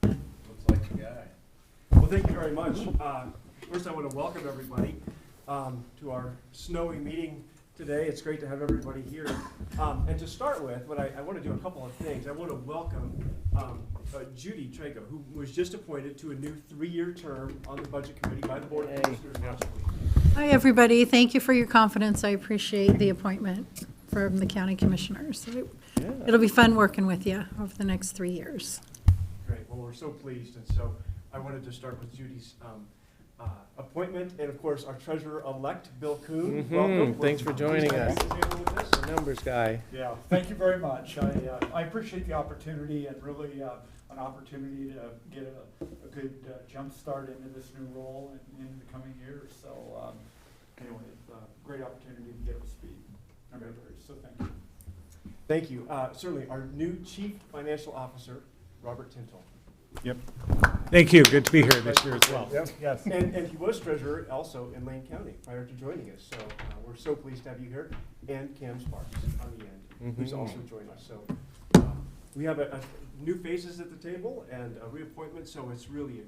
Looks like the guy. Well, thank you very much. First, I want to welcome everybody to our snowy meeting today. It's great to have everybody here. And to start with, I want to do a couple of things. I want to welcome Judy Trago, who was just appointed to a new 3-year term on the Budget Committee by the Board of Commissioners last week. Hi, everybody. Thank you for your confidence. I appreciate the appointment from the county commissioners. It'll be fun working with you over the next 3 years. Great. Well, we're so pleased. And so I wanted to start with Judy's appointment, and of course, our treasurer-elect, Bill Kuhn. Welcome. Thanks for joining Pleased to us. have you on with us. The numbers guy. Yeah, thank you very much. I appreciate the opportunity and really an opportunity to get a good jump start into this new role in the coming years. So anyway, great opportunity to get up to speed. So thank you. Thank you. Certainly, our new Chief Financial Officer, Robert Tintle. Yep. Thank you. Good to be here this year as well. Yep. Yes. And he was treasurer also in Lane County prior to joining us. So we're so pleased to have you here. And Cam Sparks on the end, who's also joined us. So we have a new faces at the table and a reappointment. So it's really a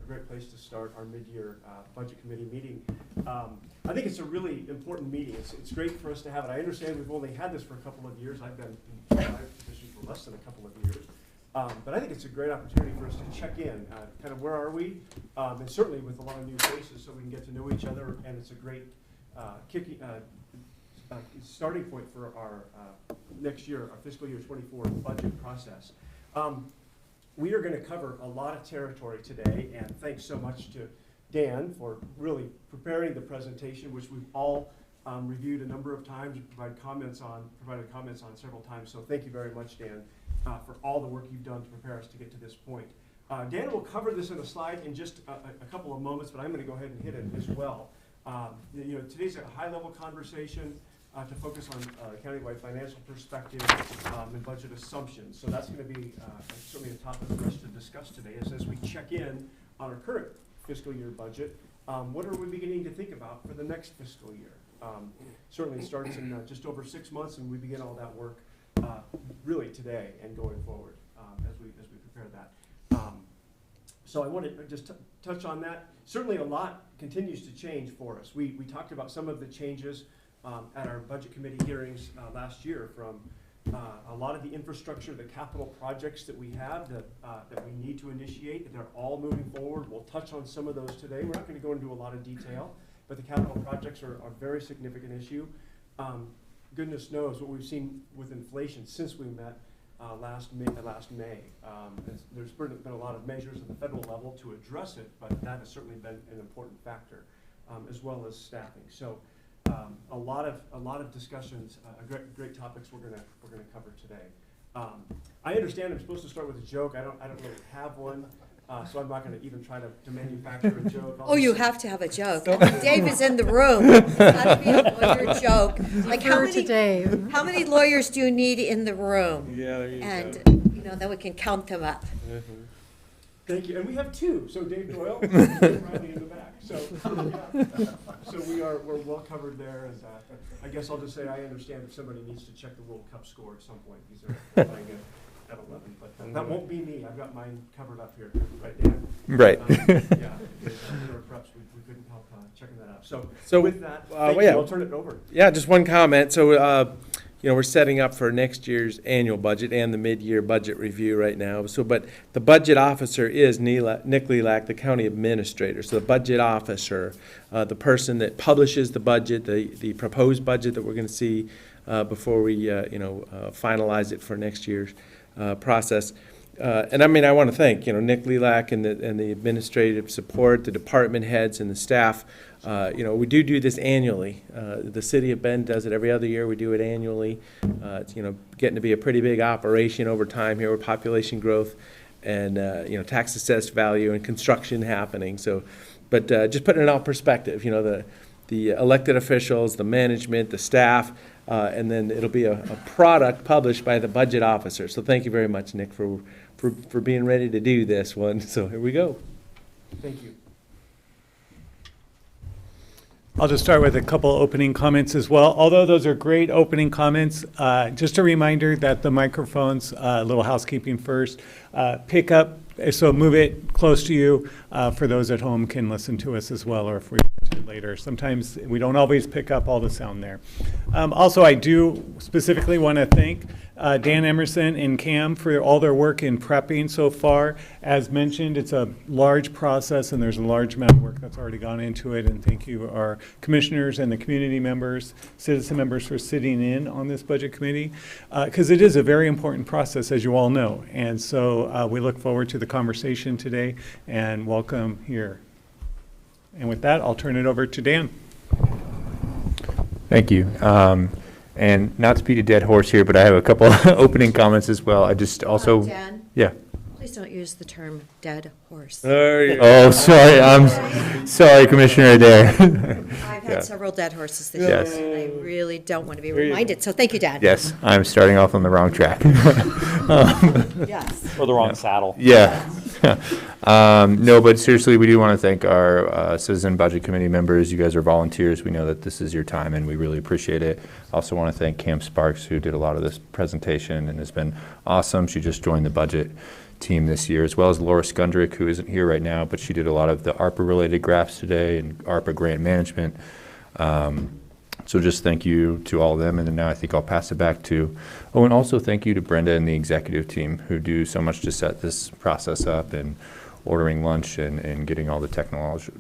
great place to start our mid-year budget committee meeting. I think it's a really important meeting. It's great for us to have it. I understand we've only had this for a couple of years. I've been in my position for less than a couple of years. But I think it's a great opportunity for us to check in, kind of where are we, and certainly with a lot of new faces so we can get to know each other, and it's a great starting point for our next year, our fiscal year 24 budget process. We are going to cover a lot of territory today, and thanks so much to Dan for really preparing the presentation, which we've all reviewed a number of times and provided comments on several times. So thank you very much, Dan, for all the work you've done to prepare us to get to this point. Dan will cover this in a slide in just a couple of moments, but I'm going to go ahead and hit it as well. Today's a high-level conversation to focus on countywide financial perspective and budget assumptions. So that's going to be certainly a topic for us to discuss today as we check in on our current fiscal year budget. What are we beginning to think about for the next fiscal year? Certainly it starts in just over 6 months, and we begin all that work really today and going forward as we prepare that. So I want to just touch on that. Certainly a lot continues to change for us. We talked about some of the changes at our budget committee hearings last year, from a lot of the infrastructure, the capital projects that we have that we need to initiate, that they're all moving forward. We'll touch on some of those today. We're not going to go into a lot of detail, but the capital projects are a very significant issue. Goodness knows what we've seen with inflation since we met last May. There's been a lot of measures at the federal level to address it, but that has certainly been an important factor, as well as staffing. So a lot of discussions, great topics we're gonna cover today. I understand I'm supposed to start with a joke. I don't really have one. So I'm not going to even try to manufacture a joke. Oh, you have to have a joke. Dave is in the room. It's got to be a lawyer joke. Like how many lawyers do you need in the room? Yeah, there you go. And then we can count them up. Thank you. And we have two. So Dave Doyle, Riley in the back. So we're well covered there. And I guess I'll just say I understand if somebody needs to check the World Cup score at some point. These are playing at 11, but that won't be me. I've got mine covered up here, right, Dan? Right. Yeah. Perhaps we couldn't help checking that out. So with that, thank you. I'll turn it over. Yeah, just one comment. So, we're setting up for next year's annual budget and the mid-year budget review right now. So, but the budget officer is Nick Lelak, the county administrator. So the budget officer, the person that publishes the budget, the proposed budget that we're going to see before we, finalize it for next year's process. And I want to thank, Nick Lelak and the administrative support, the department heads and the staff. We do this annually. The city of Bend does it every other year. We do it annually. It's, getting to be a pretty big operation over time here with population growth and, tax assessed value and construction happening. So, but just putting it all perspective, the elected officials, the management, the staff, and then it'll be a product published by the budget officer. So thank you very much, Nick, for being ready to do this one. So here we go. Thank you. I'll just start with a couple opening comments as well. Although those are great opening comments, just a reminder that the microphones, a little housekeeping first, pick up, so move it close to you for those at home can listen to us as well, or if we watch it later. Sometimes we don't always pick up all the sound there. Also, I do specifically want to thank Dan Emerson and Cam for all their work in prepping so far. As mentioned, it's a large process and there's a large amount of work that's already gone into it. And thank you, our commissioners and the community members, citizen members, for sitting in on this budget committee, because it is a very important process, as you all know. And so we look forward to the conversation today and welcome here. And with that, I'll turn it over to Dan. Thank you. And not to beat a dead horse here, but I have a couple opening comments as well. I just also, Dan, yeah. please don't use the term dead horse. Oh, sorry. I'm sorry, Commissioner Adair. I've Yeah. had several dead horses this Yes. year, and I really don't want to be reminded, so thank you, Dan. Yes, I'm starting off on the wrong track. Yes. Or the wrong saddle. Yeah. No, but seriously, we do want to thank our Citizen Budget Committee members. You guys are volunteers. We know that this is your time, and we really appreciate it. Also want to thank Cam Sparks, who did a lot of this presentation and has been awesome. She just joined the budget team this year, as well as Laura Skundrick, who isn't here right now, but she did a lot of the ARPA-related graphs today and ARPA grant management. So just thank you to all of them, and then now I think I'll pass it back to, oh, and also thank you to Brenda and the executive team who do so much to set this process up and ordering lunch and getting all the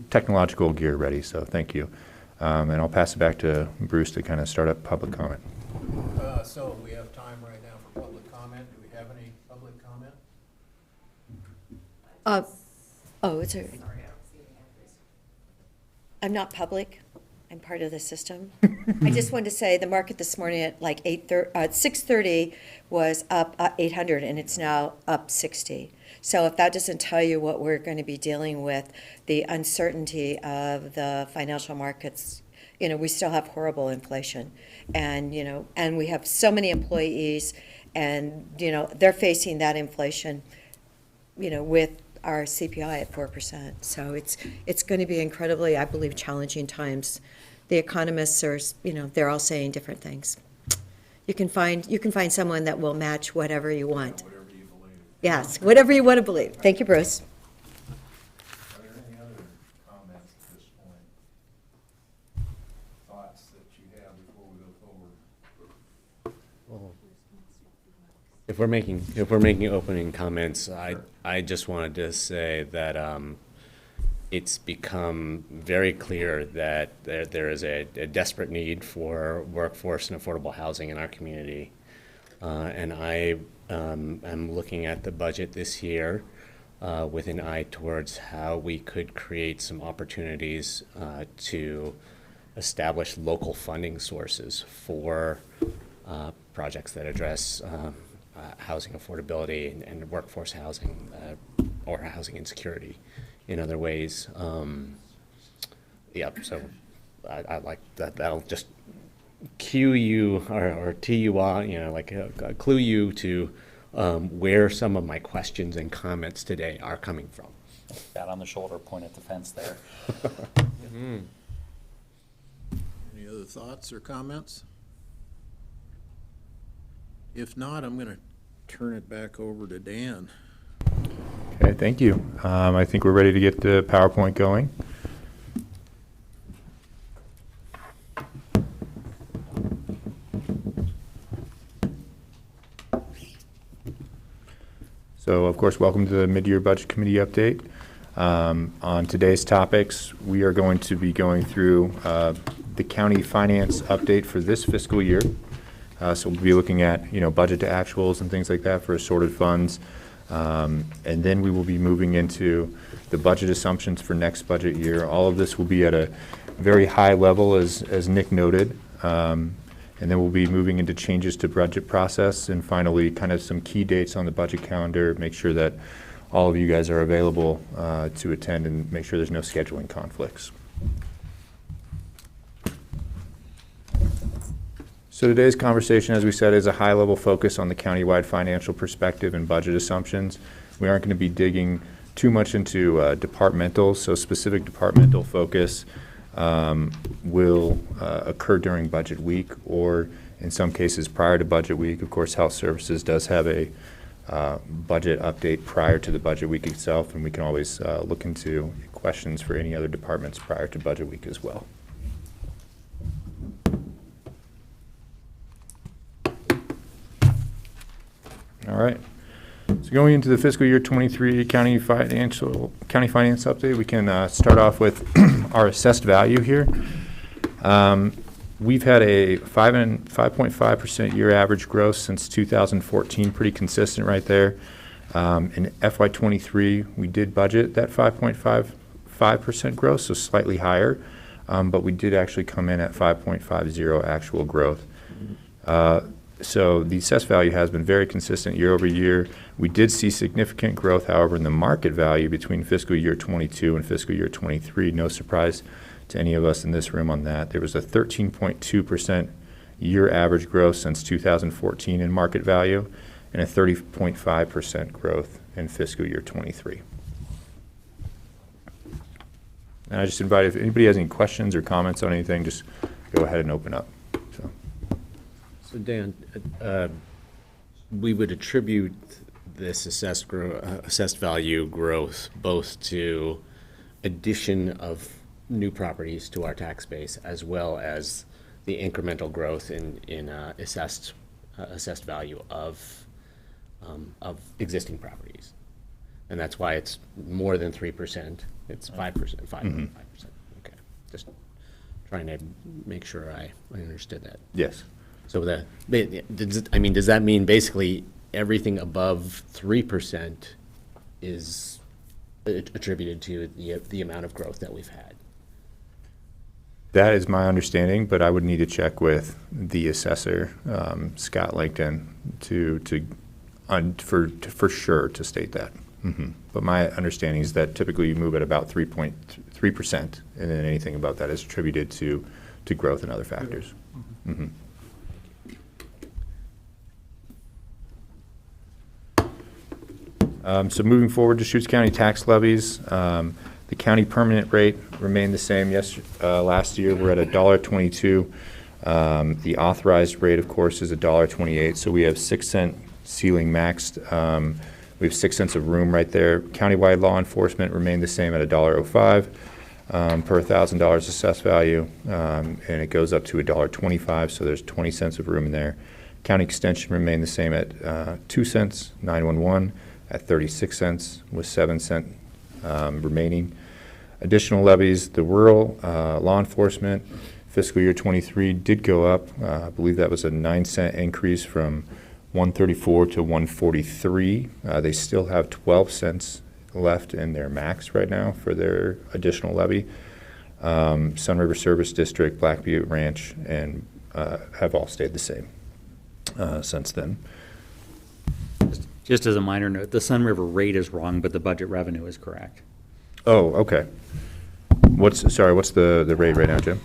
technological gear ready, so thank you. And I'll pass it back to Bruce to kind of start up public comment. So we have time right now for public comment. Do we have any public comment? It's all right. I'm not public. I'm part of the system. I just wanted to say the market this morning at like 6:30 was up 800, and it's now up 60. So if that doesn't tell you what we're going to be dealing with, the uncertainty of the financial markets, we still have horrible inflation. And, and we have so many employees, and, they're facing that inflation, with our CPI at 4%. So it's going to be incredibly, I believe, challenging times. The economists are, they're all saying different things. You can find someone that will match whatever you want. Whatever you believe. Yes, whatever you want to believe. Thank you, Bruce. Are there any other comments at this point? Thoughts that you have before we go forward? If we're making opening comments, I just wanted to say that it's become very clear that there is a desperate need for workforce and affordable housing in our community. And I am looking at the budget this year with an eye towards how we could create some opportunities to establish local funding sources for projects that address housing affordability and workforce housing or housing insecurity in other ways. So I like that. That'll just cue you or tee you on, clue you to where some of my questions and comments today are coming from. Pat on the shoulder, point at the fence there. Any other thoughts or comments? If not, I'm going to turn it back over to Dan. Okay, thank you. I think we're ready to get the PowerPoint going. So, of course, welcome to the Mid-Year Budget Committee update. On today's topics, we are going to be going through the county finance update for this fiscal year. So we'll be looking at, budget to actuals and things like that for assorted funds. And then we will be moving into the budget assumptions for next budget year. All of this will be at a very high level, as Nick noted. And then we'll be moving into changes to budget process, and finally kind of some key dates on the budget calendar, make sure that all of you guys are available to attend and make sure there's no scheduling conflicts. So today's conversation, as we said, is a high-level focus on the countywide financial perspective and budget assumptions. We aren't going to be digging too much into departmental, so specific departmental focus will occur during budget week, or in some cases prior to budget week. Of course, Health Services does have a budget update prior to the budget week itself, and we can always look into questions for any other departments prior to budget week as well. All right. So going into the fiscal year 23 county finance update, we can start off with our assessed value here. We've had a 5.5% year average growth since 2014, pretty consistent right there. In FY23, we did budget that 5.55% growth, so slightly higher, but we did actually come in at 5.50 actual growth. So the assessed value has been very consistent year over year. We did see significant growth, however, in the market value between fiscal year 22 and fiscal year 23. No surprise to any of us in this room on that. There was a 13.2% year average growth since 2014 in market value, and a 30.5% growth in fiscal year 23. And I just invite, if anybody has any questions or comments on anything, just go ahead and open up. So Dan, we would attribute this assessed value growth both to addition of new properties to our tax base, as well as the incremental growth in assessed value of existing properties, and that's why it's more than 3%. It's 5%, 5.5%. Okay, just trying to make sure I understood that. Yes. So does that mean basically everything above 3% is attributed to the amount of growth that we've had? That is my understanding, but I would need to check with the assessor, Scott Langton, for sure to state that. But my understanding is that typically you move at about 3.3%, and then anything above that is attributed to growth and other factors. So moving forward, Deschutes County tax levies, the county permanent rate remained the same. Last year we're at $1.22. The authorized rate, of course, is $1.28. So we have 6-cent ceiling maxed. We have 6 cents of room right there. Countywide law enforcement remained the same at $1.05 per $1,000 assessed value, and it goes up to $1.25. So there's 20 cents of room in there. County extension remained the same at 2 cents. 911 at 36 cents with 7 cents remaining. Additional levies, the rural law enforcement fiscal year 23 did go up. I believe that was a 9-cent increase from 134 to 143. They still have 12 cents left in their max right now for their additional levy. Sun River Service District, Black Butte Ranch, and have all stayed the same since then. Just as a minor note, the Sun River rate is wrong, but the budget revenue is correct. Oh, okay. What's the rate right now, Jim?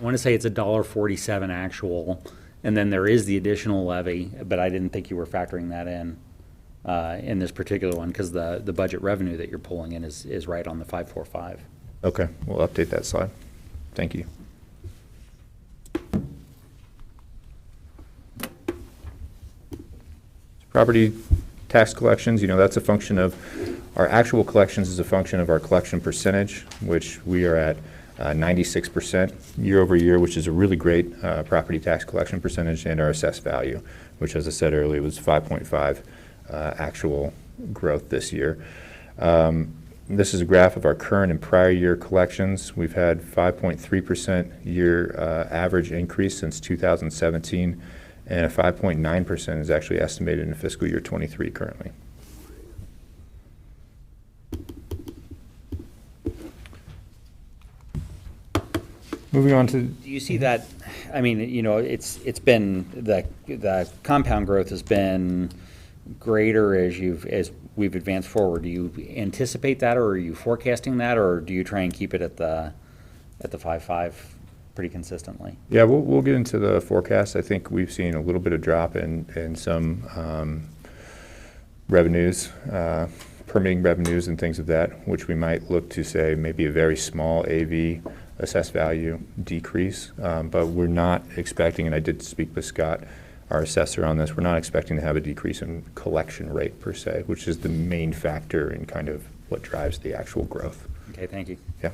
I want to say it's $1.47 actual, and then there is the additional levy, but I didn't think you were factoring that in this particular one, because the budget revenue that you're pulling in is right on the 545. Okay, we'll update that slide. Thank you. Property tax collections, that's a function of our actual collections is a function of our collection percentage, which we are at 96% year over year, which is a really great property tax collection percentage, and our assessed value, which, as I said earlier, was 5.5 actual growth this year. This is a graph of our current and prior year collections. We've had 5.3% year average increase since 2017, and a 5.9% is actually estimated in fiscal year 23 currently. Moving on to, Do you see that? I mean, it's been the compound growth has been greater as we've advanced forward. Do you anticipate that, or are you forecasting that, or do you try and keep it at the 5.5 pretty consistently? yeah, we'll get into the forecast. I think we've seen a little bit of drop in some revenues, permitting revenues and things of that, which we might look to say maybe a very small AV assessed value decrease, but we're not expecting, and I did speak with Scott, our assessor, on this, we're not expecting to have a decrease in collection rate per se, which is the main factor in kind of what drives the actual growth. Okay, thank you. Yeah.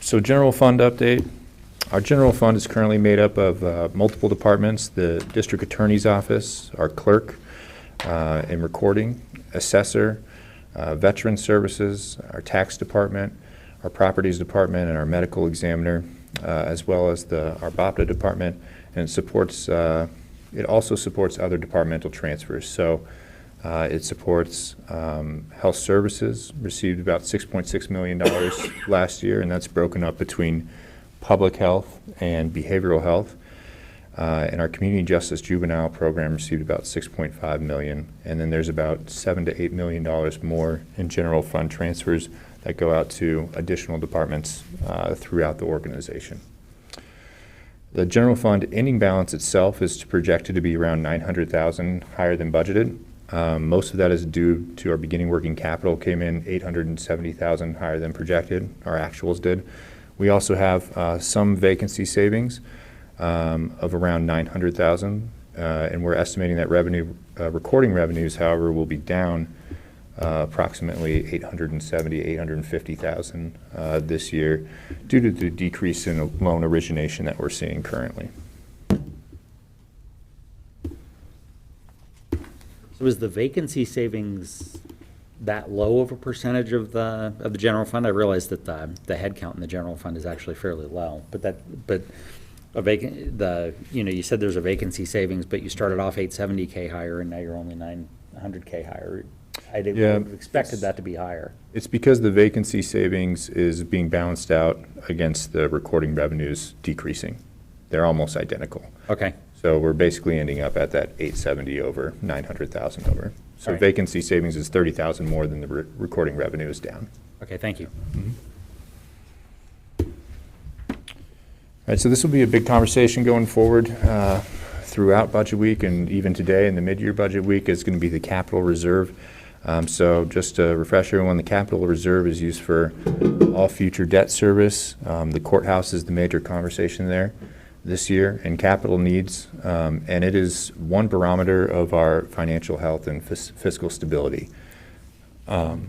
So general fund update. Our general fund is currently made up of multiple departments: the district attorney's office, our clerk and recording, assessor, veteran services, our tax department, our properties department, and our medical examiner, as well as our BOPTA department, and it also supports other departmental transfers. So it supports health services, received about $6.6 million last year, and that's broken up between public health and behavioral health. And our community justice juvenile program received about $6.5 million. And then there's about $7 to $8 million more in general fund transfers that go out to additional departments throughout the organization. The general fund ending balance itself is projected to be around $900,000 higher than budgeted. Most of that is due to our beginning working capital came in $870,000 higher than projected. Our actuals did. We also have some vacancy savings of around $900,000, and we're estimating that recording revenues, however, will be down approximately $870,000, $850,000 this year due to the decrease in loan origination that we're seeing currently. So is the vacancy savings that low of a percentage of the general fund? I realize that the head count in the general fund is actually fairly low, but you said there's a vacancy savings, but you started off 870K higher and now you're only 900K higher. I would have expected that to be higher. It's because the vacancy savings is being balanced out against the recording revenues decreasing. They're almost identical. Okay. So we're basically ending up at that 870 over 900,000 over. So All right. Vacancy savings is 30,000 more than the recording revenue is down. Okay, thank you. All right, so this will be a big conversation going forward throughout budget week, and even today in the mid-year budget week is going to be the capital reserve. So just to refresh everyone, the capital reserve is used for all future debt service. The courthouse is the major conversation there this year, and capital needs, and it is one barometer of our financial health and fiscal stability. Thank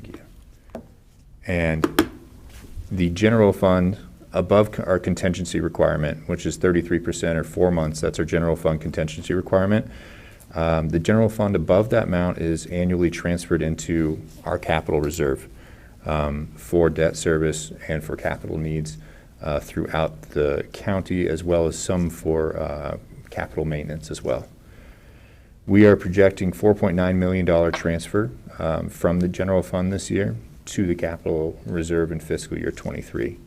you. And the general fund above our contingency requirement, which is 33% or 4 months, that's our general fund contingency requirement. The general fund above that amount is annually transferred into our capital reserve for debt service and for capital needs throughout the county, as well as some for capital maintenance as well. We are projecting $4.9 million transfer from the general fund this year to the capital reserve in fiscal year 23,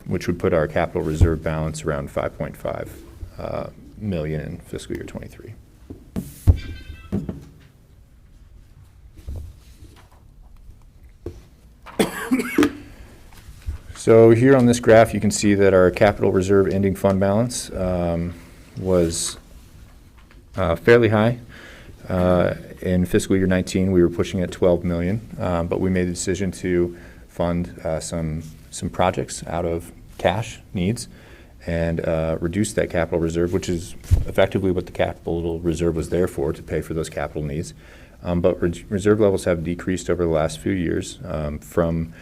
which would put our capital reserve balance around $5.5 million in fiscal year 23. So here on this graph, you can see that our capital reserve ending fund balance was fairly high. In fiscal year 19, we were pushing at 12 million, but we made the decision to fund some projects out of cash needs and reduce that capital reserve, which is effectively what the capital reserve was there for, to pay for those capital needs. But reserve levels have decreased over the last few years from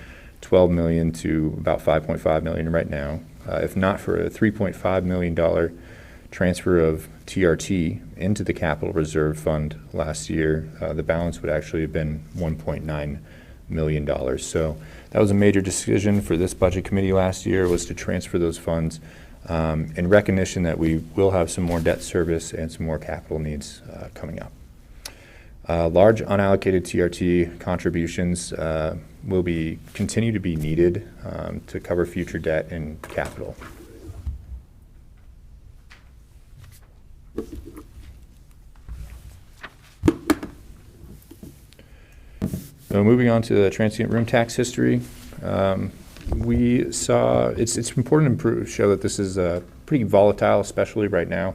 12 million to about 5.5 million right now. If not for a $3.5 million transfer of TRT into the capital reserve fund last year, the balance would actually have been $1.9 million. So that was a major decision for this budget committee last year, was to transfer those funds in recognition that we will have some more debt service and some more capital needs coming up. Large unallocated TRT contributions will continue to be needed to cover future debt and capital. So moving on to the transient room tax history, we saw it's important to show that this is pretty volatile, especially right now.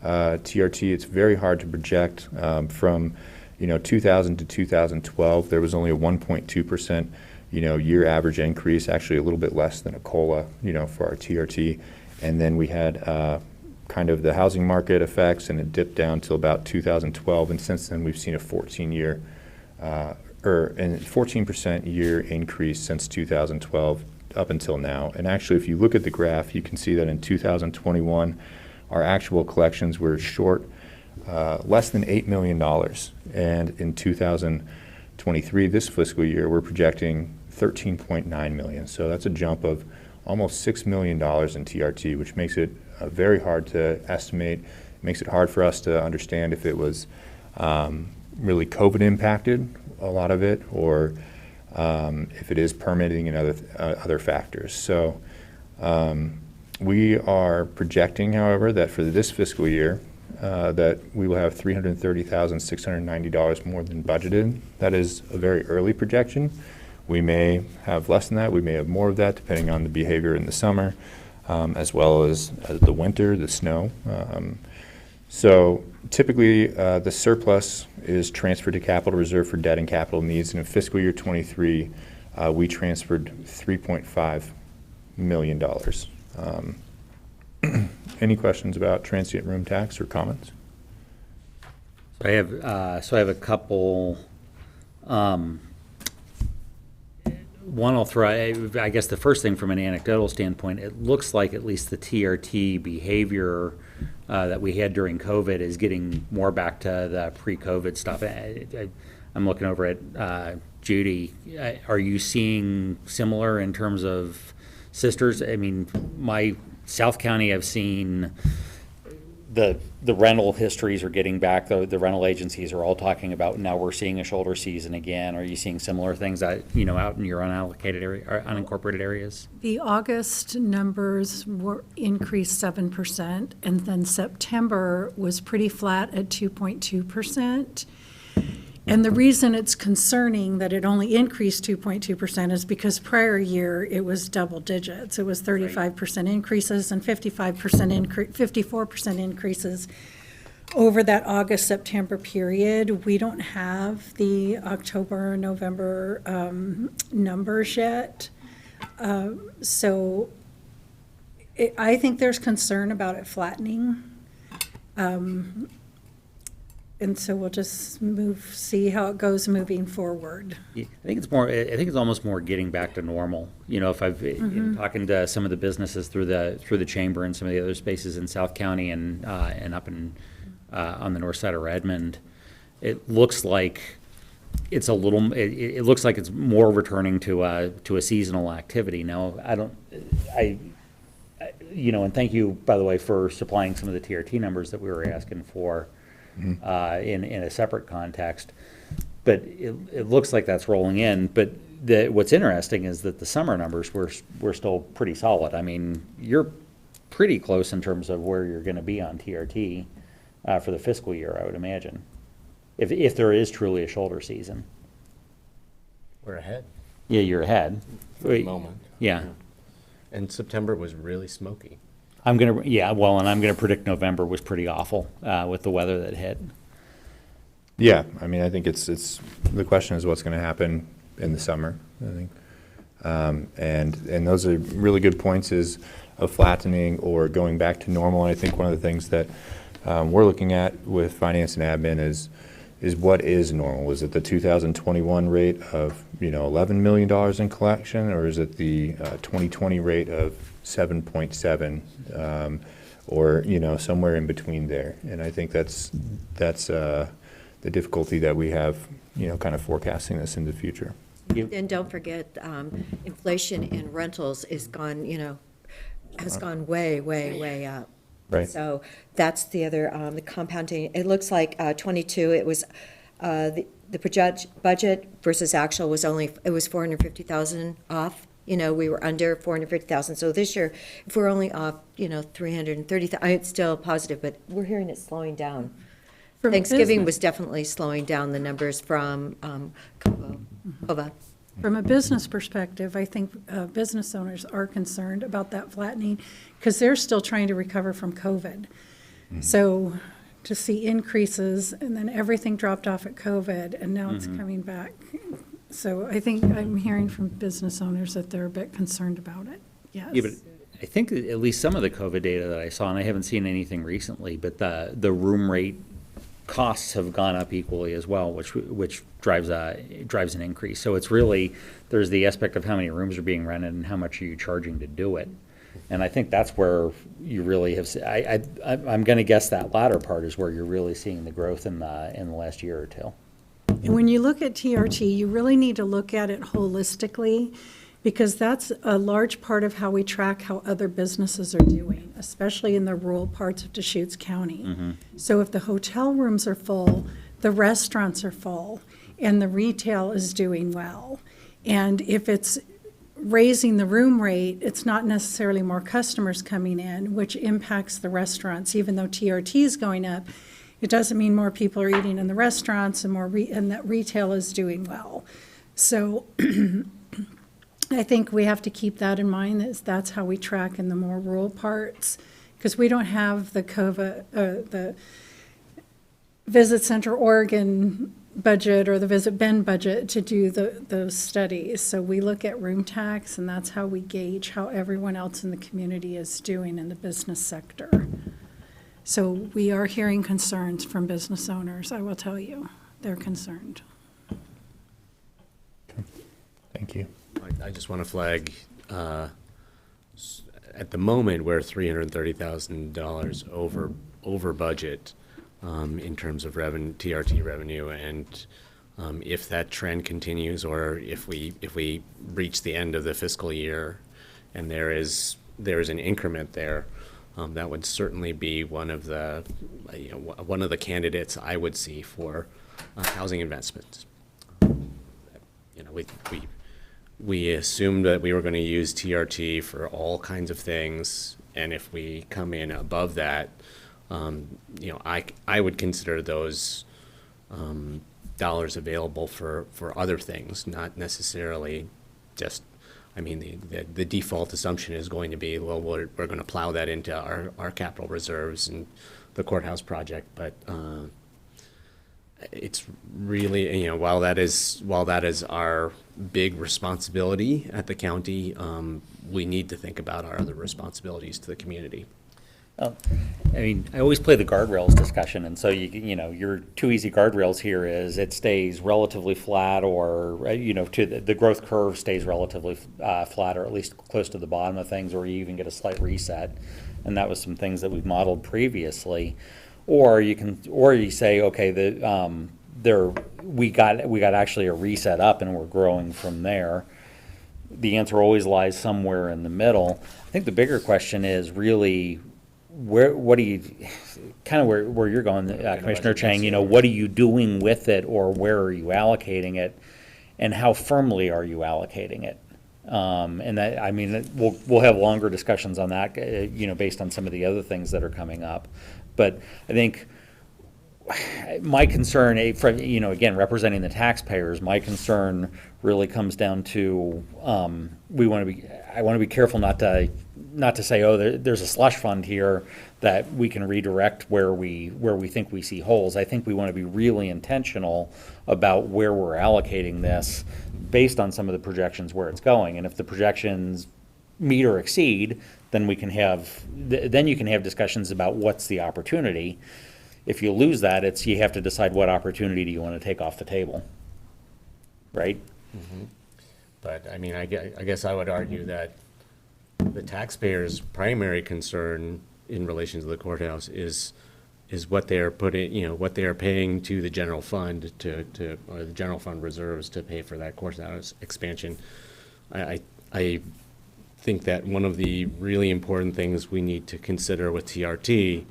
TRT, it's very hard to project from 2000 to 2012, there was only a 1.2%, year average increase, actually a little bit less than a COLA, for our TRT. And then we had kind of the housing market effects, and it dipped down till about 2012. And since then, we've seen a 14% year increase since 2012 up until now. And actually, if you look at the graph, you can see that in 2021, our actual collections were short less than $8 million. And in 2023, this fiscal year, we're projecting $13.9 million. So that's a jump of almost $6 million in TRT, which makes it very hard to estimate. It makes it hard for us to understand if it was really COVID impacted, a lot of it, or if it is permitting and other factors. So we are projecting, however, that for this fiscal year, that we will have $330,690 more than budgeted. That is a very early projection. We may have less than that. We may have more of that, depending on the behavior in the summer, as well as the winter, the snow. So typically, the surplus is transferred to capital reserve for debt and capital needs. And in fiscal year 23, we transferred $3.5 million. Any questions about transient room tax or comments? So I have a couple. One I'll throw. I guess the first thing from an anecdotal standpoint, it looks like at least the TRT behavior that we had during COVID is getting more back to the pre-COVID stuff. I'm looking over at Judy. Are you seeing similar in terms of sisters? I mean, my South County, I've seen the rental histories are getting back. The rental agencies are all talking about now we're seeing a shoulder season again. Are you seeing similar things that, out in your unallocated area, or unincorporated areas? The August numbers were increased 7%, and then September was pretty flat at 2.2%. And the reason it's concerning that it only increased 2.2% is because prior year it was double digits. It was 35% increases and 54% increases over that August-September period. We don't have the October, November numbers yet. So I think there's concern about it flattening. And so we'll just see how it goes moving forward. I think it's almost more getting back to normal. If I've in talking to some of the businesses through the chamber and some of the other spaces in South County and up in on the north side of Redmond, it looks like it's a little. It looks like it's more returning to a seasonal activity. Now, and thank you, by the way, for supplying some of the TRT numbers that we were asking for. In a separate context, but it looks like that's rolling in. But what's interesting is that the summer numbers were still pretty solid. I mean, you're pretty close in terms of where you're going to be on TRT for the fiscal year, I would imagine, if there is truly a shoulder season. We're ahead Yeah, you're ahead. for the moment. Yeah. And September was really smoky. And I'm gonna predict November was pretty awful with the weather that hit. Yeah, I mean, I think it's the question is what's going to happen in the summer, I think. And those are really good points is of flattening or going back to normal. And I think one of the things that we're looking at with finance and admin is what is normal? Is it the 2021 rate of $11 million in collection, or is it the 2020 rate of 7.7, or somewhere in between there? And I think that's the difficulty that we have, kind of forecasting this in the future. And don't forget, inflation in rentals has gone way, way, way up. Right. So that's the other, the compounding. It looks like 22, it was, the budget versus actual was it was 450,000 off. We were under 450,000. So this year, if we're only off, 330,000, it's still positive, but we're hearing it slowing down. Thanksgiving was definitely slowing down the numbers from COVA. From a business perspective, I think business owners are concerned about that flattening because they're still trying to recover from COVID. So to see increases, and then everything dropped off at COVID, and now it's coming back. So I think I'm hearing from business owners that they're a bit concerned about it, yes. Yeah, but I think that at least some of the COVID data that I saw, and I haven't seen anything recently, but the room rate costs have gone up equally as well, which drives an increase. So it's really, there's the aspect of how many rooms are being rented and how much are you charging to do it. And I think that's where you really have, I'm gonna guess that latter part is where you're really seeing the growth in the last year or two. And when you look at TRT, you really need to look at it holistically, because that's a large part of how we track how other businesses are doing, especially in the rural parts of Deschutes County. So if the hotel rooms are full, the restaurants are full, and the retail is doing well. And if it's raising the room rate, it's not necessarily more customers coming in, which impacts the restaurants. Even though TRT is going up, it doesn't mean more people are eating in the restaurants and and that retail is doing well. So I think we have to keep that in mind, that's how we track in the more rural parts, because we don't have the the Visit Center Oregon budget or the Visit Bend budget to do those studies. So we look at room tax, and that's how we gauge how everyone else in the community is doing in the business sector. So we are hearing concerns from business owners, I will tell you. They're concerned. Thank you. I just want to flag, at the moment, we're $330,000 over budget in terms of TRT revenue, and if that trend continues, or if we reach the end of the fiscal year and there is an increment there, that would certainly be one of the candidates I would see for housing investments. We assumed that we were going to use TRT for all kinds of things, and if we come in above that, I would consider those dollars available for other things, not necessarily just. I mean, the default assumption is going to be, well, we're going to plow that into our capital reserves and the courthouse project, but it's really, while that is our big responsibility at the county, we need to think about our other responsibilities to the community. I mean, I always play the guardrails discussion, and so your two easy guardrails here is it stays relatively flat, or to the growth curve stays relatively flat, or at least close to the bottom of things, or you even get a slight reset, and that was some things that we've modeled previously. Or you say, okay, we got actually a reset up, and we're growing from there. The answer always lies somewhere in the middle. I think the bigger question is really, where you're going, Commissioner Chang, what are you doing with it, or where are you allocating it, and how firmly are you allocating it? And that, I mean, we'll have longer discussions on that, based on some of the other things that are coming up. But I think my concern, again, representing the taxpayers, my concern really comes down to, I want to be careful not to say, oh, there's a slush fund here that we can redirect where we think we see holes. I think we want to be really intentional about where we're allocating this based on some of the projections where it's going. And if the projections meet or exceed, then you can have discussions about what's the opportunity. If you lose that, you have to decide what opportunity do you want to take off the table, right? Mm-hmm. But I mean, I guess I would argue that the taxpayers' primary concern in relation to the courthouse is what they are what they are paying to the general fund or the general fund reserves to pay for that courthouse expansion. I think that one of the really important things we need to consider with TRT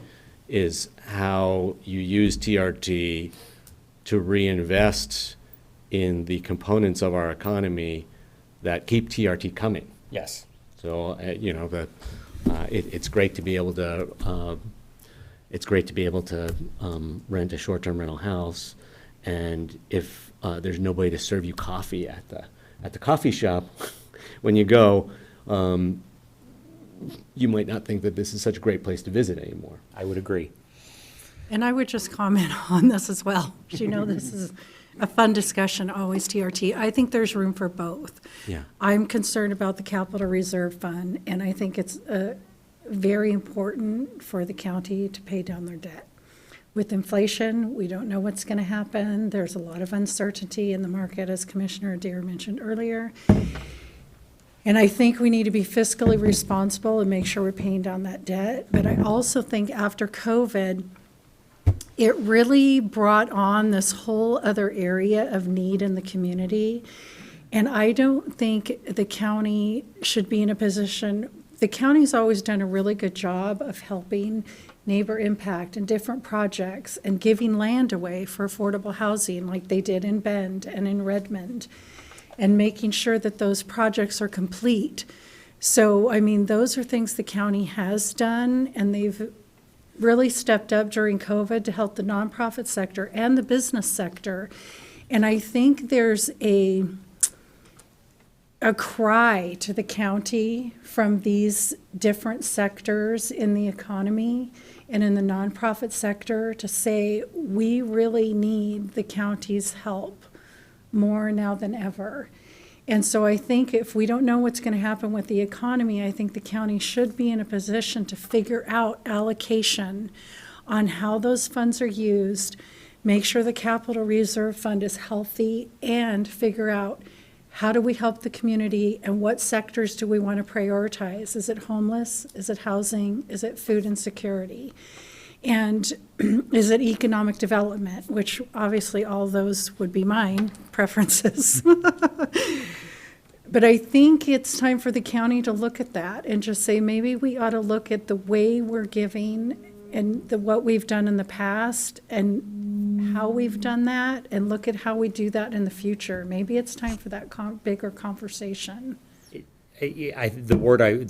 is how you use TRT to reinvest in the components of our economy that keep TRT coming. Yes. So it's great to be able to rent a short-term rental house, and if there's nobody to serve you coffee at the coffee shop when you go, you might not think that this is such a great place to visit anymore. I would agree. And I would just comment on this as well. You know, this is a fun discussion, always TRT. I think there's room for both. Yeah. I'm concerned about the capital reserve fund, and I think it's very important for the county to pay down their debt. With inflation, we don't know what's going to happen. There's a lot of uncertainty in the market, as Commissioner Adair mentioned earlier. And I think we need to be fiscally responsible and make sure we're paying down that debt. But I also think after COVID, it really brought on this whole other area of need in the community. And I don't think the county should be in a position, the county's always done a really good job of helping neighbor impact and different projects and giving land away for affordable housing like they did in Bend and in Redmond, and making sure that those projects are complete. So, I mean, those are things the county has done, and they've really stepped up during COVID to help the nonprofit sector and the business sector. And I think there's a cry to the county from these different sectors in the economy and in the nonprofit sector to say, we really need the county's help more now than ever. And so I think if we don't know what's going to happen with the economy, I think the county should be in a position to figure out allocation on how those funds are used, make sure the capital reserve fund is healthy, and figure out how do we help the community and what sectors do we want to prioritize? Is it homeless? Is it housing? Is it food insecurity? And is it economic development, which obviously all those would be mine preferences. But I think it's time for the county to look at that and just say, maybe we ought to look at the way we're giving and what we've done in the past and how we've done that, and look at how we do that in the future. Maybe it's time for that bigger conversation. The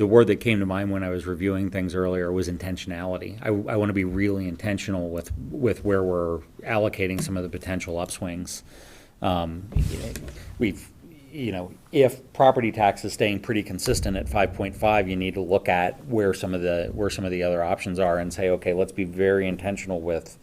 word that came to mind when I was reviewing things earlier was intentionality. I want to be really intentional with where we're allocating some of the potential upswings. If property tax is staying pretty consistent at 5.5, you need to look at where some of the other options are and say, okay, let's be very intentional with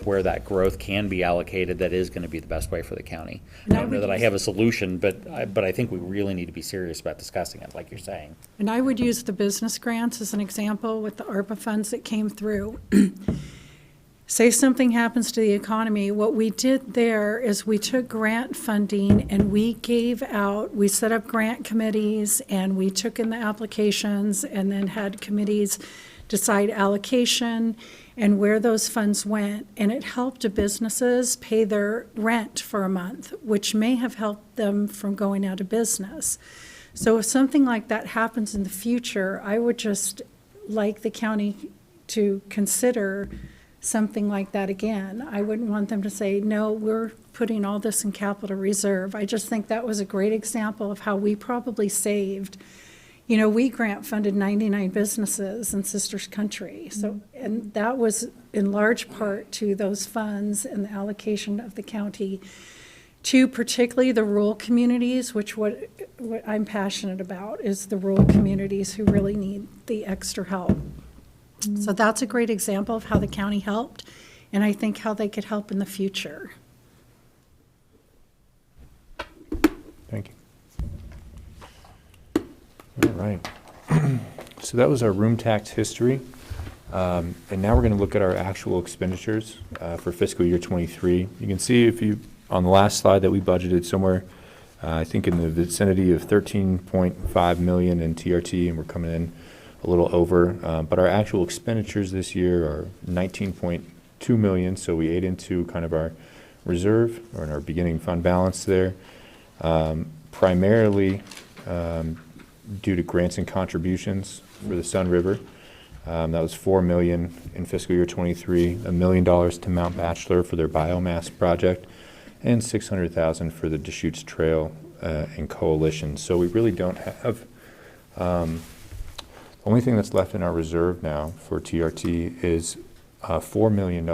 where that growth can be allocated that is going to be the best way for the county. I don't know that I have a solution, but I think we really need to be serious about discussing it, like you're saying. And I would use the business grants as an example with the ARPA funds that came through. Say something happens to the economy, what we did there is we took grant funding and we set up grant committees, and we took in the applications and then had committees decide allocation and where those funds went. And it helped the businesses pay their rent for a month, which may have helped them from going out of business. So if something like that happens in the future, I would just like the county to consider something like that again. I wouldn't want them to say, no, we're putting all this in capital reserve. I just think that was a great example of how we probably saved. You know, we grant funded 99 businesses in Sisters Country. So, and that was in large part to those funds and the allocation of the county to particularly the rural communities, which what I'm passionate about is the rural communities who really need the extra help. So that's a great example of how the county helped, and I think how they could help in the future. Thank you. All right. So that was our room tax history. And now we're going to look at our actual expenditures for fiscal year 23. You can see on the last slide that we budgeted somewhere, I think in the vicinity of 13.5 million in TRT, and we're coming in a little over, but our actual expenditures this year are 19.2 million, so we ate into kind of our reserve or in our beginning fund balance there, primarily due to grants and contributions for the Sun River. That was $4 million in fiscal year 23, $1 million to Mount Bachelor for their biomass project, and $600,000 for the Deschutes Trail and Coalition. So we really don't have. The only thing that's left in our reserve now for TRT is $4 million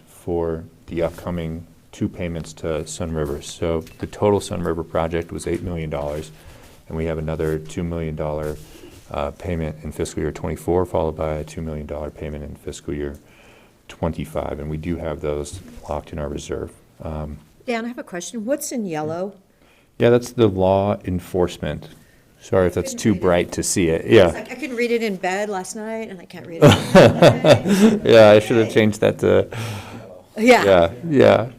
for the upcoming 2 payments to Sun River. So the total Sun River project was $8 million, and we have another $2 million payment in fiscal year 24, followed by a $2 million payment in fiscal year 25, and we do have those locked in our reserve. Dan, I have a question. What's in yellow? Yeah, that's the law enforcement. Sorry if that's Couldn't too read it. bright to see it. It's Yeah, like, I couldn't read it in bed last night, and I can't read it. yeah, I should have changed that to, Yeah, yeah.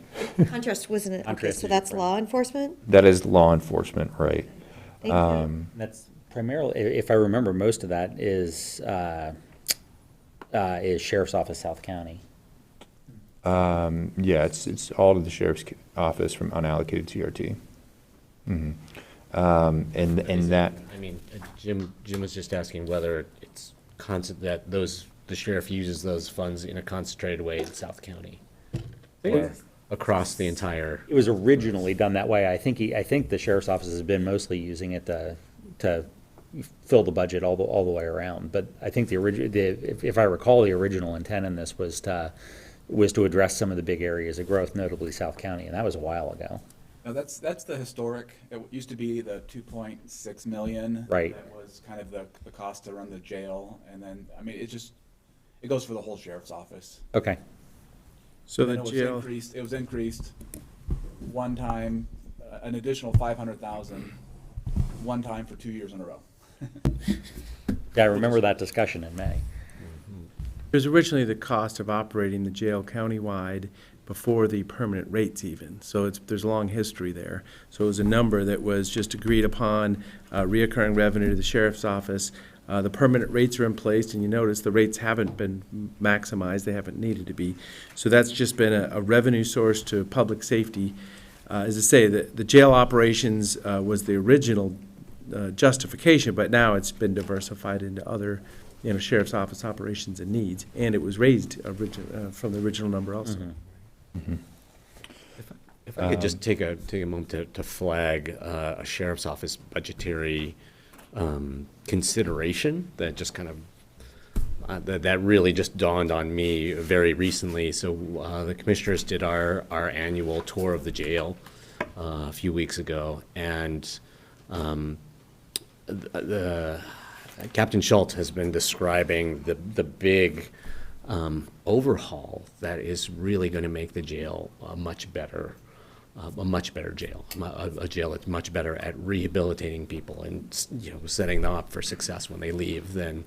contrast wasn't it? Okay, Contrast so is that's different. law enforcement? That is law enforcement, right? Thank you. That's primarily, if I remember, most of that is Sheriff's Office, South County. Yeah, it's all to the sheriff's office from unallocated TRT. And that, I mean, Jim was just asking whether it's constant, that the sheriff uses those funds in a concentrated way in South County. Or across the entire, It was originally done that way. I think the sheriff's office has been mostly using it to fill the budget all the way around. But I think if I recall, the original intent in this was to address some of the big areas of growth, notably South County, and that was a while ago. No, that's the historic. It used to be the 2.6 million. Right. That was kind of the cost to run the jail, and then, I mean, it goes for the whole sheriff's office. Okay. So And the it was jail, increased- It was increased one time, an additional 500,000, one time for 2 years in a row. Yeah, I remember that discussion in May. it was originally the cost of operating the jail countywide before the permanent rates even. So there's a long history there. So it was a number that was just agreed upon, reoccurring revenue to the sheriff's office. The permanent rates are in place, and you notice the rates haven't been maximized, they haven't needed to be. So that's just been a revenue source to public safety. As I say, the jail operations was the original justification, but now it's been diversified into other, sheriff's office operations and needs, and it was raised from the original number also. if I could just take a moment to flag a sheriff's office budgetary consideration that just kind of that really just dawned on me very recently. So the commissioners did our annual tour of the jail a few weeks ago, and the Captain Schultz has been describing the big overhaul that is really going to make the jail a much better jail, a jail that's much better at rehabilitating people and setting them up for success when they leave than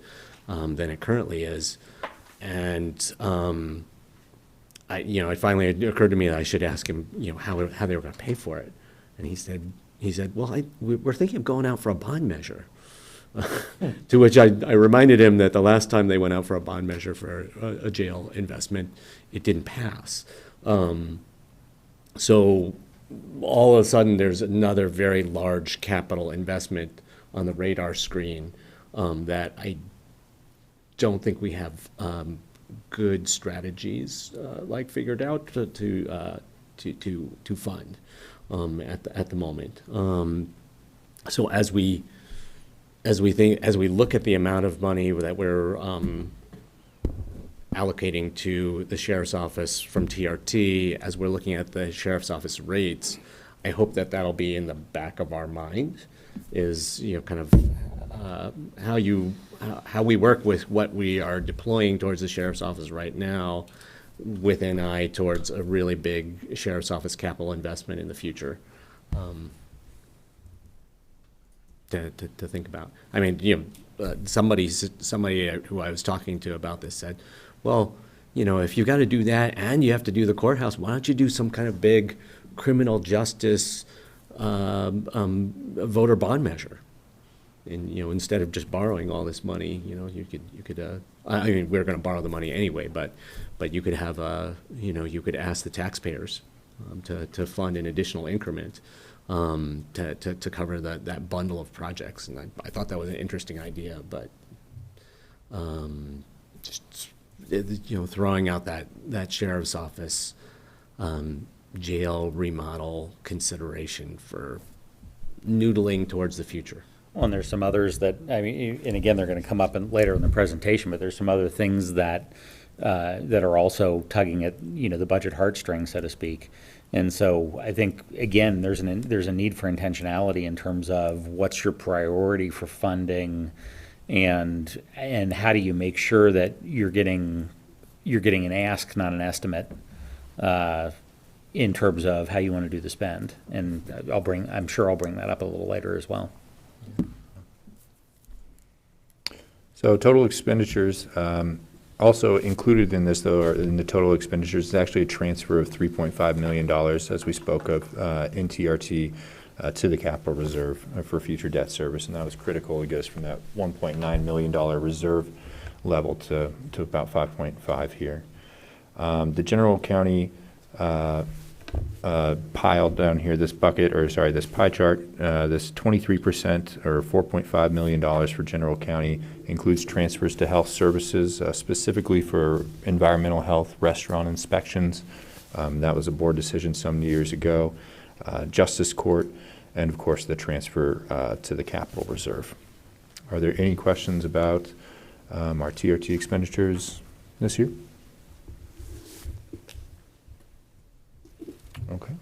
it currently is. And it finally occurred to me that I should ask him, how they were going to pay for it. And he said, well, we're thinking of going out for a bond measure. To which I reminded him that the last time they went out for a bond measure for a jail investment, it didn't pass. So all of a sudden, there's another very large capital investment on the radar screen that I don't think we have good strategies figured out to fund at the moment. So as we look at the amount of money that we're allocating to the sheriff's office from TRT, as we're looking at the sheriff's office rates, I hope that that'll be in the back of our mind, is kind of how we work with what we are deploying towards the sheriff's office right now, with an eye towards a really big sheriff's office capital investment in the future. To think about. I mean, somebody who I was talking to about this said, well, if you got to do that and you have to do the courthouse, why don't you do some kind of big criminal justice voter bond measure? And instead of just borrowing all this money, you could. I mean, we're going to borrow the money anyway, but you could have you could ask the taxpayers to fund an additional increment. To cover that bundle of projects, and I thought that was an interesting idea, but just throwing out that sheriff's office jail remodel consideration for noodling towards the future. Well, and there's some others that, I mean, and again, they're going to come up later in the presentation, but there's some other things that are also tugging at, the budget heartstrings, so to speak. And so I think, again, there's a need for intentionality in terms of what's your priority for funding, and how do you make sure that you're getting you're getting an ask, not an estimate, in terms of how you want to do the spend. And I'm sure I'll bring that up a little later as well. So total expenditures, also included in this, though, or in the total expenditures, is actually a transfer of $3.5 million, as we spoke of, in TRT to the capital reserve for future debt service, and that was critical. It goes from that $1.9 million reserve level to about 5.5 here. The general county pile down here, this bucket, or sorry, this pie chart, this 23% or $4.5 million for general county includes transfers to health services, specifically for environmental health, restaurant inspections. That was a board decision some years ago. Justice court, and of course the transfer to the capital reserve. Are there any questions about our TRT expenditures this year? Okay.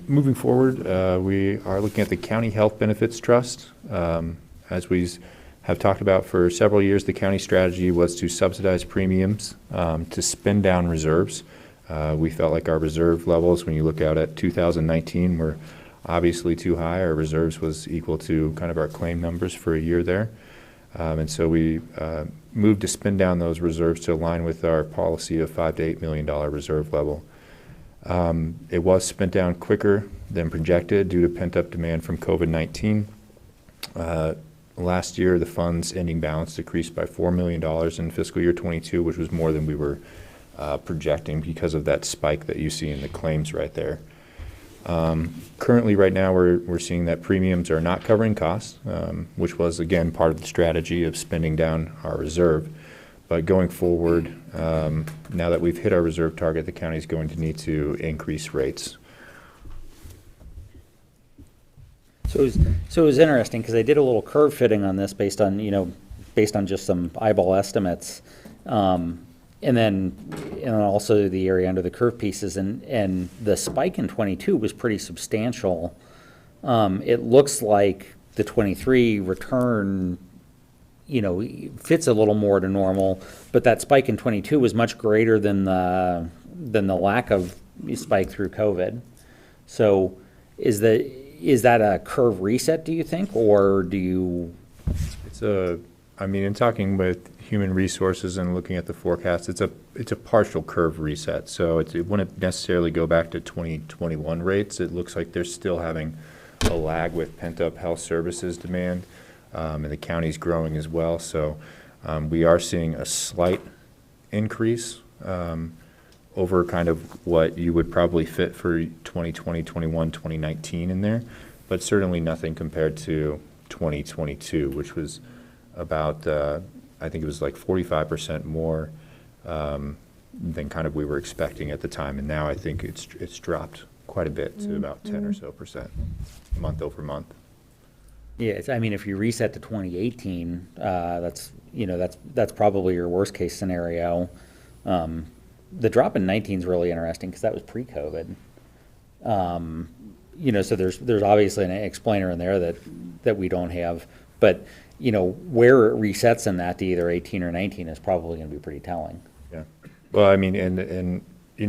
Moving forward, we are looking at the County Health Benefits Trust. As we have talked about for several years, the county strategy was to subsidize premiums to spend down reserves. We felt like our reserve levels, when you look out at 2019, were obviously too high. Our reserves was equal to kind of our claim numbers for a year there. And so we moved to spend down those reserves to align with our policy of $5 to $8 million reserve level. It was spent down quicker than projected due to pent-up demand from COVID-19. Last year, the fund's ending balance decreased by $4 million in fiscal year 22, which was more than we were projecting because of that spike that you see in the claims right there. Currently, right now, we're seeing that premiums are not covering costs, which was, again, part of the strategy of spending down our reserve. But going forward, now that we've hit our reserve target, the county is going to need to increase rates. So it was interesting because I did a little curve fitting on this based on just some eyeball estimates. And then also the area under the curve pieces, and the spike in 22 was pretty substantial. It looks like the 23 return, fits a little more to normal, but that spike in 22 was much greater than the lack of spike through COVID. So is that a curve reset, do you think, or do you? In talking with human resources and looking at the forecast, it's a partial curve reset. So it wouldn't necessarily go back to 2021 rates. It looks like they're still having a lag with pent-up health services demand, and the county's growing as well. So we are seeing a slight increase over kind of what you would probably fit for 2020, 21, 2019 in there, but certainly nothing compared to 2022, which was about, I think it was like 45% more than kind of we were expecting at the time. And now I think it's dropped quite a bit to about 10 or so percent month over month. Yeah, if you reset to 2018, that's probably your worst case scenario. The drop in 19 is really interesting because that was pre-COVID. So there's obviously an explainer in there that we don't have, but where it resets in that to either 18 or 19 is probably going to be pretty telling. Yeah. Well, and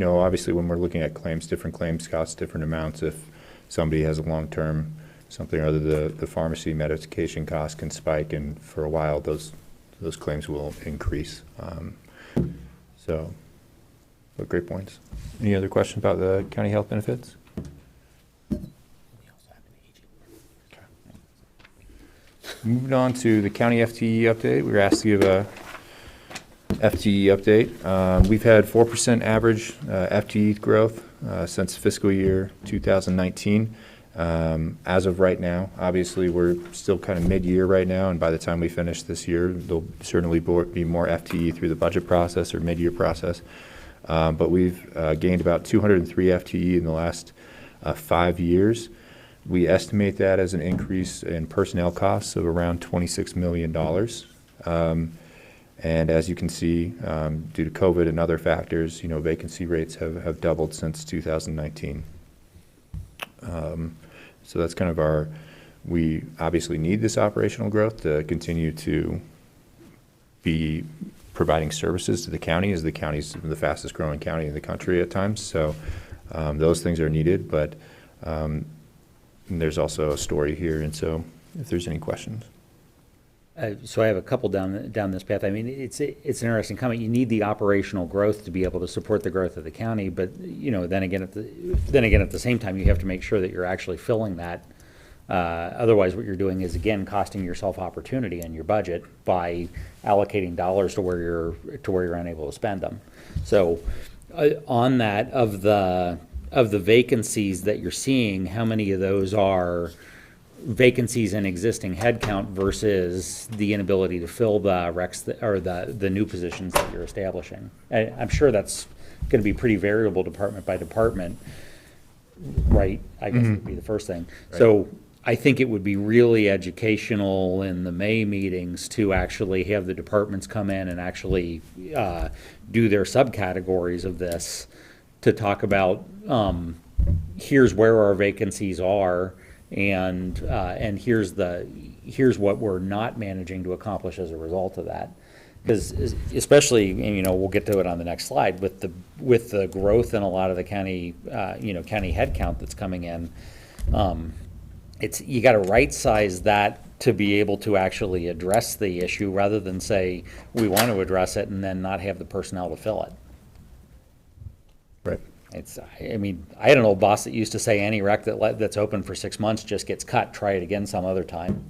obviously when we're looking at claims, different claims cost different amounts. If somebody has a long-term something or other, the pharmacy medication cost can spike, and for a while those claims will increase. But great points. Any other questions about the county health benefits? Moving on to the county FTE update. We were asked to give a FTE update. We've had 4% average FTE growth since fiscal year 2019. As of right now, obviously we're still kind of mid-year right now, and by the time we finish this year, there'll certainly be more FTE through the budget process or mid-year process. But we've gained about 203 FTE in the last 5 years. We estimate that as an increase in personnel costs of around $26 million. And as you can see, due to COVID and other factors, vacancy rates have doubled since 2019. So that's kind of our We obviously need this operational growth to continue to be providing services to the county, as the county's the fastest growing county in the country at times. So those things are needed, but there's also a story here, and so if there's any questions. So I have a couple down this path. I mean, it's an interesting comment. You need the operational growth to be able to support the growth of the county, but, you know, then again, at the same time, you have to make sure that you're actually filling that. Otherwise, what you're doing is, again, costing yourself opportunity in your budget by allocating dollars to where you're unable to spend them. So, on that, of the vacancies that you're seeing, how many of those are vacancies in existing headcount versus the inability to fill the recs or the new positions that you're establishing? I'm sure that's going to be pretty variable department by department, right? I guess would be the first thing. So I think it would be really educational in the May meetings to actually have the departments come in and actually do their subcategories of this, to talk about here's where our vacancies are, and here's what we're not managing to accomplish as a result of that. Because especially, and, you know, we'll get to it on the next slide, with the growth in a lot of the county county headcount that's coming in, you got to right size that to be able to actually address the issue, rather than say we want to address it and then not have the personnel to fill it. Right. I mean, I had an old boss that used to say any rec that's open for 6 months just gets cut, try it again some other time.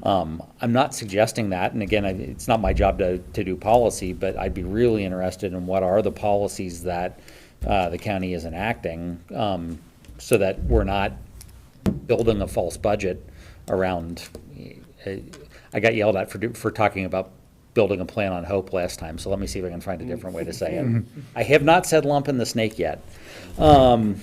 I'm not suggesting that, and again, it's not my job to do policy, but I'd be really interested in what are the policies that the county is enacting, so that we're not building a false budget around. I got yelled at for talking about building a plan on hope last time, so let me see if I can find a different way to say it. I have not said lumping the snake yet. But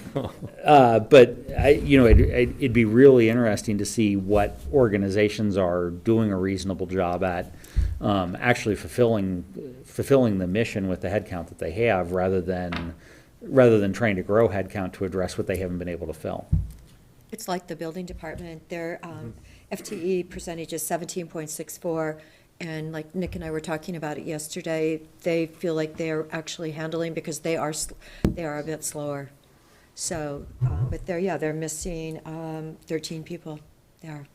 it'd be really interesting to see what organizations are doing a reasonable job at actually fulfilling the mission with the headcount that they have, rather than trying to grow headcount to address what they haven't been able to fill. It's like the building department, their FTE percentage is 17.64, and like Nick and I were talking about it yesterday, they feel like they're actually handling, because they are a bit slower. So, but they're missing 13 people there.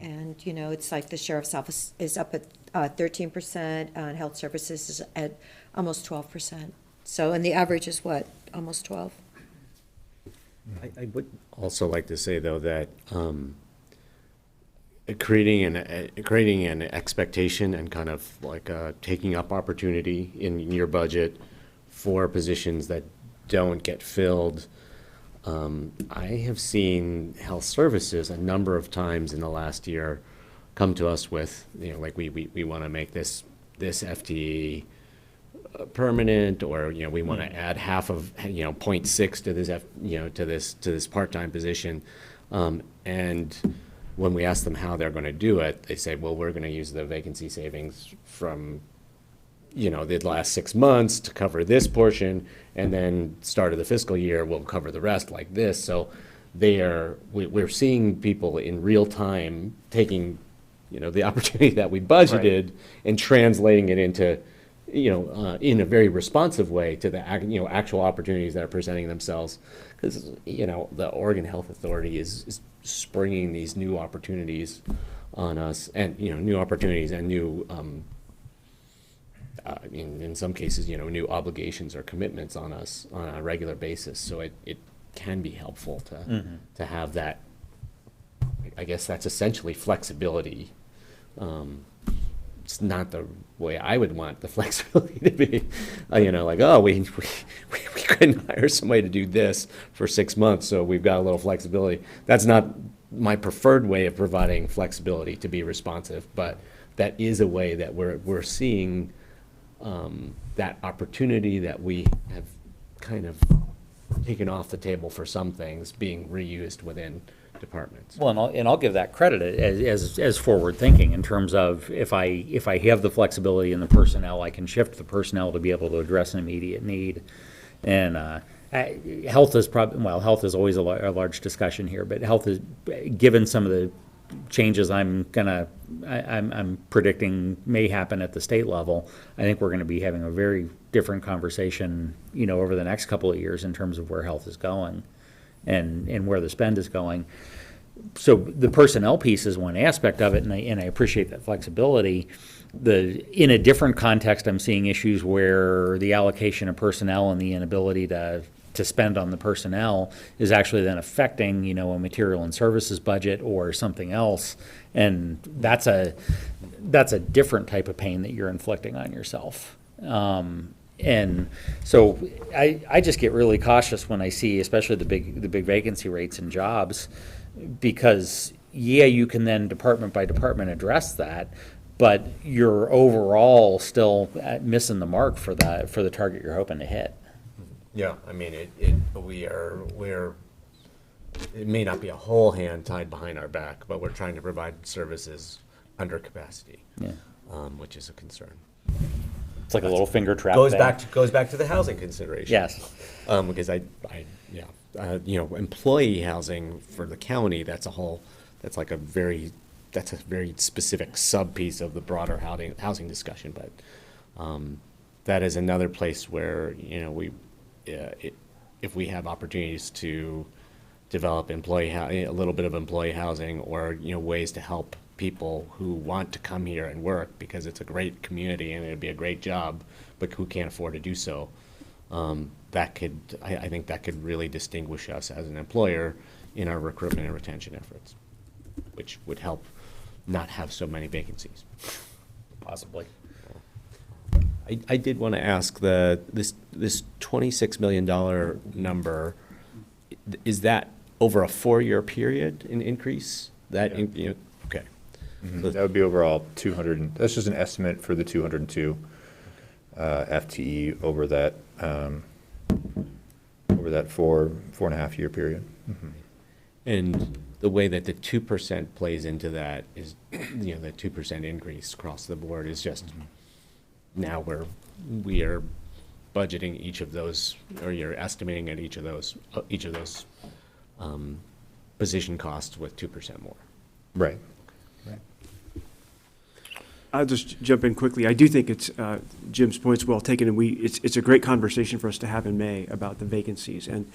And, you know, it's like the sheriff's office is up at 13%, and health services is at almost 12%. So, and the average is what, almost 12? I would also like to say, though, that creating an expectation and kind of like taking up opportunity in your budget for positions that don't get filled. I have seen health services a number of times in the last year come to us with, you know, like we want to make this FTE permanent, or, you know, we want to add half of, 0.6 to this to this part-time position, and when we ask them how they're going to do it, they say, well, we're going to use the vacancy savings from the last 6 months to cover this portion, and then start of the fiscal year we'll cover the rest like this. So we're seeing people in real time taking the opportunity that we budgeted and translating it into in a very responsive way to the actual opportunities that are presenting themselves, because the Oregon Health Authority is springing these new opportunities on us, and new opportunities and new in some cases new obligations or commitments on us on a regular basis. So it can be helpful to have that. I guess that's essentially flexibility. It's not the way I would want the flexibility to be, like, oh, we couldn't hire somebody to do this for 6 months, so we've got a little flexibility. That's not my preferred way of providing flexibility, to be responsive, but that is a way that we're seeing that opportunity that we have kind of taken off the table for some things being reused within departments. Well, and I'll give that credit as forward thinking, in terms of if I have the flexibility in the personnel, I can shift the personnel to be able to address an immediate need. And health is always a large discussion here, but health is, given some of changes I'm predicting may happen at the state level, I think we're gonna be having a very different conversation, over the next couple of years in terms of where health is going and where the spend is going. So the personnel piece is one aspect of it, and I appreciate that flexibility. In a different context, I'm seeing issues where the allocation of personnel and the inability to spend on the personnel is actually then affecting, a material and services budget or something else. And that's a different type of pain that you're inflicting on yourself. And so I just get really cautious when I see, especially the big vacancy rates in jobs, because you can then department by department address that, but you're overall still missing the mark for the target you're hoping to hit. Yeah, I mean, it may not be a whole hand tied behind our back, but we're trying to provide services under capacity, Yeah. Which is a concern. It's like a little finger trap Goes thing. back to the housing consideration. Yes. Because employee housing for the county, that's a very specific sub-piece of the broader housing discussion, but that is another place where, if we have opportunities to develop a little bit of employee housing, or, ways to help people who want to come here and work because it's a great community and it'd be a great job, but who can't afford to do so, I think that could really distinguish us as an employer in our recruitment and retention efforts, which would help not have so many vacancies. Possibly. I did want to ask this $26 million number, is that over a 4-year period in increase? Okay. That would be overall 200, that's just an estimate for the 202 FTE over that 4.5 year period. And the way that the 2% plays into that is, the 2% increase across the board is just, now we are budgeting each of those, or you're estimating at each of those position costs with 2% more. Right. I'll just jump in quickly. I do think it's, Jim's point's well taken, and it's a great conversation for us to have in May about the vacancies. And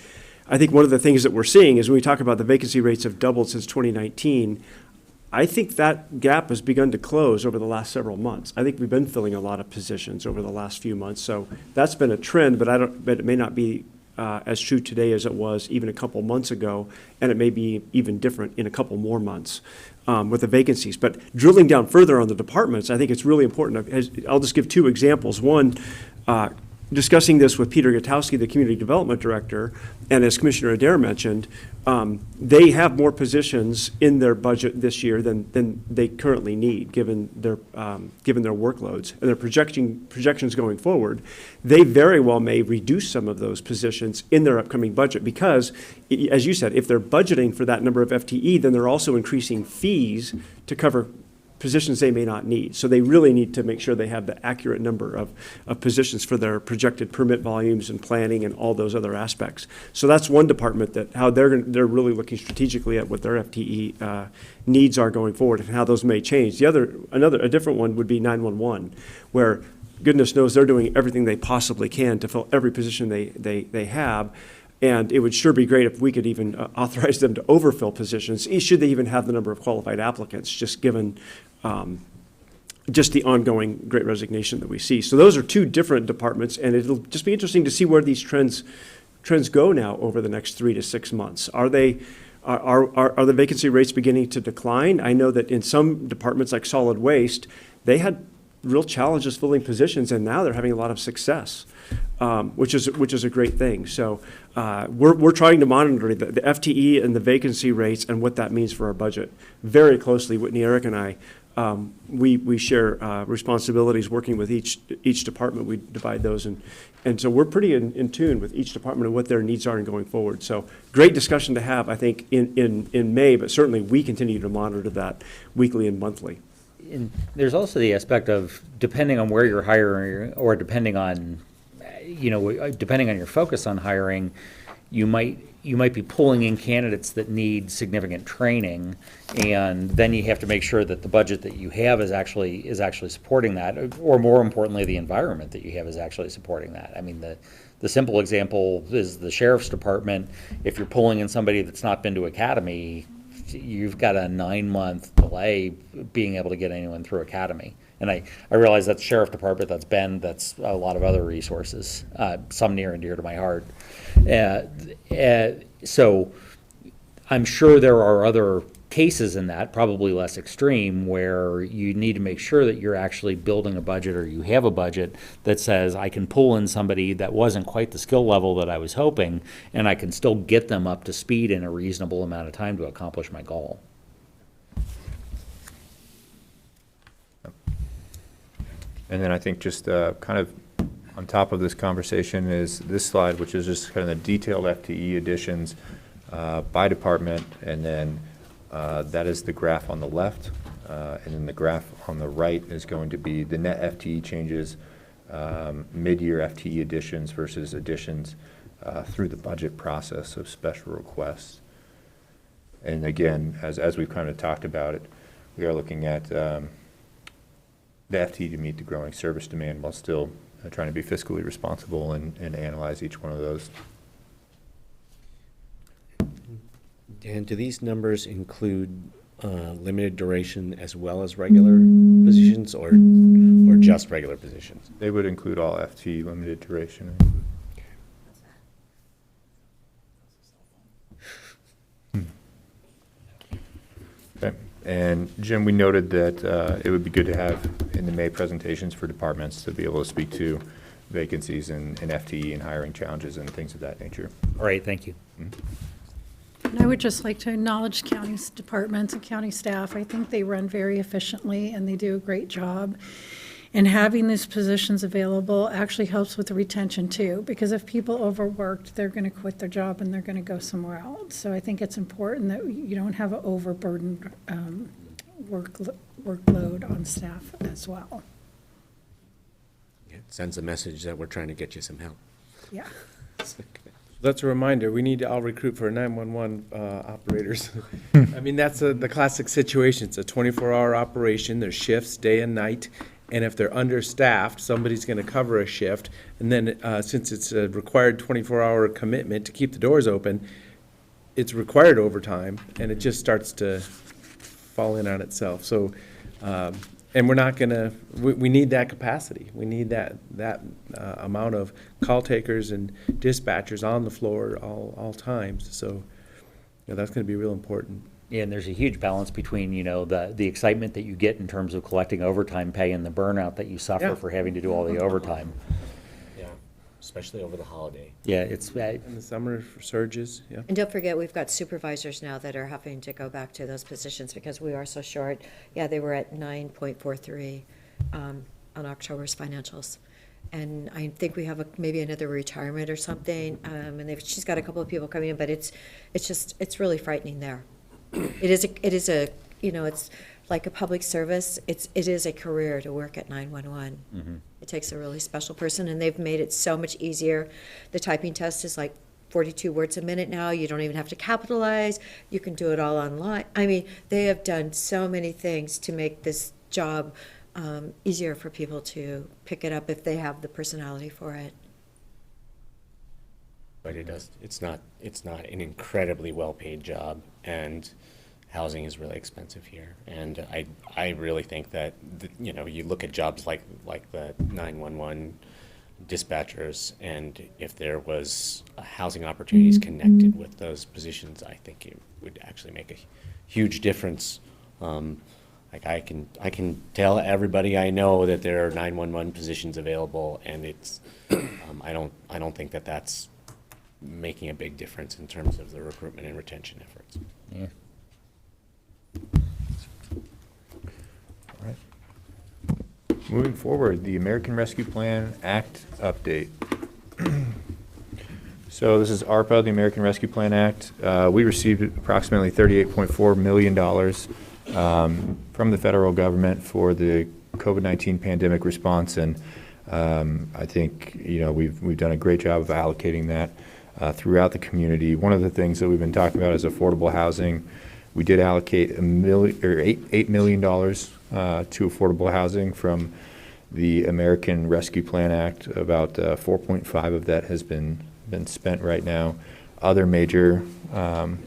I think one of the things that we're seeing is when we talk about the vacancy rates have doubled since 2019, I think that gap has begun to close over the last several months. I think we've been filling a lot of positions over the last few months, so that's been a trend, but it may not be as true today as it was even a couple months ago, and it may be even different in a couple more months with the vacancies. But drilling down further on the departments, I think it's really important. I'll just give 2 examples. One, discussing this with Peter Gutowski, the Community Development Director, and as Commissioner Adair mentioned, they have more positions in their budget this year than they currently need, given their workloads and their projections going forward. They very well may reduce some of those positions in their upcoming budget because, as you said, if they're budgeting for that number of FTE, then they're also increasing fees to cover positions they may not need. So they really need to make sure they have the accurate number of positions for their projected permit volumes and planning and all those other aspects. So that's one department that how they're really looking strategically at what their FTE needs are going forward and how those may change. A different one would be 911, where goodness knows they're doing everything they possibly can to fill every position they have. And it would sure be great if we could even authorize them to overfill positions, should they even have the number of qualified applicants, just given just the ongoing Great Resignation that we see. So those are 2 different departments, and it'll just be interesting to see where these trends go now over the next 3 to 6 months. Are the vacancy rates beginning to decline? I know that in some departments like solid waste, they had real challenges filling positions, and now they're having a lot of success, which is a great thing. So we're trying to monitor the FTE and the vacancy rates and what that means for our budget very closely. Whitney, Eric, and I, we share responsibilities working with each department. We divide those, and so we're pretty in tune with each department and what their needs are and going forward. So great discussion to have, I think, in May, but certainly we continue to monitor that weekly and monthly. And there's also the aspect of, depending on where you're hiring, or depending on your focus on hiring, you might be pulling in candidates that need significant training, and then you have to make sure that the budget that you have is actually supporting that, or more importantly, the environment that you have is actually supporting that. I mean, the simple example is the sheriff's department. If you're pulling in somebody that's not been to academy, you've got a 9-month delay being able to get anyone through academy. And I realize that's sheriff department, that's a lot of other resources, some near and dear to my heart. So I'm sure there are other cases in that, probably less extreme, where you need to make sure that you're actually building a budget, or you have a budget that says, I can pull in somebody that wasn't quite the skill level that I was hoping, and I can still get them up to speed in a reasonable amount of time to accomplish my goal. And then I think just kind of on top of this conversation is this slide, which is just kind of the detailed FTE additions by department, and then that is the graph on the left, and then the graph on the right is going to be the net FTE changes, mid-year FTE additions versus additions through the budget process of special requests. And again, as we've kind of talked about it, we are looking at the FTE to meet the growing service demand while still trying to be fiscally responsible and analyze each one of those. Dan, do these numbers include limited duration as well as regular positions, or just regular positions? They would include all FTE limited duration. Okay. And Jim, we noted that it would be good to have in the May presentations for departments to be able to speak to vacancies and FTE and hiring challenges and things of that nature. All right, thank you. And I would just like to acknowledge county departments and county staff. I think they run very efficiently and they do a great job. And having these positions available actually helps with the retention too, because if people overworked, they're going to quit their job and they're going to go somewhere else. So I think it's important that you don't have an overburdened workload on staff as well. It sends a message that we're trying to get you some help. Yeah. That's a reminder, we need to all recruit for 911 operators. I mean, that's the classic situation. It's a 24-hour operation, there's shifts, day and night, and if they're understaffed, somebody's gonna cover a shift, and then since it's a required 24-hour commitment to keep the doors open, it's required overtime, and it just starts to fall in on itself. So, and we're not gonna, we need that capacity. We need that amount of call takers and dispatchers on the floor all times. So, yeah, that's gonna be real important. Yeah, and there's a huge balance between, the excitement that you get in terms of collecting overtime pay and the burnout that you suffer Yeah. for having to do all the overtime. Yeah, especially over the holiday. Yeah, it's, In the summer surges, yeah. And don't forget, we've got supervisors now that are having to go back to those positions because we are so short. Yeah, they were at 9.43 on October's financials. And I think we have maybe another retirement or something, and she's got a couple of people coming in, but it's really frightening there. It is it's like a public service. It is a career to work at 911. It takes a really special person, and they've made it so much easier. The typing test is like 42 words a minute now. You don't even have to capitalize. You can do it all online. I mean, they have done so many things to make this job easier for people to pick it up if they have the personality for it. But it's not an incredibly well-paid job, and housing is really expensive here. And I really think that, you look at jobs like the 911 dispatchers, and if there was housing opportunities connected with those positions, I think it would actually make a huge difference. Like I can tell everybody I know that there are 911 positions available, and it's I don't think that that's making a big difference in terms of the recruitment and retention efforts. yeah. All right. Moving forward, the American Rescue Plan Act update. So this is ARPA, the American Rescue Plan Act. We received approximately $38.4 million from the federal government for the COVID-19 pandemic response, and I think we've done a great job of allocating that. throughout the community. One of the things that we've been talking about is affordable housing. We did allocate $8 million to affordable housing from the American Rescue Plan Act. About 4.5 of that has been spent right now. Other major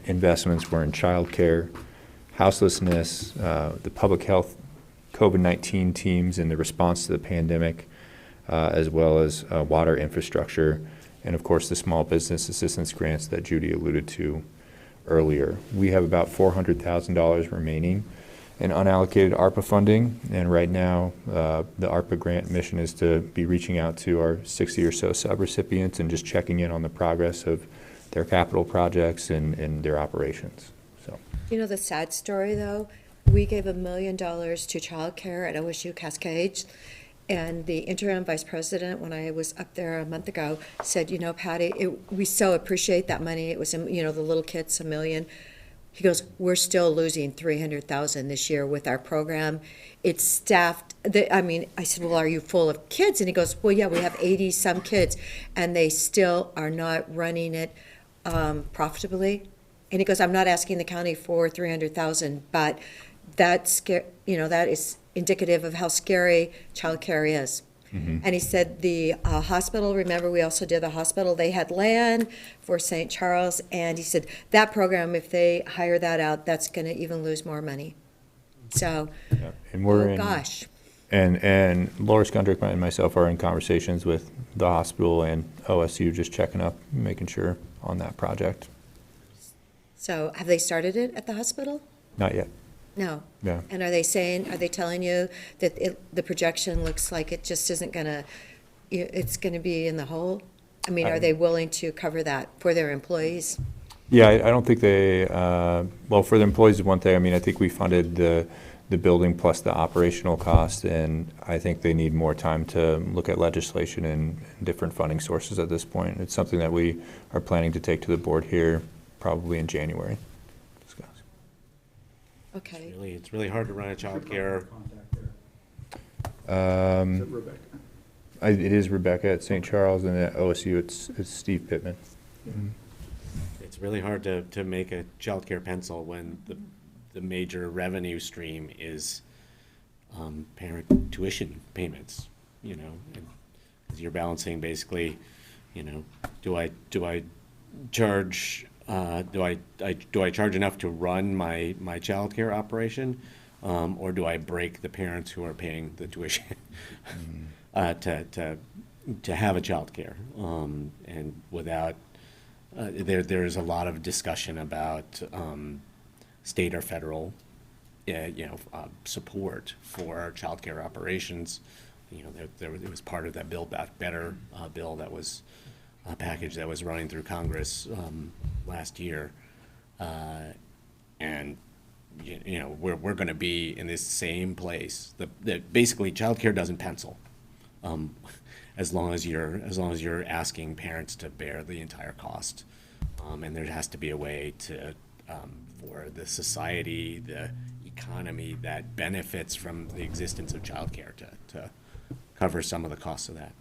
investments were in childcare, houselessness, the public health COVID-19 teams in the response to the pandemic, as well as water infrastructure, and of course the small business assistance grants that Judy alluded to earlier. We have about $400,000 remaining in unallocated ARPA funding, and right now the ARPA grant mission is to be reaching out to our 60 or so subrecipients and just checking in on the progress of their capital projects and their operations. So, You know the sad story, though? We gave $1 million to childcare at OSU Cascades, and the interim vice president, when I was up there a month ago, said, you know, Patty, we so appreciate that money. It was, you know, the little kids, $1 million. He goes, we're still losing $300,000 this year with our program. It's staffed. I said, well, are you full of kids? And he goes, well, yeah, we have 80 some kids, and they still are not running it profitably. And he goes, I'm not asking the county for $300,000, but that is indicative of how scary childcare is. And he said the hospital, remember we also did the hospital, they had land for St. Charles, and he said that program, if they hire that out, that's going to even lose more money. So, yeah. And we're oh gosh. And Laura Skundrick and myself are in conversations with the hospital and OSU, just checking up, making sure on that project. So have they started it at the hospital? Not yet. No. Yeah. And are they telling you that the projection looks like it just isn't gonna, it's gonna be in the hole? I mean, are they willing to cover that for their employees? Yeah, I don't think they, well, for the employees is one thing. I mean, I think we funded the building plus the operational cost, and I think they need more time to look at legislation and different funding sources at this point. It's something that we are planning to take to the board here probably in January. Discuss. Okay. It's really hard to run a childcare. Rebecca. It is Rebecca at St. Charles, and at OSU it's Steve Pittman. It's really hard to make a childcare pencil when the major revenue stream is parent tuition payments, you know, and 'cause you're balancing basically, you know, do I charge do I charge enough to run my childcare operation, or do I break the parents who are paying the tuition to have a childcare, and without there's a lot of discussion about state or federal support for childcare operations. You know, it was part of that Build Back Better bill that was a package that was running through Congress last year, and you know we're going to be in this same place. That basically childcare doesn't pencil, as long as you're asking parents to bear the entire cost, and there has to be a way to for the society, the economy that benefits from the existence of childcare to cover some of the costs of that.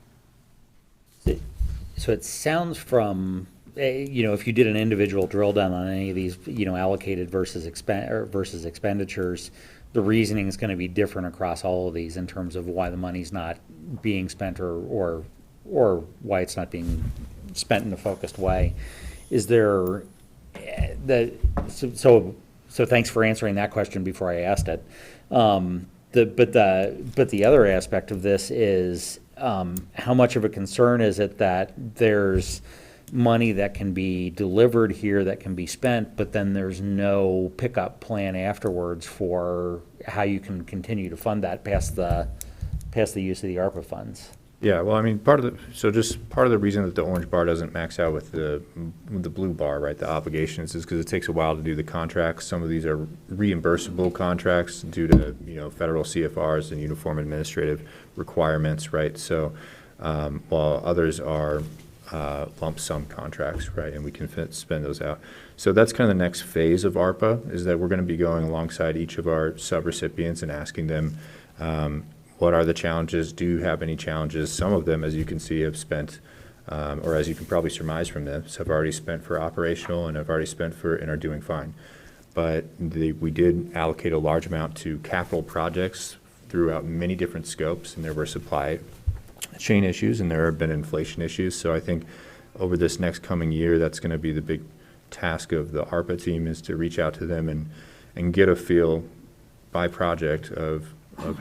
So it sounds from, if you did an individual drill down on any of these, allocated versus expenditures, the reasoning is going to be different across all of these in terms of why the money's not being spent or why it's not being spent in a focused way. Is there so thanks for answering that question before I asked it. But the other aspect of this is, how much of a concern is it that there's money that can be delivered here that can be spent, but then there's no pickup plan afterwards for how you can continue to fund that past the use of the ARPA funds? Yeah, well, I mean, part of the reason that the orange bar doesn't max out with the blue bar, right, the obligations, is because it takes a while to do the contracts. Some of these are reimbursable contracts due to, federal CFRs and uniform administrative requirements, right? So, while others are lump sum contracts, right, and we can spend those out. So that's kind of the next phase of ARPA, is that we're going to be going alongside each of our subrecipients and asking them, what are the challenges? Do you have any challenges? Some of them, as you can see, have spent or as you can probably surmise from this, have already spent for operational and have already spent for, and are doing fine. But we did allocate a large amount to capital projects throughout many different scopes, and there were supply chain issues and there have been inflation issues. So I think over this next coming year, that's going to be the big task of the ARPA team, is to reach out to them and get a feel by project of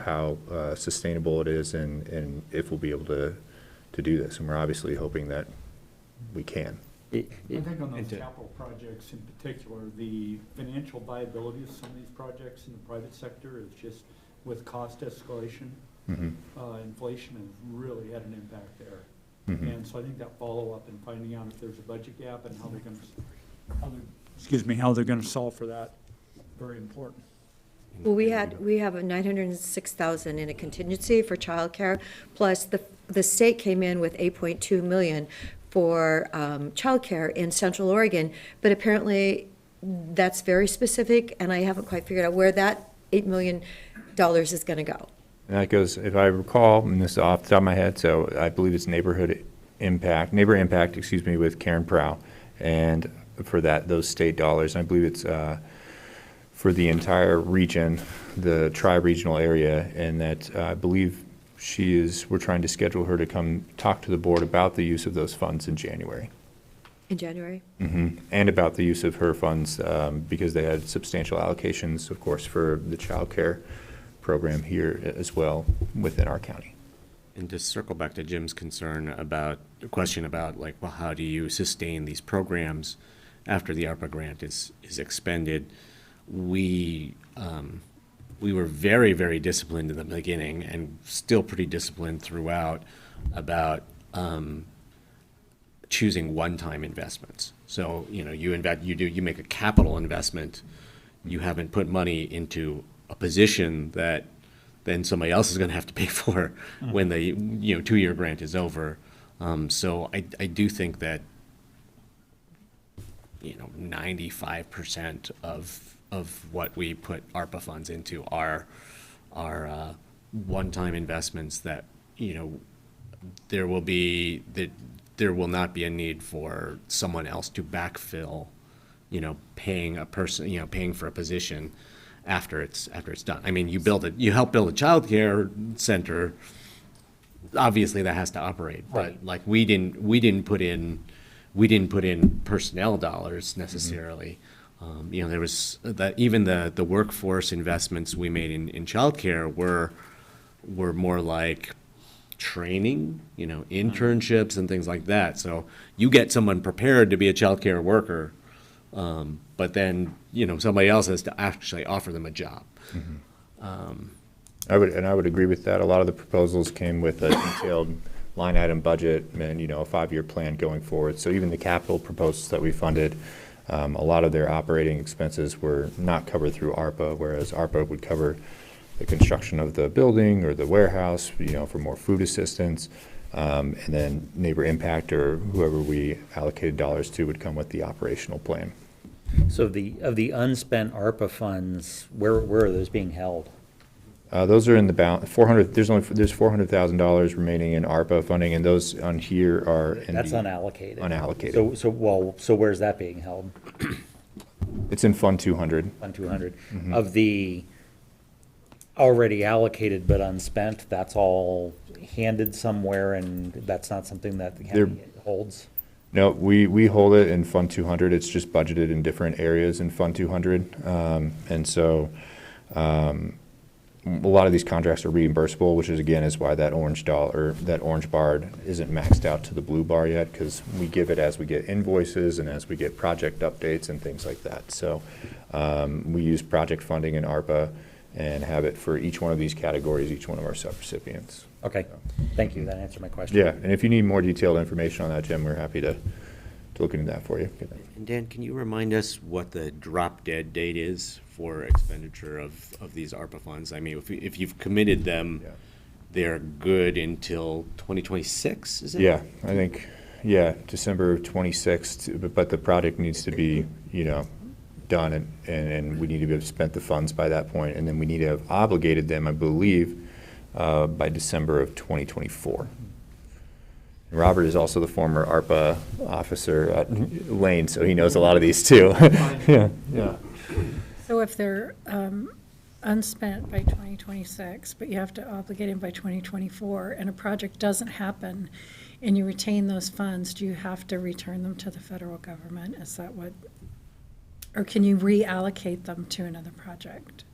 how sustainable it is and if we'll be able to do this. And we're obviously hoping that we can. I think on those capital projects in particular, the financial viability of some of these projects in the private sector is just, with cost escalation, inflation has really had an impact there. And so I think that follow-up and finding out if there's a budget gap and how they're gonna solve for that, very important. Well, we have a 906,000 in a contingency for childcare, plus the state came in with 8.2 million for childcare in Central Oregon, but apparently that's very specific, and I haven't quite figured out where that $8 million is going to go. And that goes, if I recall, and this is off the top of my head, so I believe it's neighbor impact, with Karen Prow, and for those state dollars, and I believe it's for the entire region, the tri-regional area, and that I believe we're trying to schedule her to come talk to the board about the use of those funds in January. In January? And about the use of her funds, because they had substantial allocations, of course, for the child care program here as well within our county. And to circle back to Jim's question about, like, well, how do you sustain these programs after the ARPA grant is expended? We were very, very disciplined in the beginning and still pretty disciplined throughout about choosing one-time investments. So, you make a capital investment, you haven't put money into a position that then somebody else is going to have to pay for when the 2-year grant is over. So I do think that 95% of what we put ARPA funds into are one-time investments that there will not be a need for someone else to backfill, paying for a position after it's done. I mean, you help build a child care center, obviously that has to operate. Right. But like we didn't put in personnel dollars necessarily. There was even the workforce investments we made in childcare were more like training, internships and things like that. So you get someone prepared to be a childcare worker, but then somebody else has to actually offer them a job. I would agree with that. A lot of the proposals came with a detailed line item budget and a 5-year plan going forward. So even the capital proposals that we funded, a lot of their operating expenses were not covered through ARPA, whereas ARPA would cover the construction of the building or the warehouse, for more food assistance, and then neighbor impact or whoever we allocated dollars to would come with the operational plan. So of the unspent ARPA funds, where are those being held? Those are in the balance. There's $400,000 remaining in ARPA funding, and those on here are in That's the unallocated. unallocated. So where's that being held? It's in Fund 200. Fund 200. Of the already allocated but unspent, that's all handed somewhere, and that's not something that the county holds? No, we hold it in Fund 200. It's just budgeted in different areas in Fund 200. And so a lot of these contracts are reimbursable, which is why that orange bar isn't maxed out to the blue bar yet, because we give it as we get invoices and as we get project updates and things like that. So we use project funding in ARPA and have it for each one of these categories, each one of our subrecipients. Okay, thank you. That answered my question. Yeah, and if you need more detailed information on that, Jim, we're happy to look into that for you. And Dan, can you remind us what the drop dead date is for expenditure of these ARPA funds? I mean, if you've committed them, they're good until 2026, is it? Yeah, I think, December 26th, but the project needs to be, done and we need to have spent the funds by that point, and then we need to have obligated them, I believe, by December of 2024. Robert is also the former ARPA officer at Lane, so he knows a lot of these too. Yeah, yeah. So if they're unspent by 2026, but you have to obligate them by 2024, and a project doesn't happen, and you retain those funds, do you have to return them to the federal government? Is that what, or can you reallocate them to another project?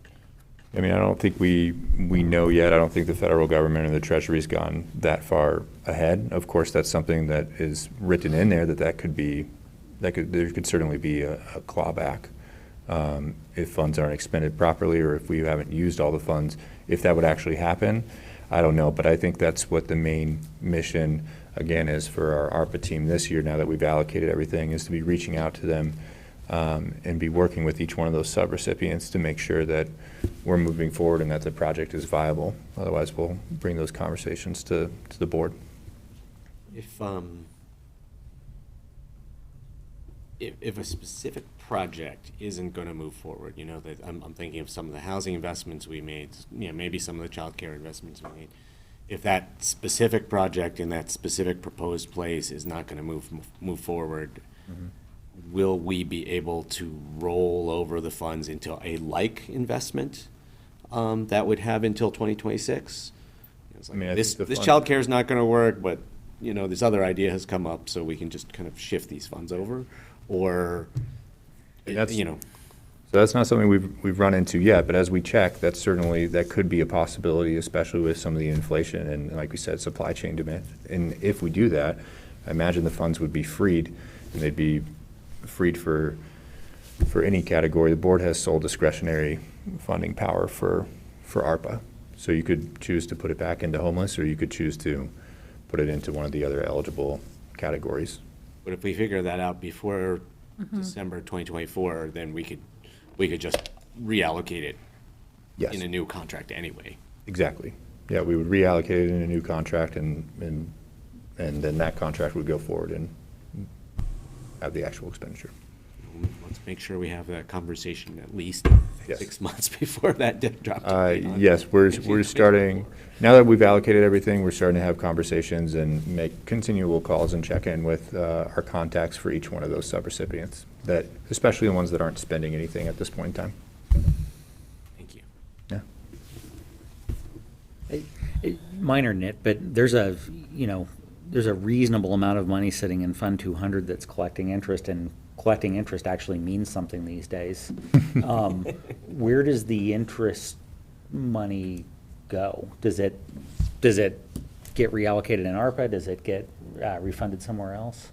I mean, I don't think we know yet. I don't think the federal government or the Treasury's gone that far ahead. Of course, that's something that is written in there, there could certainly be a clawback if funds aren't expended properly, or if we haven't used all the funds. If that would actually happen, I don't know. But I think that's what the main mission, again, is for our ARPA team this year, now that we've allocated everything, is to be reaching out to them and be working with each one of those subrecipients to make sure that we're moving forward and that the project is viable. Otherwise, we'll bring those conversations to the board. If a specific project isn't going to move forward, you know, that I'm thinking of some of the housing investments we made, you know, maybe some of the childcare investments we made. If that specific project in that specific proposed place is not going to move forward, will we be able to roll over the funds into a like investment that would have until 2026? It's like, I mean, I this think the fund- childcare is not going to work, but you know, this other idea has come up, so we can just kind of shift these funds over, or And that's- you know. So that's not something we've run into yet, but as we check, that could be a possibility, especially with some of the inflation and, like we said, supply chain demand. And if we do that, I imagine the funds would be freed, and they'd be freed for any category. The board has sole discretionary funding power for ARPA. So you could choose to put it back into homeless, or you could choose to put it into one of the other eligible categories. But if we figure that out before December 2024, then we could just reallocate it Yes. in a new contract anyway. Exactly. Yeah, we would reallocate it in a new contract, and then that contract would go forward and have the actual expenditure. Let's make sure we have that conversation at least Yes. 6 months before that drops. Yes, we're starting, now that we've allocated everything, we're starting to have conversations and make continual calls and check in with our contacts for each one of those subrecipients, that, especially the ones that aren't spending anything at this point in time. Thank you. Yeah. Minor nit, but there's a reasonable amount of money sitting in Fund 200 that's collecting interest, and collecting interest actually means something these days. Where does the interest money go? Does it get reallocated in ARPA? Does it get refunded somewhere else?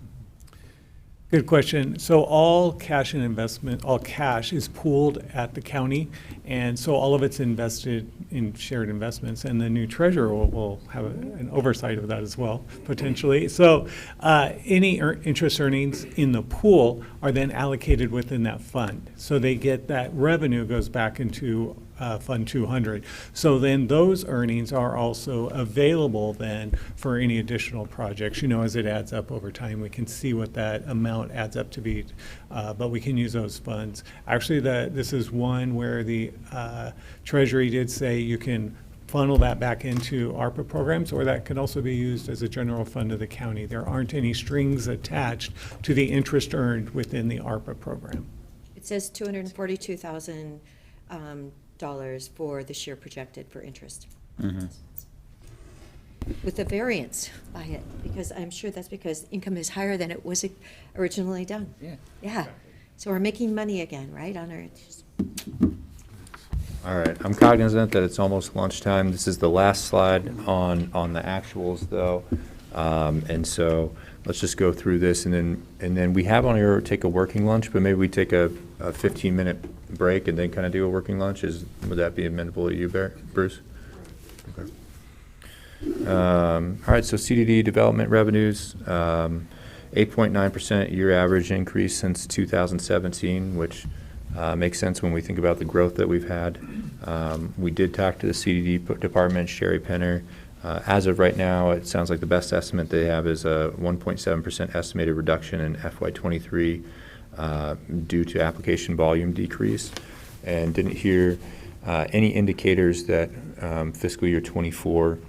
Good question. So all cash and investment, all cash is pooled at the county, and so all of it's invested in shared investments, and the new treasurer will have an oversight of that as well, potentially. So any interest earnings in the pool are then allocated within that fund. So they get that revenue goes back into Fund 200. So then those earnings are also available then for any additional projects. You know, as it adds up over time, we can see what that amount adds up to be, but we can use those funds. Actually, this is one where the Treasury did say you can funnel that back into ARPA programs, or that can also be used as a general fund of the county. There aren't any strings attached to the interest earned within the ARPA program. It says $242,000 for this year projected for interest. With a variance by it, because I'm sure that's because income is higher than it was originally done. Yeah. So we're making money again, right, on our interest. All right, I'm cognizant that it's almost lunchtime. This is the last slide on the actuals, though. And so let's just go through this, and then we have on here, take a working lunch, but maybe we take a 15-minute break and then kind of do a working lunch. Would that be amenable to you, Bruce? Okay. All right, so CDD development revenues, 8.9% year average increase since 2017, which makes sense when we think about the growth that we've had. We did talk to the CDD department, Sherry Penner. As of right now, it sounds like the best estimate they have is a 1.7% estimated reduction in FY23 due to application volume decrease, and didn't hear any indicators that fiscal year 24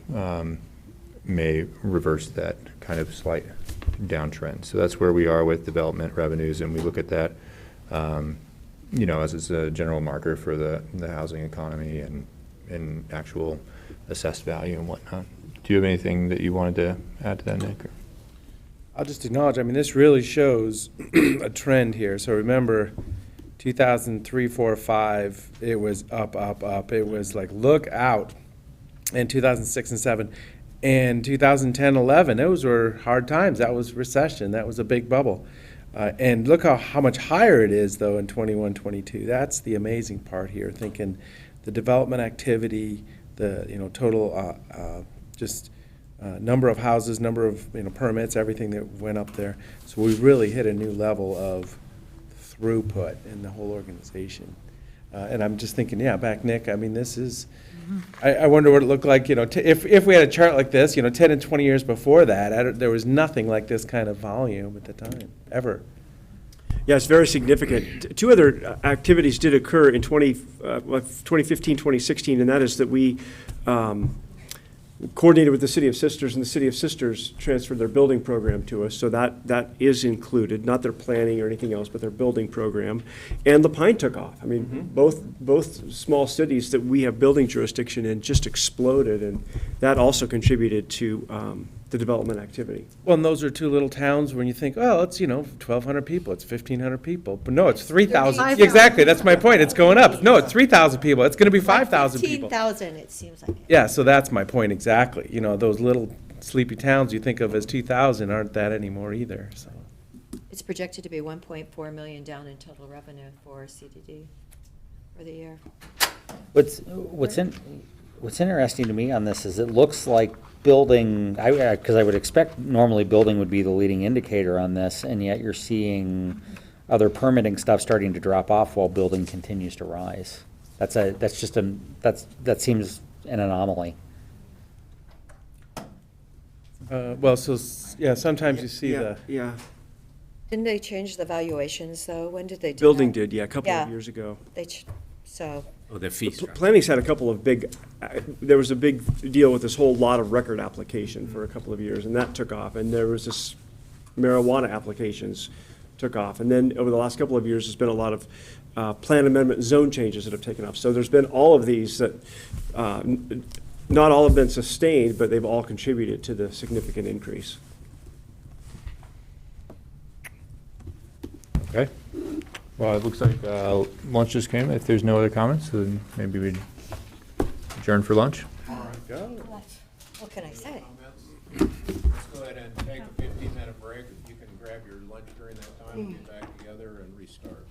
may reverse that kind of slight downtrend. So that's where we are with development revenues, and we look at that, you know, as a general marker for the housing economy and actual assessed value and whatnot. Do you have anything that you wanted to add to that, Nick? or- I'll just acknowledge, I mean, this really shows a trend here. So remember, 2003, 4, 5, it was up, up, up. It was like, look out. And 2006 and 7. And 2010, 11, those were hard times. That was recession. That was a big bubble. And look how much higher it is, though, in 21, 22. That's the amazing part here, thinking the development activity, the, you know, total just number of houses, number of, you know, permits, everything that went up there. So we really hit a new level of throughput in the whole organization. And I'm just thinking, yeah, back, Nick, I mean, this is, I wonder what it looked like, you know, if we had a chart like this, you know, 10 and 20 years before that, there was nothing like this kind of volume at the time, ever. Yeah, it's very significant. Two other activities did occur in 2015, 2016, and that is that we coordinated with the City of Sisters, and the City of Sisters transferred their building program to us, so that is included, not their planning or anything else, but their building program. And La Pine took off. I mean, both small cities that we have building jurisdiction in just exploded, and that also contributed to the development activity. Well, and those are two little towns when you think, oh, it's, you know, 1,200 people, it's 1,500 people. But no, it's 3,000. 35,000. Exactly, that's my point, it's going up. No, it's 3,000 people, it's gonna be 5,000 people. 15,000, it seems like. Yeah, so that's my point exactly. You know, those little sleepy towns you think of as 2,000 aren't that anymore either, so. It's projected to be 1.4 million down in total revenue for CDD for the year. What's interesting to me on this is it looks like building, because I would expect normally building would be the leading indicator on this, and yet you're seeing other permitting stuff starting to drop off while building continues to rise. That seems an anomaly. Well, so, yeah, sometimes you see the, Yeah, Didn't they change the valuations, though? When did they do building that? did, yeah, a couple of Yeah. years ago. So, Oh, the fee structure. Planning's had a couple of there was a big deal with this whole lot of record application for a couple of years, and that took off. And there was this marijuana applications took off. And then over the last couple of years, there's been a lot of plan amendment zone changes that have taken off. So there's been all of these that, not all have been sustained, but they've all contributed to the significant increase. Okay. Well, it looks like lunch just came. If there's no other comments, then maybe we adjourn for lunch. what can I say? Let's go ahead and take a 15-minute break. You can grab your lunch during that time and get back together and restart.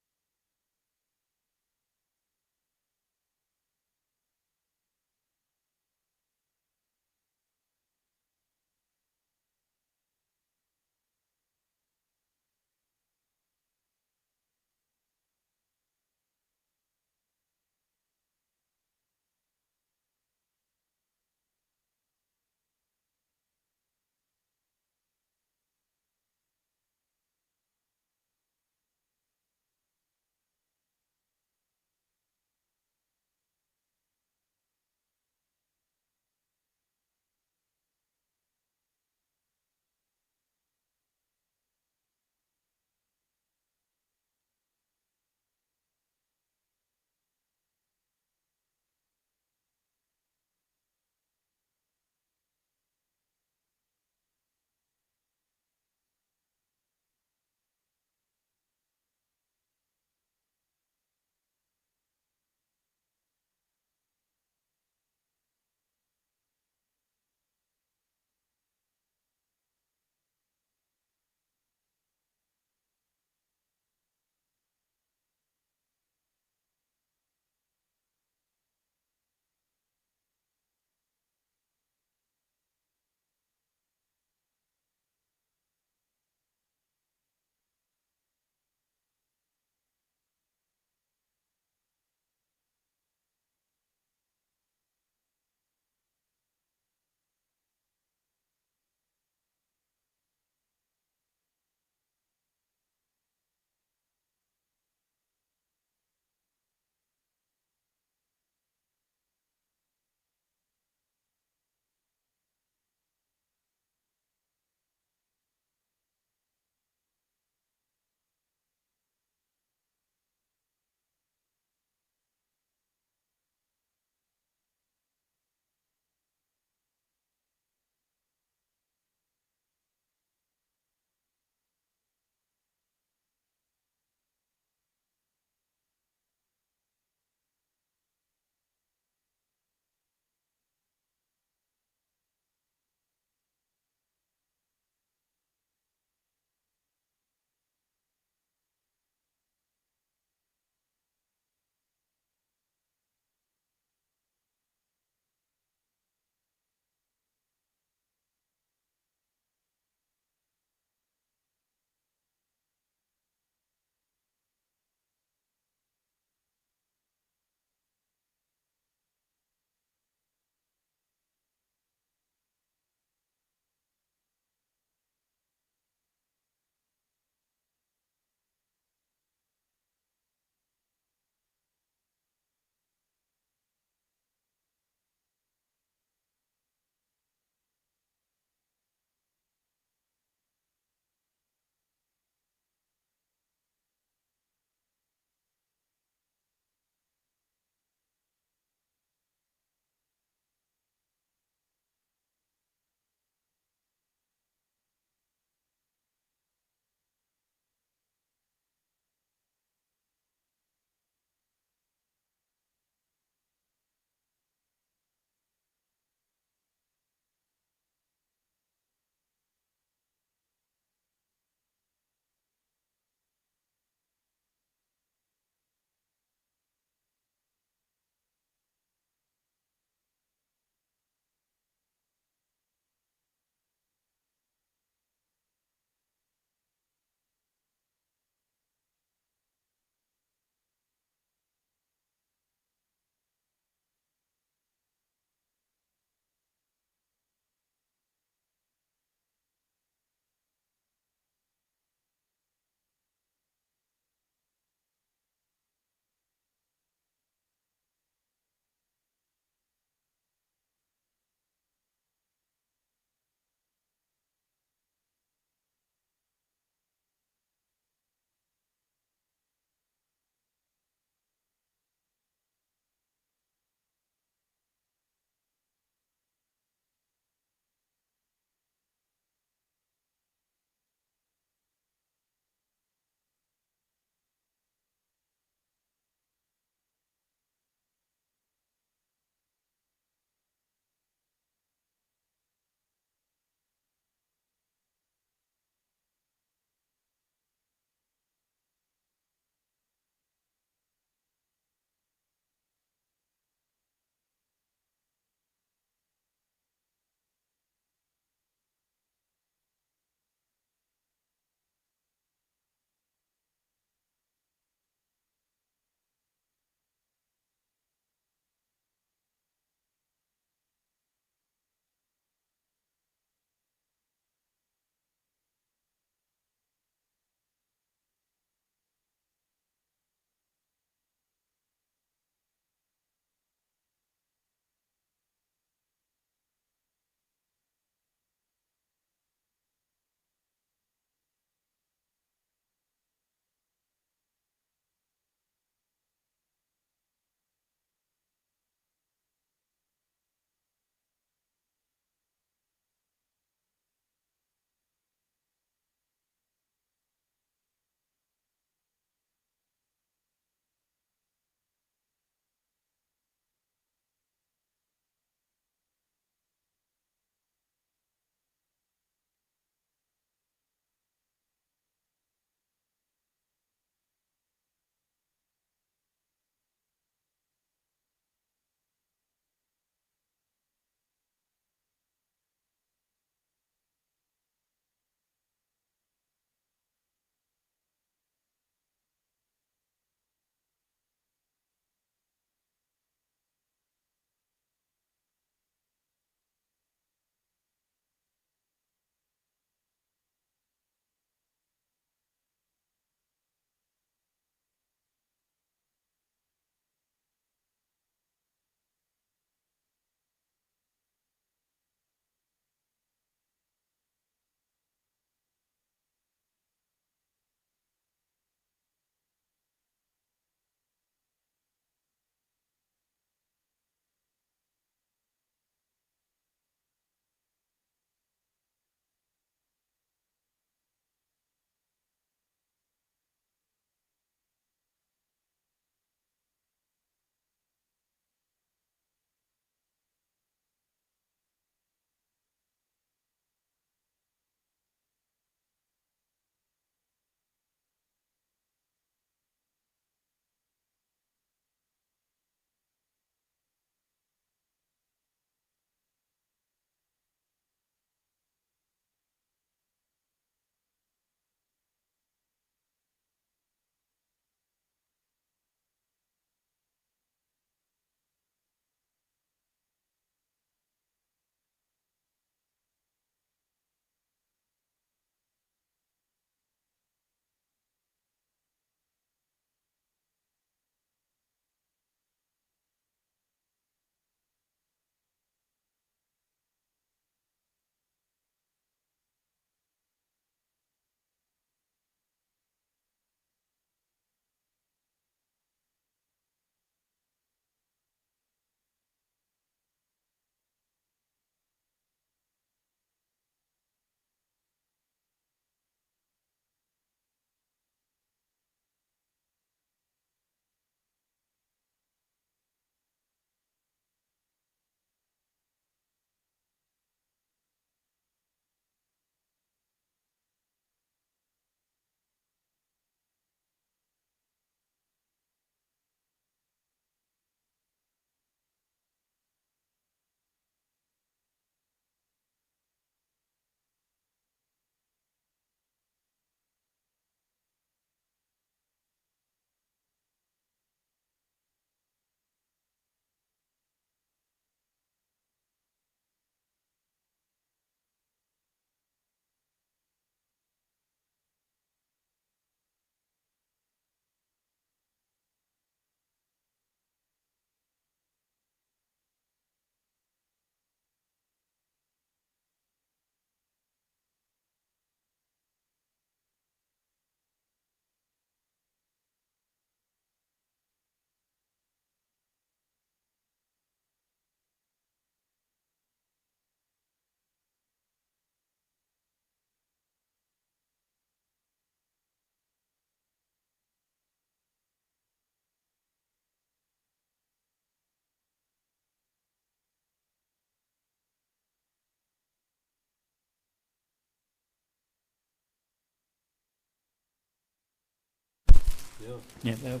Yeah, that-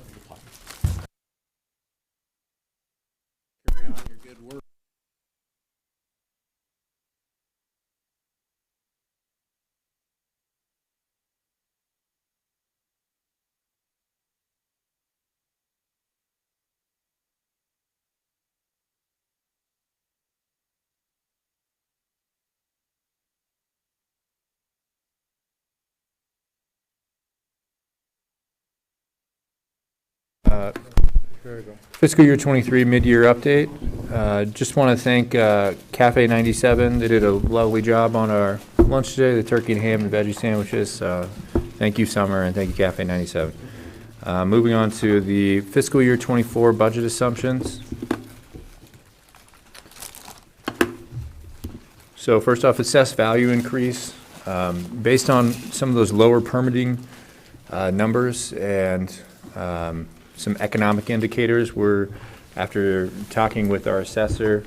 Carry on your good work. Fiscal year '23 mid-year update. Just want to thank Cafe 97. They did a lovely job on our lunch today, the turkey and ham and veggie sandwiches. Thank you, Summer, and thank you, Cafe 97. Moving on to the fiscal year '24 budget assumptions. So first off, assessed value increase. Based on some of those lower permitting numbers and some economic indicators, after talking with our assessor,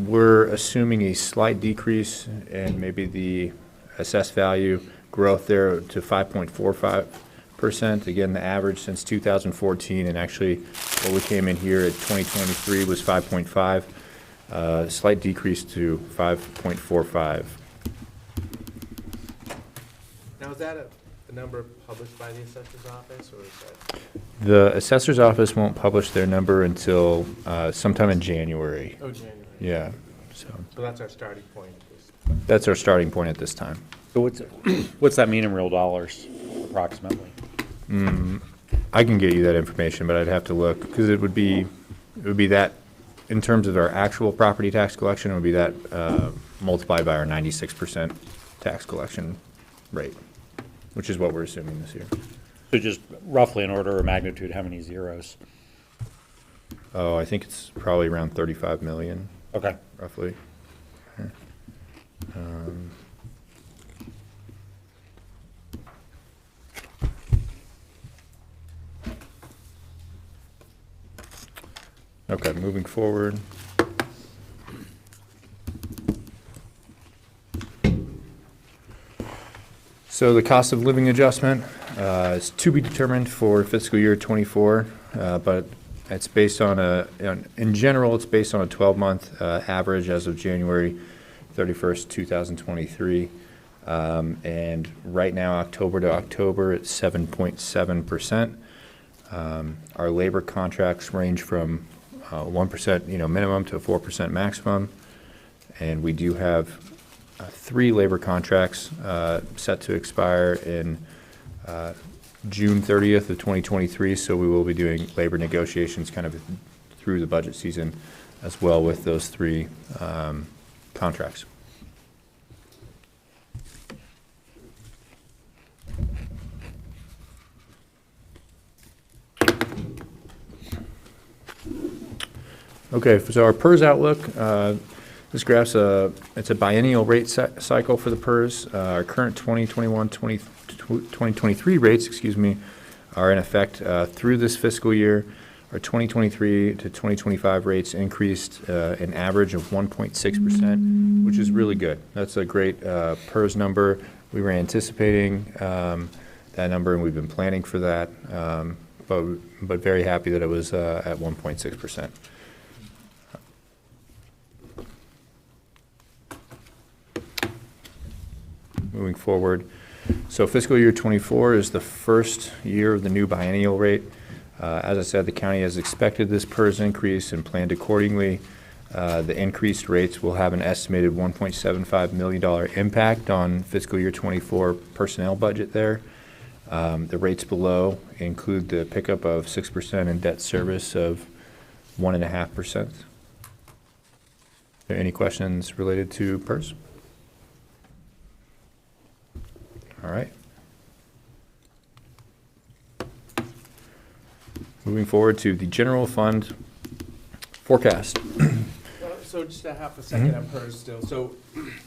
we're assuming a slight decrease in maybe the assessed value growth there to 5.45%. Again, the average since 2014, and actually what we came in here at 2023 was 5.5. Slight decrease to 5.45. Now, is that a number published by the assessor's office, or is that? The assessor's office won't publish their number until sometime in January. Oh, January. Yeah, so So that's our starting point. that's our starting point at this time. So what's that mean in real dollars approximately? I can get you that information, but I'd have to look, because it would be that, in terms of our actual property tax collection, it would be that multiplied by our 96% tax collection rate, which is what we're assuming this year. So just roughly an order of magnitude, how many zeros? Oh, I think it's probably around 35 million, Okay. roughly. Um, Okay, moving forward. So the cost of living adjustment is to be determined for fiscal year '24, but it's based on in general, it's based on a 12-month average as of January 31st, 2023. And right now, October to October, it's 7.7%. Our labor contracts range from 1%, minimum to 4% maximum. And we do have 3 labor contracts set to expire in June 30th of 2023. So we will be doing labor negotiations kind of through the budget season as well with those 3 contracts. Okay, so our PERS outlook, this graph's it's a biennial rate cycle for the PERS. Our current 2023 rates, are in effect through this fiscal year. Our 2023 to 2025 rates increased an average of 1.6%, which is really good. That's a great PERS number. We were anticipating that number, and we've been planning for that, but very happy that it was at 1.6%. Moving forward. So fiscal year '24 is the first year of the new biennial rate. As I said, the county has expected this PERS increase and planned accordingly. The increased rates will have an estimated $1.75 million impact on fiscal year '24 personnel budget there. The rates below include the pickup of 6% and debt service of 1.5%. Are there any questions related to PERS? All right. Moving forward to the general fund forecast. So just to have a second on PERS still. So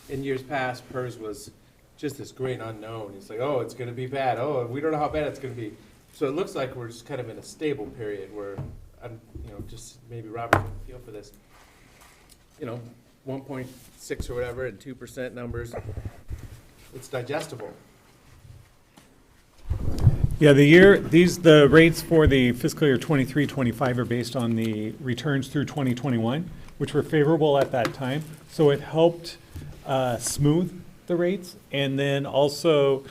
in years past, PERS was just this great unknown. It's like, oh, it's going to be bad. Oh, we don't know how bad it's going to be. So it looks like we're just kind of in a stable period where I'm, just maybe Robert can feel for this. 1.6 or whatever and 2% numbers. It's digestible. Yeah, the rates for the fiscal year 23-25 are based on the returns through 2021, which were favorable at that time. So it helped smooth the rates. And then also,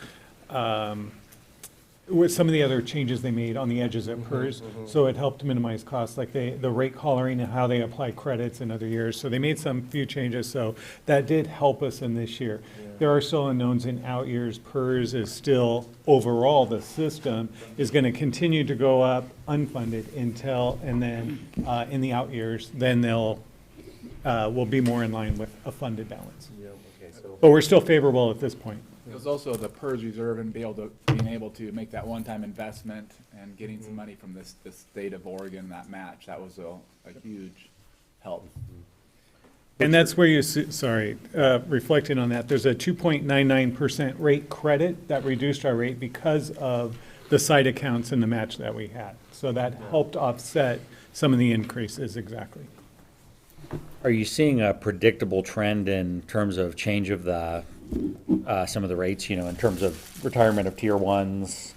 with some of the other changes they made on the edges at PERS, so it helped minimize costs, like the rate collaring and how they apply credits in other years. So they made some few changes, so that did help us in this year. There are still unknowns in out years. PERS is still, overall, the system is going to continue to go up unfunded until, and then in the out years, then they'll, will be more in line with a funded balance. But we're still favorable at this point. It was also the PERS reserve and being able to make that one-time investment and getting some money from the state of Oregon, that match, that was a huge help. And that's where you, reflecting on that, there's a 2.99% rate credit that reduced our rate because of the site accounts and the match that we had. So that helped offset some of the increases, exactly. Are you seeing a predictable trend in terms of change of the, some of the rates, in terms of retirement of tier ones,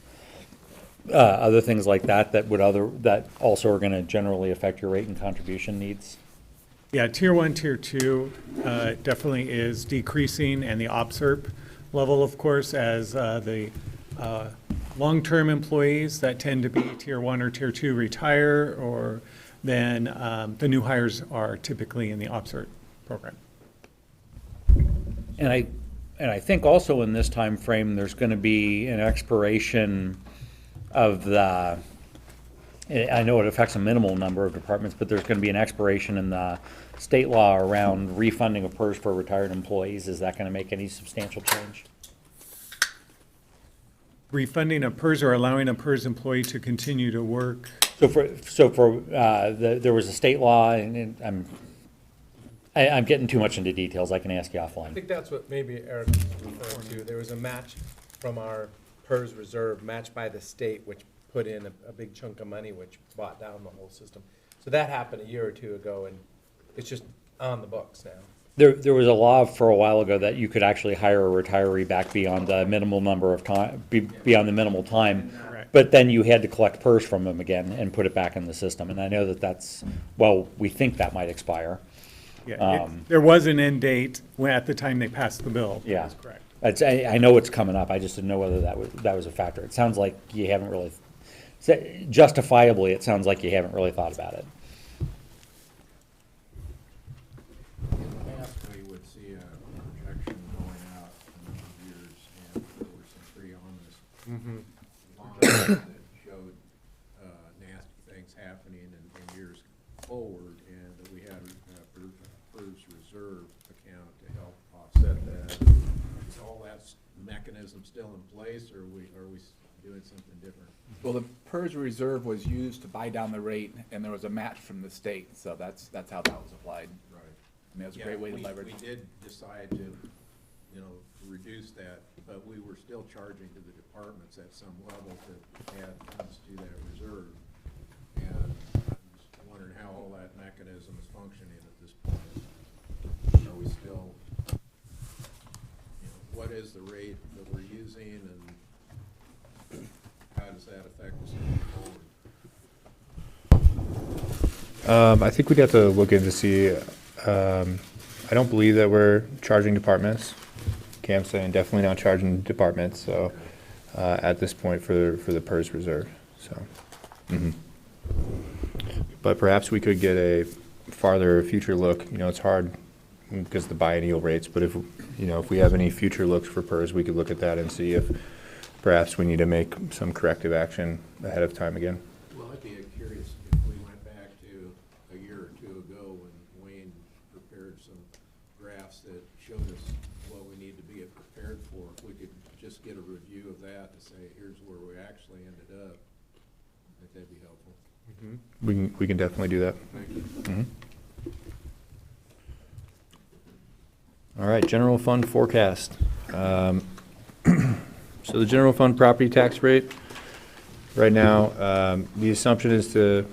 other things like that, that also are gonna generally affect your rate and contribution needs? Yeah, tier one, tier two definitely is decreasing, and the OPSRP level, of course, as the long-term employees that tend to be tier one or tier two retire, or then the new hires are typically in the OPSRP program. And I think also in this time frame, there's gonna be an expiration of the, I know it affects a minimal number of departments, but there's gonna be an expiration in the state law around refunding of PERS for retired employees. Is that gonna make any substantial change? Refunding a PERS or allowing a PERS employee to continue to work. There was a state law, and I'm getting too much into details. I can ask you I offline. think that's what maybe Eric was referring to. There was a match from our PERS reserve, matched by the state, which put in a big chunk of money, which brought down the whole system. So that happened a year or two ago, and it's just on the books now. There was a law for a while ago that you could actually hire a retiree back beyond the minimal number of time, beyond the minimal time. Correct. But then you had to collect PERS from them again and put it back in the system. And I know that's, well, we think that might expire. Yeah, there was an end date at the time they passed the bill. Yeah. That's correct. I know it's coming up. I just didn't know whether that was a factor. It sounds like you haven't really, justifiably, it sounds like you haven't really thought about it. In the past, we would see a projection going out a number of years, and there were some pretty ominous lines that showed nasty things happening in years forward, and that we had a PERS reserve account to help offset that. Is all that mechanism still in place, or are we doing something different? Well, the PERS reserve was used to buy down the rate, and there was a match from the state, so that's how that was applied. Right. I mean, it was a great way to leverage. We did decide to, reduce that, but we were still charging to the departments at some level to add funds to that reserve. And I'm just wondering how all that mechanism is functioning at this point. Are we still, what is the rate that we're using, and how does that affect us going forward? I think we'd have to look into see, I don't believe that we're charging departments. Cam's saying definitely not charging departments, so, at this point for the PERS reserve, so. But perhaps we could get a farther future look, it's hard because of the biennial rates, but if we have any future looks for PERS, we could look at that and see if perhaps we need to make some corrective action ahead of time again. Well, I'd be curious if we went back to a year or two ago when Wayne prepared some graphs that showed us what we need to be prepared for. If we could just get a review of that to say, here's where we actually ended up, I think that'd be helpful. We can definitely do that. Thank you. All right, general fund forecast. So the general fund property tax rate, right now, the assumption is to,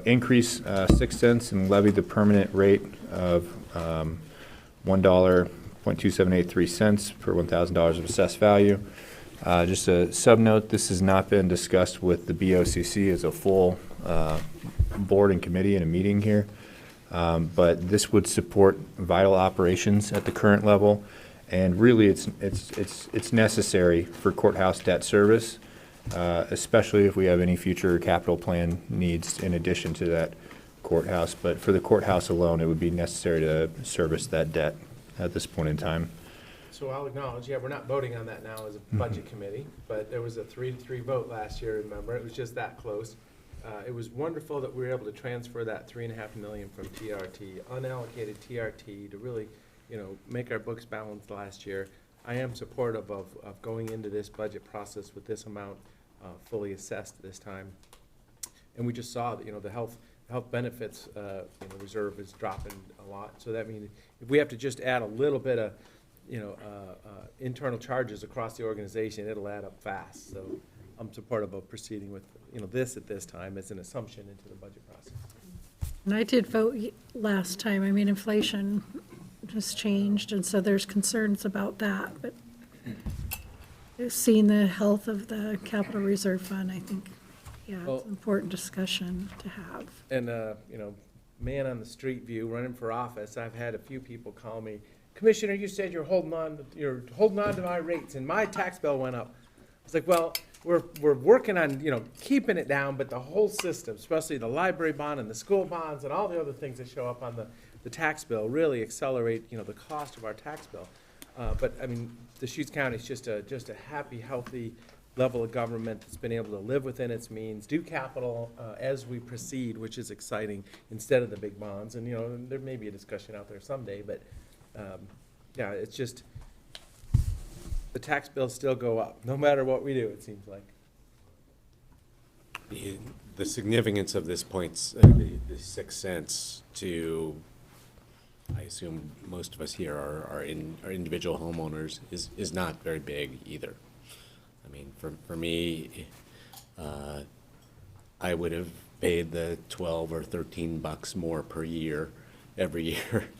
increase 6 cents and levy the permanent rate of $1.2783 per $1,000 of assessed value. Just a sub-note, this has not been discussed with the BOCC as a full board and committee in a meeting here. But this would support vital operations at the current level. And really, it's necessary for courthouse debt service, especially if we have any future capital plan needs in addition to that courthouse. But for the courthouse alone, it would be necessary to service that debt at this point in time. So I'll acknowledge, yeah, we're not voting on that now as a budget committee, but there was a 3-3 vote last year, remember? It was just that close. It was wonderful that we were able to transfer that $3.5 million from TRT, unallocated TRT, to really, make our books balanced last year. I am supportive of going into this budget process with this amount fully assessed this time. And we just saw that, the health benefits reserve is dropping a lot. So that means if we have to just add a little bit of internal charges across the organization, it'll add up fast. So I'm supportive of proceeding with, this at this time as an assumption into the budget process. And I did vote last time. I mean, inflation has changed, and so there's concerns about that. But seeing the health of the capital reserve fund, I think, yeah, it's an important discussion to have. And, man on the street view, running for office, I've had a few people call me, Commissioner, you said you're holding on to my rates, and my tax bill went up. It's like, well, we're working on, keeping it down, but the whole system, especially the library bond and the school bonds and all the other things that show up on the tax bill, really accelerate, the cost of our tax bill. But, I mean, Deschutes County is just a happy, healthy level of government that's been able to live within its means, do capital as we proceed, which is exciting, instead of the big bonds. And, there may be a discussion out there someday, but, yeah, it's just, the tax bills still go up, no matter what we do, it seems like. The significance of this points, the 6 cents to, I assume most of us here are individual homeowners, is not very big either. I mean, for me, I would have paid the $12 or $13 more per year every year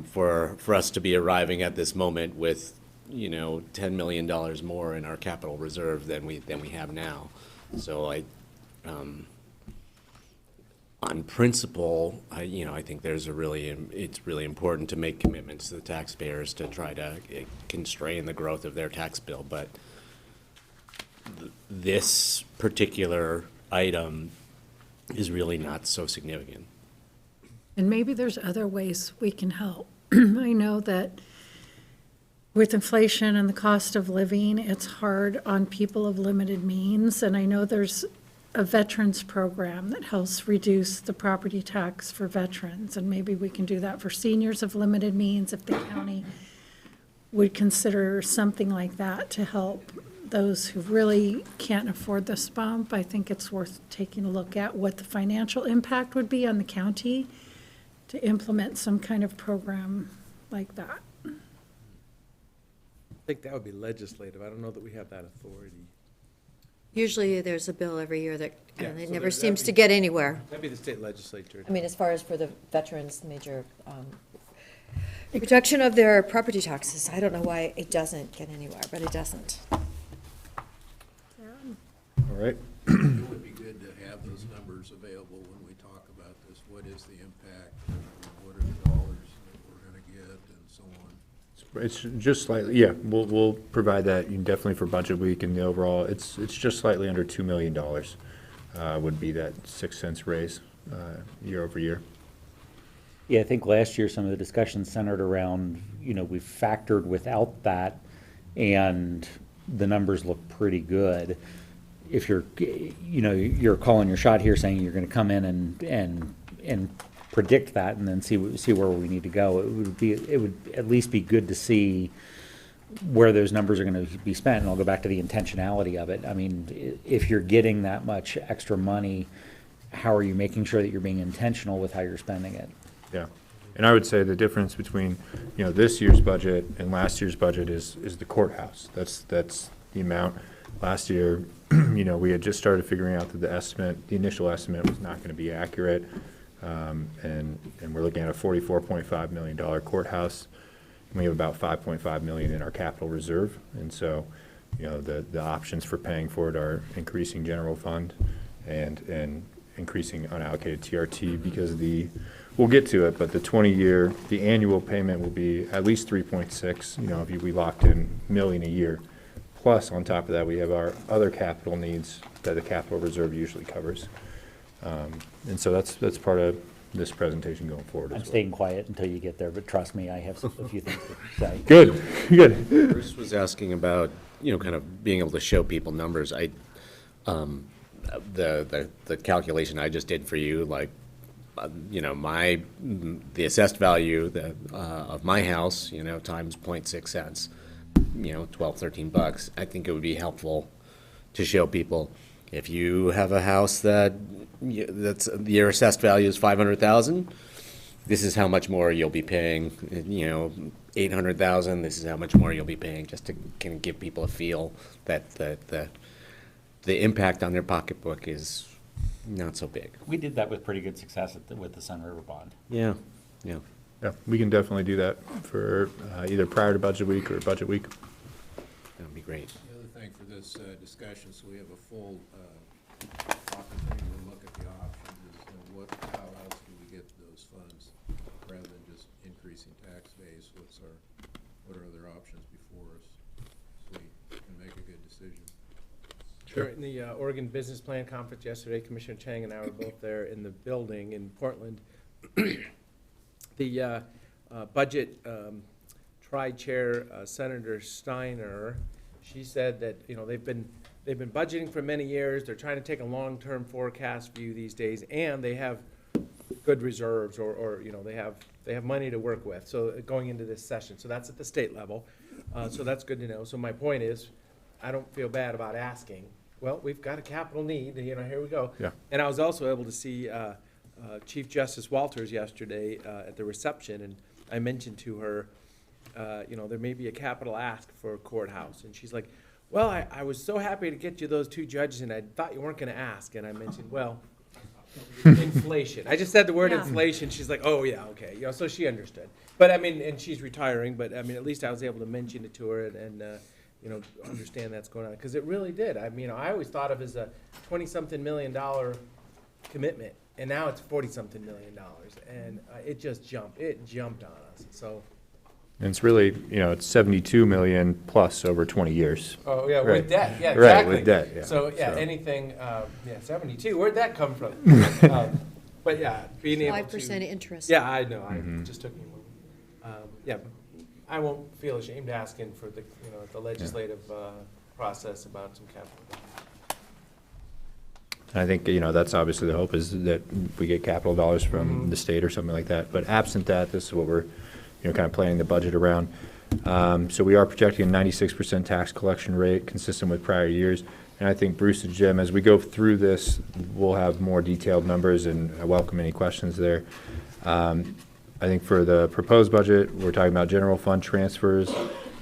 for us to be arriving at this moment with $10 million more in our capital reserve than we have now. So on principle, I think it's really important to make commitments to the taxpayers to try to constrain the growth of their tax bill. But this particular item is really not so significant. And maybe there's other ways we can help. I know that with inflation and the cost of living, it's hard on people of limited means. And I know there's a veterans program that helps reduce the property tax for veterans. And maybe we can do that for seniors of limited means if the county would consider something like that to help those who really can't afford this bump. I think it's worth taking a look at what the financial impact would be on the county to implement some kind of program like that. I think that would be legislative. I don't know that we have that authority. Usually there's a bill every year that, Yeah, and it so never that'd seems be- to get anywhere. That'd be the state legislature. I mean, as far as for the veterans, major reduction of their property taxes, I don't know why it doesn't get anywhere, but it doesn't. All right. It would be good to have those numbers available when we talk about this. What is the impact? What are the dollars that we're gonna get and so on? It's just slightly, yeah, we'll provide that definitely for budget week, and the overall, it's just slightly under $2 million would be that 6 cents raise year over year. Yeah, I think last year some of the discussion centered around, we factored without that, and the numbers look pretty good. If you're, you're calling your shot here saying you're gonna come in and predict that and then see where we need to go, it would at least be good to see where those numbers are gonna be spent, and I'll go back to the intentionality of it. I mean, if you're getting that much extra money, how are you making sure that you're being intentional with how you're spending it? Yeah, and I would say the difference between, this year's budget and last year's budget is the courthouse. That's the amount. Last year, we had just started figuring out that the initial estimate was not gonna be accurate. And we're looking at a $44.5 million courthouse. And we have about $5.5 million in our capital reserve. And so, the options for paying for it are increasing general fund and increasing unallocated TRT because we'll get to it, but the annual payment will be at least 3.6, if we locked in million a year. Plus, on top of that, we have our other capital needs that the capital reserve usually covers. And so that's part of this presentation going forward I'm as well. staying quiet until you get there, but trust me, I have a few things to say. Good, good. Bruce was asking about, kind of being able to show people numbers. The calculation I just did for you, like, the assessed value of my house, times 0.6 cents, 12, 13 bucks. I think it would be helpful to show people, if you have a house that's your assessed value is 500,000, this is how much more you'll be paying. 800,000, this is how much more you'll be paying, just to kind of give people a feel that the impact on their pocketbook is not so big. We did that with pretty good success with the Sun River bond. Yeah. Yeah, we can definitely do that for either prior to budget week or budget week. That'd be great. The other thing for this discussion, so we have a full opportunity to look at the options, is how else do we get those funds rather than just increasing tax base? What are other options before us so we can make a good decision? Sure. In the Oregon Business Plan Conference yesterday, Commissioner Chang and I were both there in the building in Portland. The budget tri-chair, Senator Steiner, she said that, they've been budgeting for many years. They're trying to take a long-term forecast view these days, and they have good reserves or they have money to work with. So going into this session, so that's at the state level. So that's good to know. So my point is, I don't feel bad about asking. Well, we've got a capital need, here we go. Yeah. And I was also able to see Chief Justice Walters yesterday at the reception, and I mentioned to her, there may be a capital ask for a courthouse. And she's like, well, I was so happy to get you those 2 judges, and I thought you weren't going to ask. And I mentioned, well, inflation. I just said the word Yeah. inflation. She's like, oh, yeah, okay. So she understood. But, and she's retiring, but, at least I was able to mention it to her and understand that's going on. Because it really did. I always thought of it as a $20-something million commitment. And now it's $40-something million, and it just jumped. It jumped on us. So. And it's really, it's 72 million plus over 20 years. Oh yeah, Right. with debt. Yeah, Right, exactly. with debt, yeah. So yeah, So- anything. 72. Where'd that come from? But yeah, being able to. 5% interest. Yeah, I know. Mm-hmm. I just took me a moment. Yeah, but I won't feel ashamed asking for the legislative process about some capital. I think, that's obviously the hope, is that we get capital dollars from the state or something like that. But absent that, this is what we're, kind of planning the budget around. So we are projecting a 96% tax collection rate, consistent with prior years. And I think Bruce and Jim, as we go through this, we'll have more detailed numbers, and I welcome any questions there. I think for the proposed budget, we're talking about general fund transfers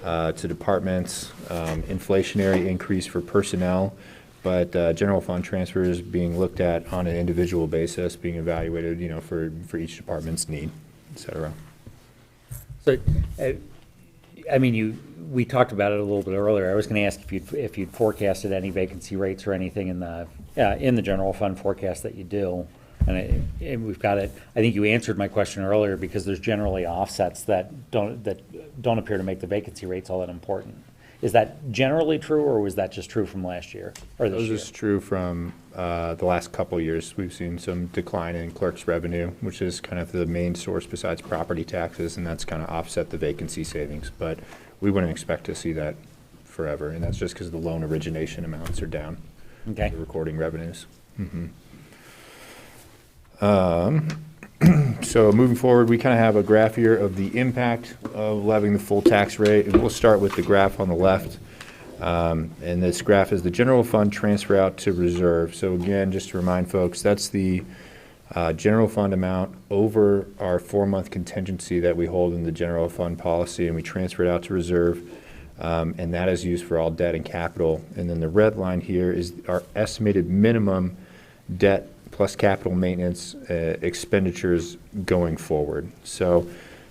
to departments, inflationary increase for personnel, but general fund transfers being looked at on an individual basis, being evaluated, for each department's need, et cetera. So, we talked about it a little bit earlier. I was gonna ask if you'd forecasted any vacancy rates or anything in the general fund forecast that you do. And we've got it, I think you answered my question earlier, because there's generally offsets that don't appear to make the vacancy rates all that important. Is that generally true, or was that just true from last year, or this This year? is true from the last couple of years. We've seen some decline in clerk's revenue, which is kind of the main source besides property taxes, and that's kind of offset the vacancy savings. But we wouldn't expect to see that forever, and that's just because the loan origination amounts are down. Okay. The recording revenues. So moving forward, we kind of have a graph here of the impact of levying the full tax rate, and we'll start with the graph on the left. And this graph is the general fund transfer out to reserve. So again, just to remind folks, that's the general fund amount over our 4-month contingency that we hold in the general fund policy, and we transfer it out to reserve. And that is used for all debt and capital. And then the red line here is our estimated minimum debt plus capital maintenance expenditures going forward. So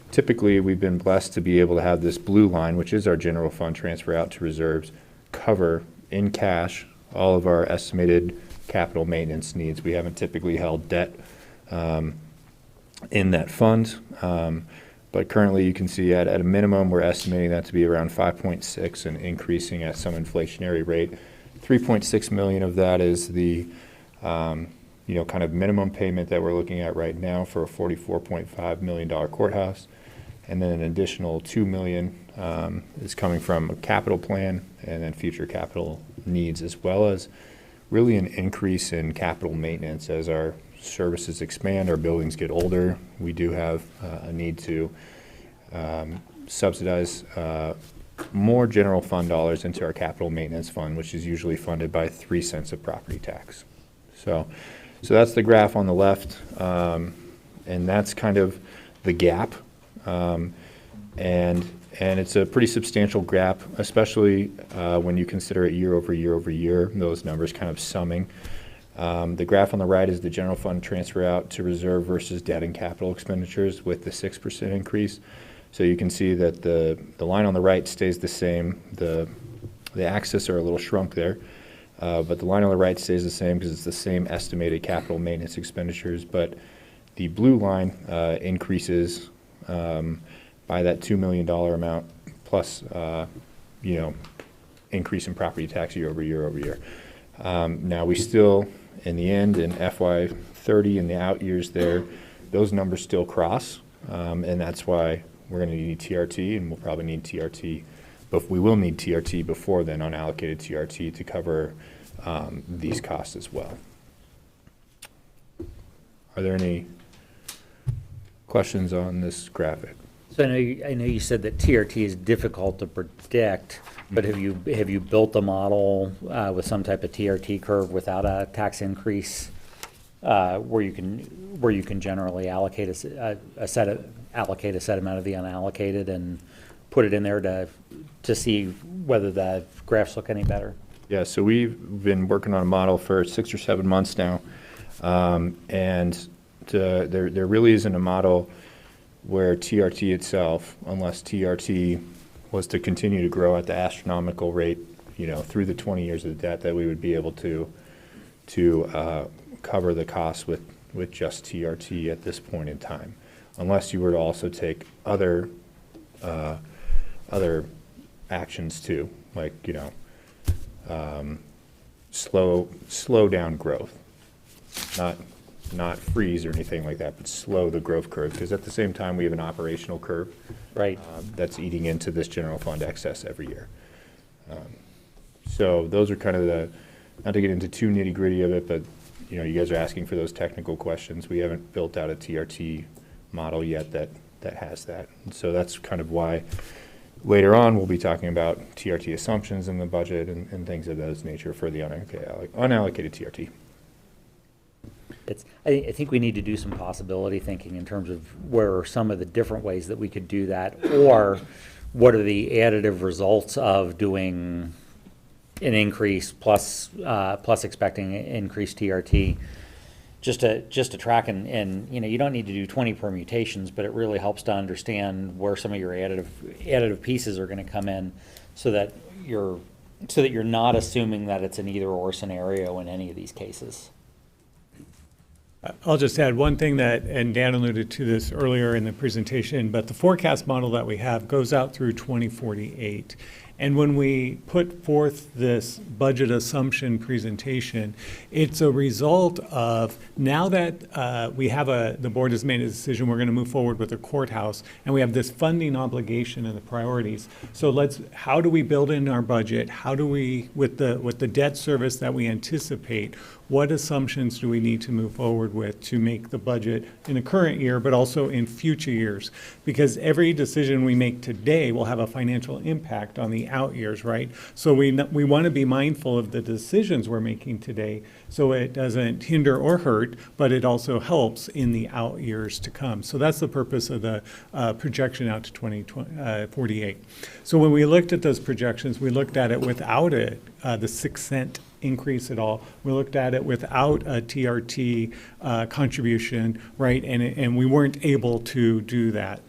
typically, we've been blessed to be able to have this blue line, which is our general fund transfer out to reserves, cover in cash all of our estimated capital maintenance needs. We haven't typically held debt in that fund, but currently you can see at a minimum, we're estimating that to be around 5.6 and increasing at some inflationary rate. 3.6 million of that is the kind of minimum payment that we're looking at right now for a $44.5 million courthouse. And then an additional 2 million is coming from a capital plan and then future capital needs, as well as really an increase in capital maintenance as our services expand, our buildings get older. We do have a need to subsidize more general fund dollars into our capital maintenance fund, which is usually funded by 3 cents of property tax. So that's the graph on the left, and that's kind of the gap. And it's a pretty substantial gap, especially when you consider it year over year over year, those numbers kind of summing. The graph on the right is the general fund transfer out to reserve versus debt and capital expenditures with the 6% increase. So you can see that the line on the right stays the same. The axes are a little shrunk there, but the line on the right stays the same because it's the same estimated capital maintenance expenditures. But the blue line increases by that $2 million amount plus, increase in property tax year over year over year. Now we still, in the end, in FY30 and the out years there, those numbers still cross, and that's why we're going to need TRT, and we'll probably need TRT, but we will need TRT before then, unallocated TRT, to cover these costs as well. Are there any questions on this graphic? So I know you said that TRT is difficult to predict, but have you built a model with some type of TRT curve without a tax increase, where you can generally allocate a set amount of the unallocated and put it in there to see whether the graphs look any better? Yeah, so we've been working on a model for 6 or 7 months now, and there really isn't a model where TRT itself, unless TRT was to continue to grow at the astronomical rate, through the 20 years of the debt, that we would be able to cover the costs with just TRT at this point in time, unless you were to also take other actions too, like slow down growth, not freeze or anything like that, but slow the growth curve, because at the same time we have an operational curve, Right. that's eating into this general fund excess every year. So those are kind of not to get into too nitty gritty of it, but you guys are asking for those technical questions. We haven't built out a TRT model yet that has that. And so that's kind of why later on we'll be talking about TRT assumptions in the budget and things of those nature for the unallocated TRT. I think we need to do some possibility thinking in terms of where are some of the different ways that we could do that, or what are the additive results of doing an increase plus expecting increased TRT, just to track and you don't need to do 20 permutations, but it really helps to understand where some of your additive pieces are going to come in, so that you're not assuming that it's an either or scenario in any of these cases. I'll just add one thing and Dan alluded to this earlier in the presentation, but the forecast model that we have goes out through 2048. And when we put forth this budget assumption presentation, it's a result of, now that we have the board has made a decision, we're going to move forward with the courthouse, and we have this funding obligation and the priorities. So how do we build in our budget? How do we, with the debt service that we anticipate, what assumptions do we need to move forward with to make the budget in the current year, but also in future years? Because every decision we make today will have a financial impact on the out years, right? So we want to be mindful of the decisions we're making today, so it doesn't hinder or hurt, but it also helps in the out years to come. So that's the purpose of the projection out to 2048. So when we looked at those projections, we looked at it without it the 6 cent increase at all. We looked at it without a TRT contribution, right? And we weren't able to do that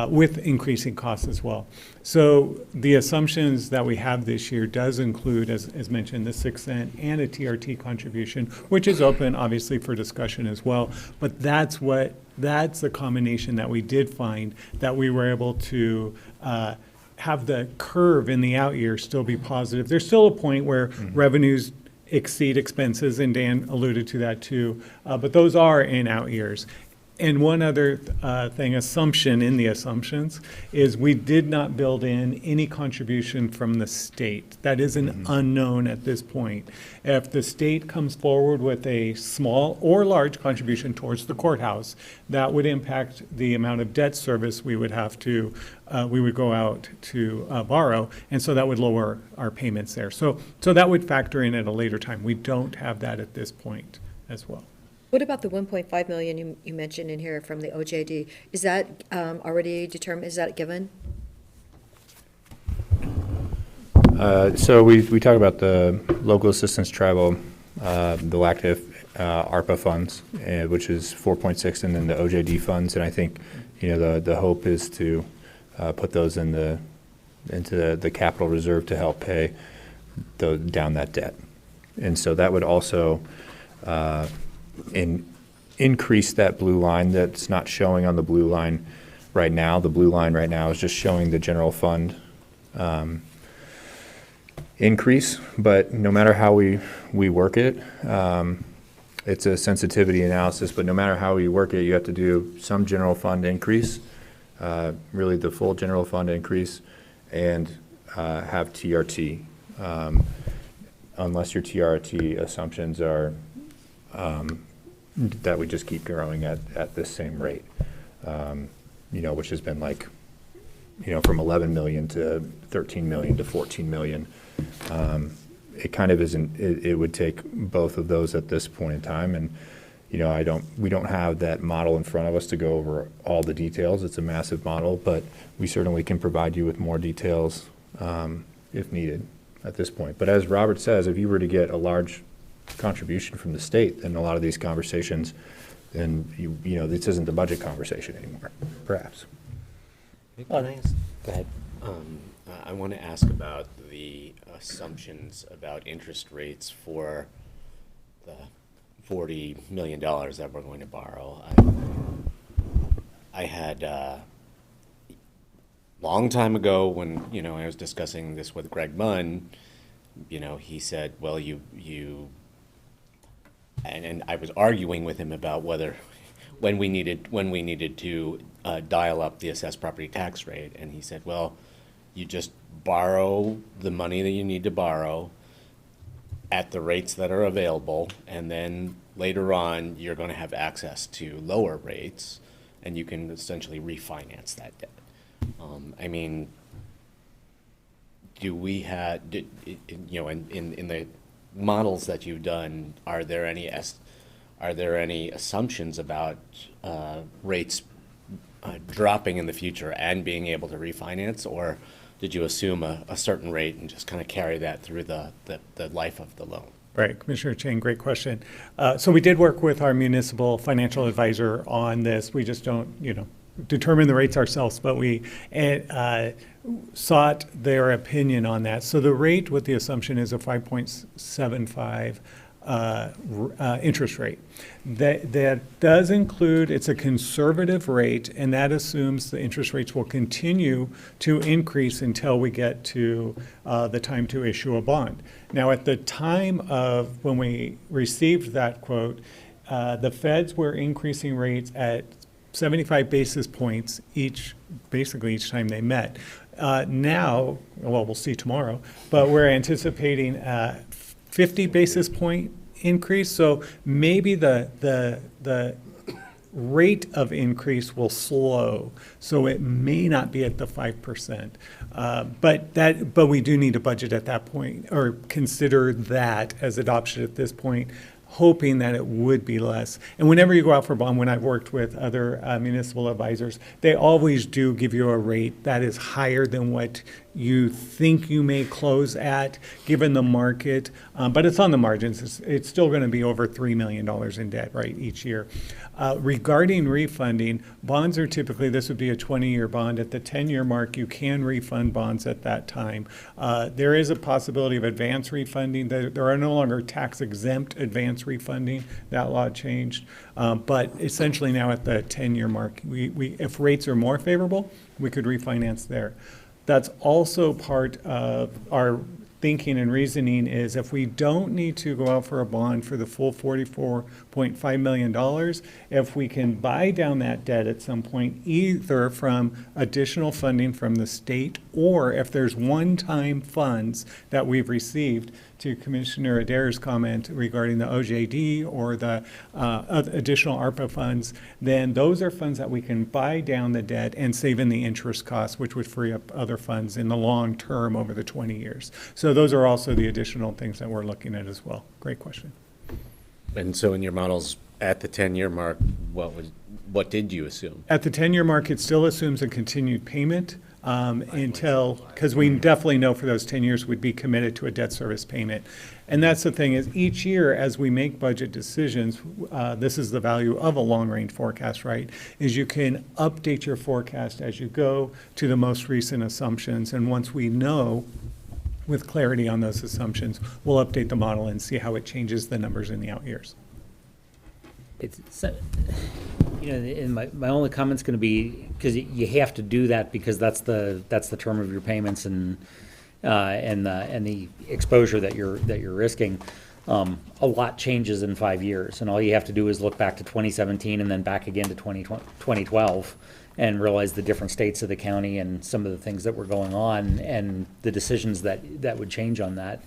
with increasing costs as well. So the assumptions that we have this year does include, as mentioned, the 6 cent and a TRT contribution, which is open, obviously, for discussion as well. But that's the combination that we did find, that we were able to have the curve in the out year still be positive. There's still a point where revenues exceed expenses, and Dan alluded to that too, but those are in out years. And one other assumption in the assumptions is we did not build in any contribution from the state. That is an unknown at this point. If the state comes forward with a small or large contribution towards the courthouse, that would impact the amount of debt service we would have to, we would go out to borrow, and so that would lower our payments there. So that would factor in at a later time. We don't have that at this point as well. What about the 1.5 million you mentioned in here from the OJD? Is that already determined, is that given? So we talk about the local assistance tribal, the LACTIV, ARPA funds, which is 4.6, and then the OJD funds. And I think, the hope is to put those into the capital reserve to help pay down that debt. And so that would also increase that blue line that's not showing on the blue line right now. The blue line right now is just showing the general fund increase, but no matter how we work it, it's a sensitivity analysis, but no matter how we work it, you have to do some general fund increase, really the full general fund increase, and have TRT, unless your TRT assumptions are that we just keep growing at this same rate, which has been like, from 11 million to 13 million to 14 million. It kind of isn't, it would take both of those at this point in time. And, we don't have that model in front of us to go over all the details. It's a massive model, but we certainly can provide you with more details if needed at this point. But as Robert says, if you were to get a large contribution from the state in a lot of these conversations, then this isn't the budget conversation anymore, perhaps. Go ahead. I want to ask about the assumptions about interest rates for the $40 million that we're going to borrow. I had long time ago when I was discussing this with Greg Munn, he said, well, and I was arguing with him about whether when we needed to dial up the assessed property tax rate, and he said, well, you just borrow the money that you need to borrow at the rates that are available, and then later on you're going to have access to lower rates, and you can essentially refinance that debt. Do we have, in the models that you've done, are there any assumptions about rates dropping in the future and being able to refinance, or did you assume a certain rate and just kind of carry that through the life of the loan? Right, Commissioner Chang, great question. So we did work with our municipal financial advisor on this. We just don't, determine the rates ourselves, but we sought their opinion on that. So the rate with the assumption is a 5.75 interest rate. That does include, it's a conservative rate, and that assumes the interest rates will continue to increase until we get to the time to issue a bond. Now, at the time of when we received that quote, the feds were increasing rates at 75 basis points basically each time they met. Now, well, we'll see tomorrow, but we're anticipating 50 basis point increase. So maybe the rate of increase will slow. So it may not be at the 5%. But we do need a budget at that point, or consider that as adoption at this point, hoping that it would be less. And whenever you go out for a bond, when I've worked with other municipal advisors, they always do give you a rate that is higher than what you think you may close at, given the market, but it's on the margins. It's still going to be over $3 million in debt, right, each year. Regarding refunding, bonds are typically, this would be a 20-year bond. At the 10-year mark, you can refund bonds at that time. There is a possibility of advance refunding. There are no longer tax-exempt advance refunding. That law changed. But essentially now at the 10-year mark, if rates are more favorable, we could refinance there. That's also part of our thinking and reasoning is if we don't need to go out for a bond for the full $44.5 million, if we can buy down that debt at some point, either from additional funding from the state or if there's one-time funds that we've received, to Commissioner Adair's comment regarding the OJD or the additional ARPA funds, then those are funds that we can buy down the debt and save in the interest costs, which would free up other funds in the long term over the 20 years. So those are also the additional things that we're looking at as well. Great question. And so in your models, at the 10-year mark, what did you assume? At the 10-year mark, it still assumes a continued payment until, because we definitely know for those 10 years we'd be committed to a debt service payment. And that's the thing is each year as we make budget decisions, this is the value of a long-range forecast, right? Is you can update your forecast as you go to the most recent assumptions. And once we know with clarity on those assumptions, we'll update the model and see how it changes the numbers in the out years. And my only comment's going to be, because you have to do that because that's the term of your payments and the exposure that you're risking. A lot changes in 5 years, and all you have to do is look back to 2017 and then back again to 2012 and realize the different states of the county and some of the things that were going on and the decisions that would change on that.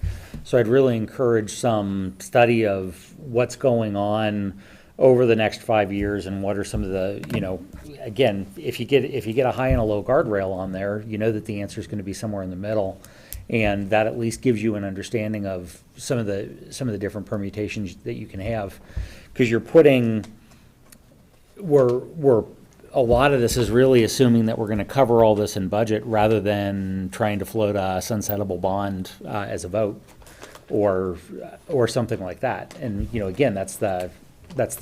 So I'd really encourage some study of what's going on over the next 5 years and what are some of the, again, if you get a high and a low guardrail on there, you know that the answer is going to be somewhere in the middle. And that at least gives you an understanding of some of the different permutations that you can have. Because we're a lot of this is really assuming that we're going to cover all this in budget rather than trying to float a sunsettable bond as a vote or something like that. And, again, that's the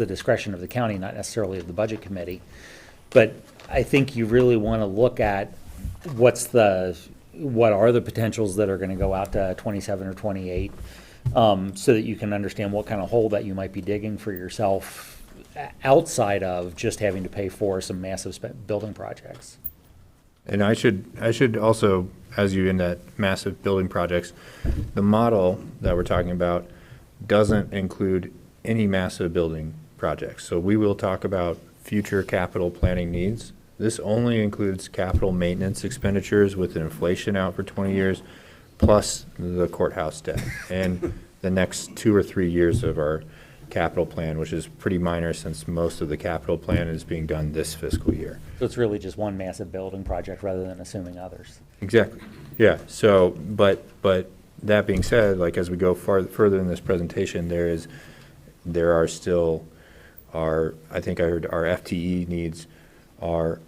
discretion of the county, not necessarily of the budget committee. But I think you really want to look at what are the potentials that are going to go out to 27 or 28, so that you can understand what kind of hole that you might be digging for yourself outside of just having to pay for some massive building projects. And I should also, as you in that massive building projects, the model that we're talking about doesn't include any massive building projects. So we will talk about future capital planning needs. This only includes capital maintenance expenditures with inflation out for 20 years, plus the courthouse debt and the next 2 or 3 years of our capital plan, which is pretty minor since most of the capital plan is being done this fiscal year. So it's really just one massive building project rather than assuming others. Exactly. Yeah. So, but that being said, like as we go further in this presentation, there are still I think I heard our FTE needs are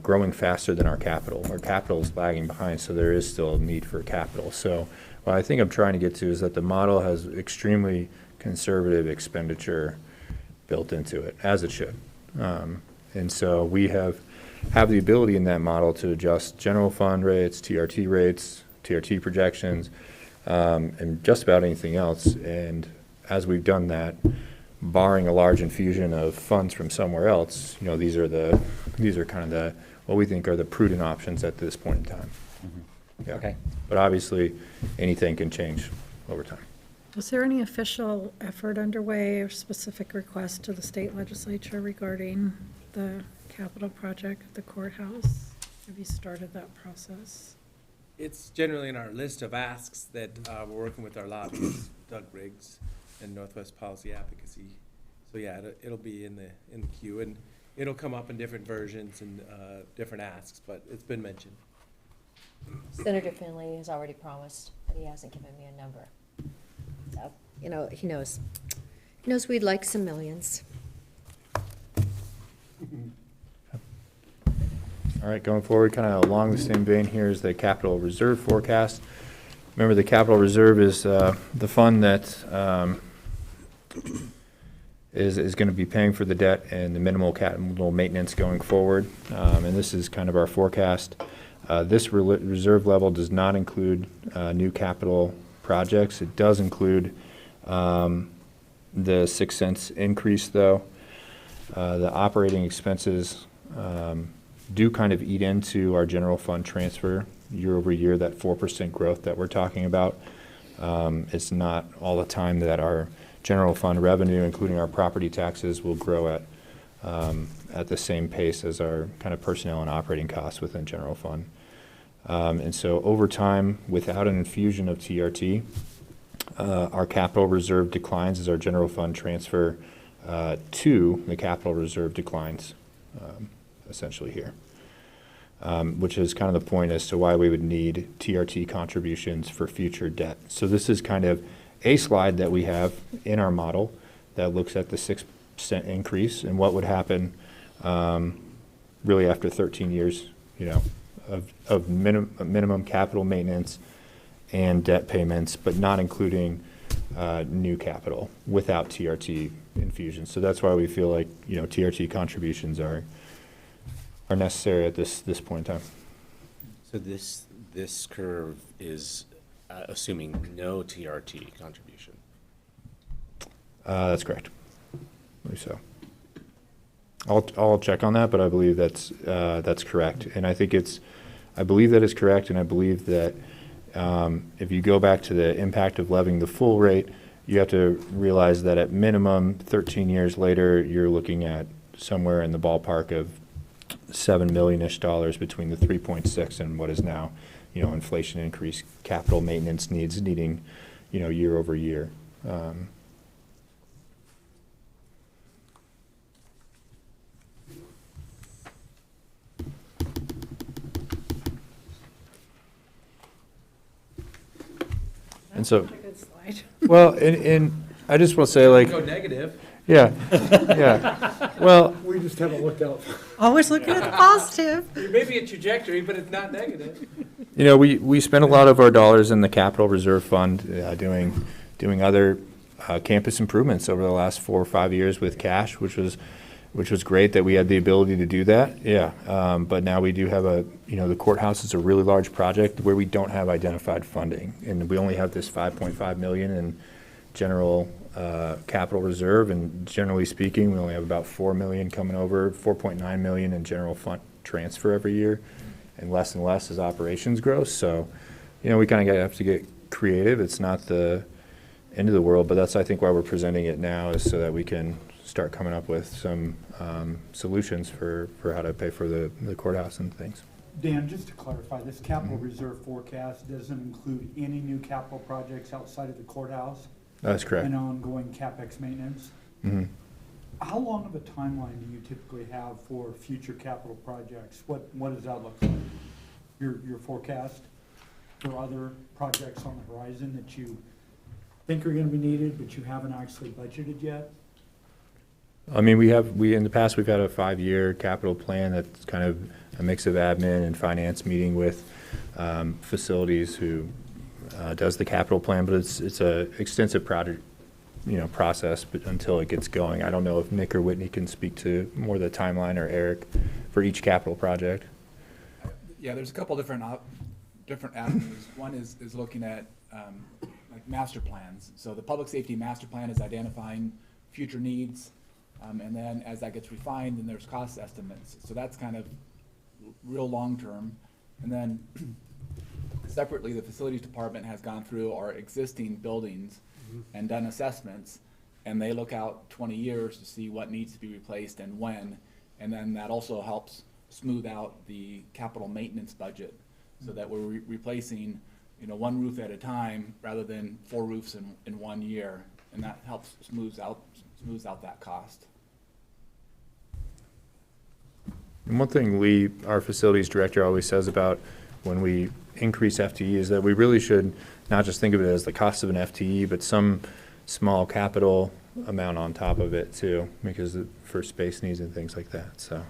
growing faster than our capital. Our capital is lagging behind, so there is still a need for capital. So what I think I'm trying to get to is that the model has extremely conservative expenditure built into it, as it should. And so we have the ability in that model to adjust general fund rates, TRT projections, and just about anything else. And as we've done that, barring a large infusion of funds from somewhere else, these are kind of what we think are the prudent options at this point in time. Mm-hmm. Yeah. Okay. But obviously, anything can change over time. Was there any official effort underway or specific request to the state legislature regarding the capital project at the courthouse? Have you started that process? It's generally in our list of asks that we're working with our lobbyists, Doug Riggs and Northwest Policy Advocacy. So yeah, it'll be in the queue, and it'll come up in different versions and different asks, but it's been mentioned. Senator Finley has already promised, but he hasn't given me a number. So, he knows. He knows we'd like some millions. All right, going forward, kind of along the same vein here is the capital reserve forecast. Remember, the capital reserve is the fund that is going to be paying for the debt and the minimal capital maintenance going forward. And this is kind of our forecast. This reserve level does not include new capital projects. It does include the 6 cents increase, though. The operating expenses do kind of eat into our general fund transfer year over year, that 4% growth that we're talking about. It's not all the time that our general fund revenue, including our property taxes, will grow at the same pace as our kind of personnel and operating costs within general fund. And so over time, without an infusion of TRT, our capital reserve declines as our general fund transfer to the capital reserve declines, essentially here, which is kind of the point as to why we would need TRT contributions for future debt. So this is kind of a slide that we have in our model that looks at the 6% increase and what would happen really after 13 years, of minimum capital maintenance and debt payments, but not including new capital without TRT infusion. So that's why we feel like, TRT contributions are necessary at this point in time. So this curve is assuming no TRT contribution. That's correct. I believe so. I'll check on that, but I believe that's correct. And I believe that is correct, and I believe that if you go back to the impact of levying the full rate, you have to realize that at minimum, 13 years later, you're looking at somewhere in the ballpark of $7 million-ish between the 3.6 and what is now, inflation increase, capital maintenance needs needing, year over year. And so, well, and I just want to say, like, Go negative. yeah, yeah. Well, We just have a lookout. Always looking at the positive. There may be a trajectory, but it's not negative. we spend a lot of our dollars in the capital reserve fund doing other campus improvements over the last 4 or 5 years with cash, which was great that we had the ability to do that. Yeah, but now we do have the courthouse is a really large project where we don't have identified funding, and we only have this $5.5 million in general capital reserve, and generally speaking, we only have about $4 million coming over, $4.9 million in general fund transfer every year, and less as operations grow. So, we kind of have to get creative. It's not the end of the world, but that's, I think, why we're presenting it now, is so that we can start coming up with some solutions for how to pay for the courthouse and things. Dan, just to clarify, this capital reserve forecast doesn't include any new capital projects outside of the courthouse That's correct. and ongoing CapEx maintenance. Mhm. How long of a timeline do you typically have for future capital projects? What does that look like? Your forecast for other projects on the horizon that you think are gonna be needed, but you haven't actually budgeted yet? I mean, we in the past, we've had a 5-year capital plan that's kind of a mix of admin and finance, meeting with facilities who does the capital plan, but it's a extensive project, process, but until it gets going. I don't know if Nick or Whitney can speak to more of the timeline, or Eric, for each capital project. Yeah, there's a couple different avenues. One is looking at like master plans. So the public safety master plan is identifying future needs, and then as that gets refined, then there's cost estimates. So that's kind of real long term. And then separately, the facilities department has gone through our existing buildings and done assessments, and they look out 20 years to see what needs to be replaced and when. And then that also helps smooth out the capital maintenance budget, so that we're replacing, one roof at a time rather than 4 roofs in 1 year, and that helps smooths out that cost. And one thing Lee, our facilities director, always says about when we increase FTE is that we really should not just think of it as the cost of an FTE, but some small capital amount on top of it too, because for space needs and things like that. So,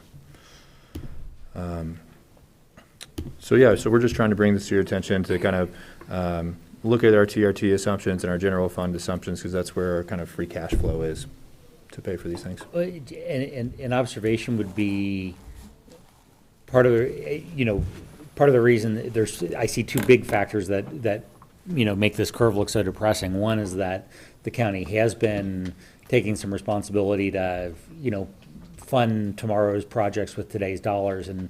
So yeah, so we're just trying to bring this to your attention to kind of look at our TRT assumptions and our general fund assumptions, because that's where our kind of free cash flow is to pay for these things. And an observation would be, part of the reason I see two big factors that make this curve look so depressing. One is that the county has been taking some responsibility to, fund tomorrow's projects with today's dollars, and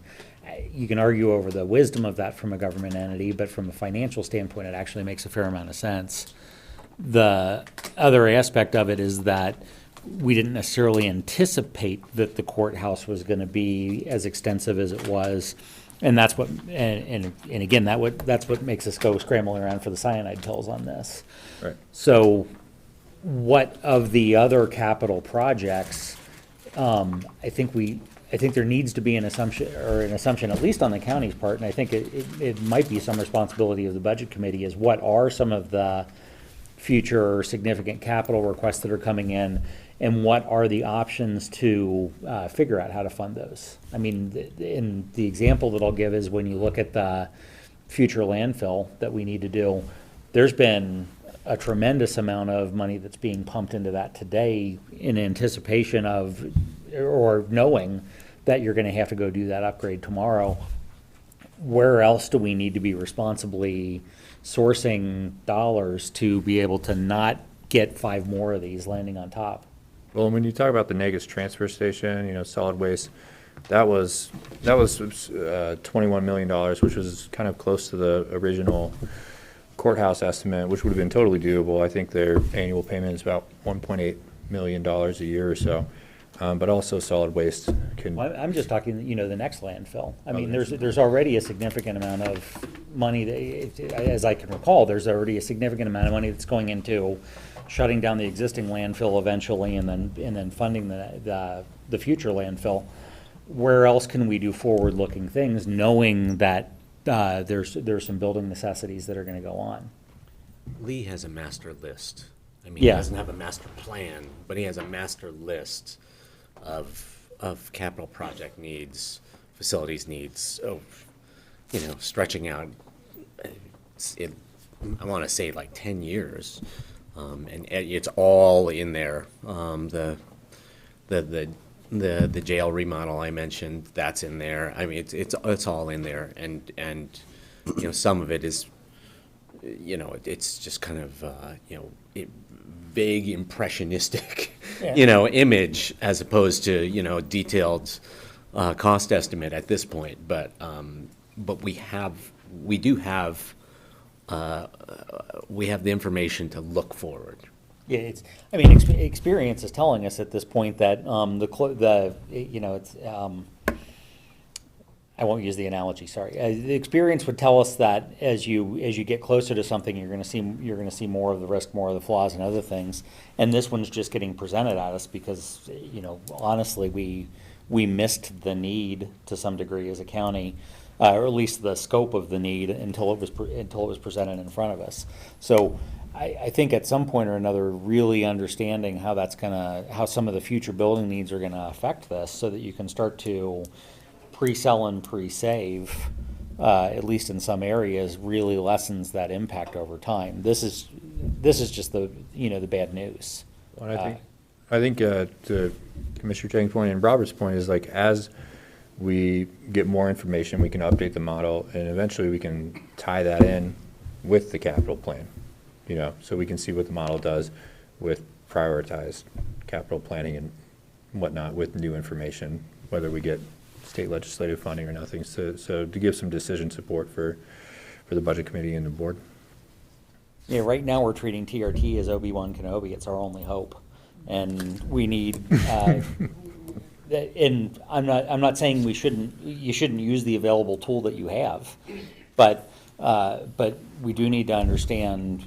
you can argue over the wisdom of that from a government entity, but from a financial standpoint, it actually makes a fair amount of sense. The other aspect of it is that we didn't necessarily anticipate that the courthouse was going to be as extensive as it was. And that's what, and again, that's what makes us go scrambling around for the cyanide pills on this. Right. So what of the other capital projects, I think there needs to be an assumption, at least on the county's part, and I think it might be some responsibility of the budget committee, is what are some of the future significant capital requests that are coming in, and what are the options to figure out how to fund those. I mean, in the example that I'll give is when you look at the future landfill that we need to do, there's been a tremendous amount of money that's being pumped into that today in anticipation of, or knowing that you're gonna have to go do that upgrade tomorrow. Where else do we need to be responsibly sourcing dollars to be able to not get 5 more of these landing on top? Well, when you talk about the Negus transfer station, solid waste, that was $21 million, which was kind of close to the original courthouse estimate, which would have been totally doable. I think their annual payment is about $1.8 million a year or so. But also solid waste can. Well, I'm just talking, the next landfill. I mean, there's already a significant amount of money that, as I can recall, there's already a significant amount of money that's going into shutting down the existing landfill eventually, and then funding the future landfill. Where else can we do forward-looking things, knowing that there's some building necessities that are going to go on? Lee has a master list. I mean, Yeah. he doesn't have a master plan, but he has a master list of capital project needs, facilities needs, stretching out, I want to say like 10 years. And it's all in there. The jail remodel I mentioned, that's in there. I mean, it's all in there. And some of it is, it's just kind of, vague impressionistic, image as opposed to, detailed cost estimate at this point. But we do have the information to look forward. Yeah, experience is telling us at this point that I won't use the analogy. Sorry, the experience would tell us that as you get closer to something, you're going to see more of the risk, more of the flaws, and other things. And this one's just getting presented at us because honestly, we missed the need to some degree as a county. Or at least the scope of the need until it was presented in front of us. So I think at some point or another, really understanding how some of the future building needs are gonna affect this, so that you can start to pre-sell and pre-save, at least in some areas, really lessens that impact over time. This is just the bad news. Well, I think to Commissioner Chang's point and Robert's point is, like, as we get more information, we can update the model, and eventually we can tie that in with the capital plan, so we can see what the model does with prioritized capital planning and whatnot with new information, whether we get state legislative funding or nothing, so to give some decision support for the budget committee and the board. Yeah, right now we're treating TRT as Obi-Wan Kenobi. It's our only hope, and we need. And I'm not saying you shouldn't use the available tool that you have, but we do need to understand,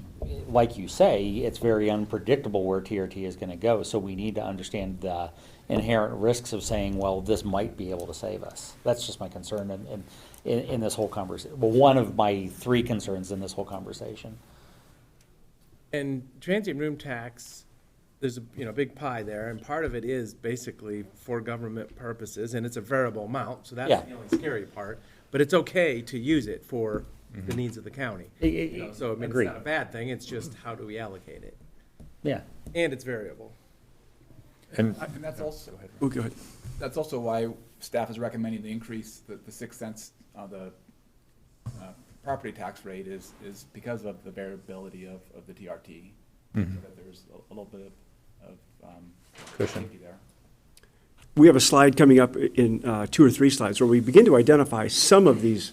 like you say, it's very unpredictable where TRT is going to go. So we need to understand the inherent risks of saying, well, this might be able to save us. That's just my concern in this whole conversation. Well, one of my 3 concerns in this whole conversation. And transient room tax, there's a, big pie there, and part of it is basically for government purposes, and it's a variable amount, so that's Yeah. the only scary part. But it's okay to use it for the needs of the county. So, I mean, it's Agreed. not a bad thing, it's just how do we allocate it? Yeah. And it's variable. And And that's also, Oh, go ahead. that's also why staff is recommending the increase, the 6 cents on the property tax rate is because of the variability of the TRT. So that there's a little bit of Cushion. safety there. We have a slide coming up in 2 or 3 slides where we begin to identify some of these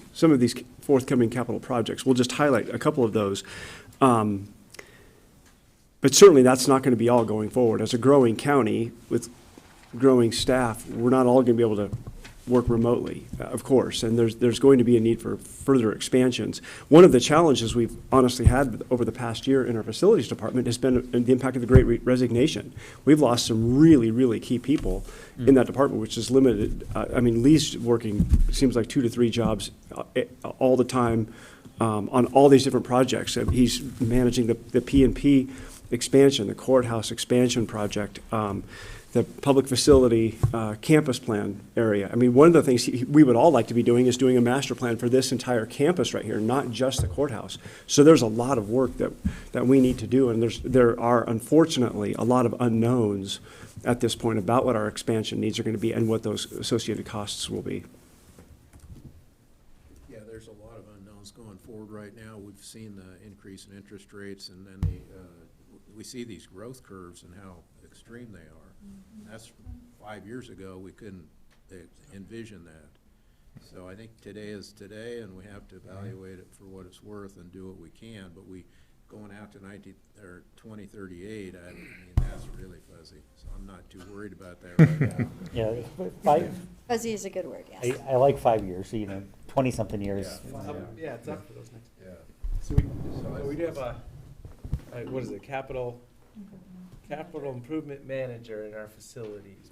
forthcoming capital projects. We'll just highlight a couple of those. But certainly, that's not going to be all going forward. As a growing county with growing staff, we're not all going to be able to work remotely, of course, and there's going to be a need for further expansions. One of the challenges we've honestly had over the past year in our facilities department has been the impact of the Great Resignation. We've lost some really, really key people in that department, which is limited. I mean, Lee's working, seems like 2 to 3 jobs all the time on all these different projects. He's managing the P&P expansion, the courthouse expansion project, the public facility campus plan area. I mean, one of the things we would all like to be doing is doing a master plan for this entire campus right here, not just the courthouse. So there's a lot of work that we need to do, and there are unfortunately a lot of unknowns at this point about what our expansion needs are going to be and what those associated costs will be. Yeah, there's a lot of unknowns going forward right now. We've seen the increase in interest rates, and then we see these growth curves and how extreme they are. That's 5 years ago, we couldn't envision that. So I think today is today, and we have to evaluate it for what it's worth and do what we can. But going out to 2038, I mean, that's really fuzzy. So I'm not too worried about that right now. Yeah, Fuzzy is a good word, yes. I like 5 years, 20-something years. Yeah, it's up for those next. Yeah. So we do have what is it, capital improvement manager in our facilities,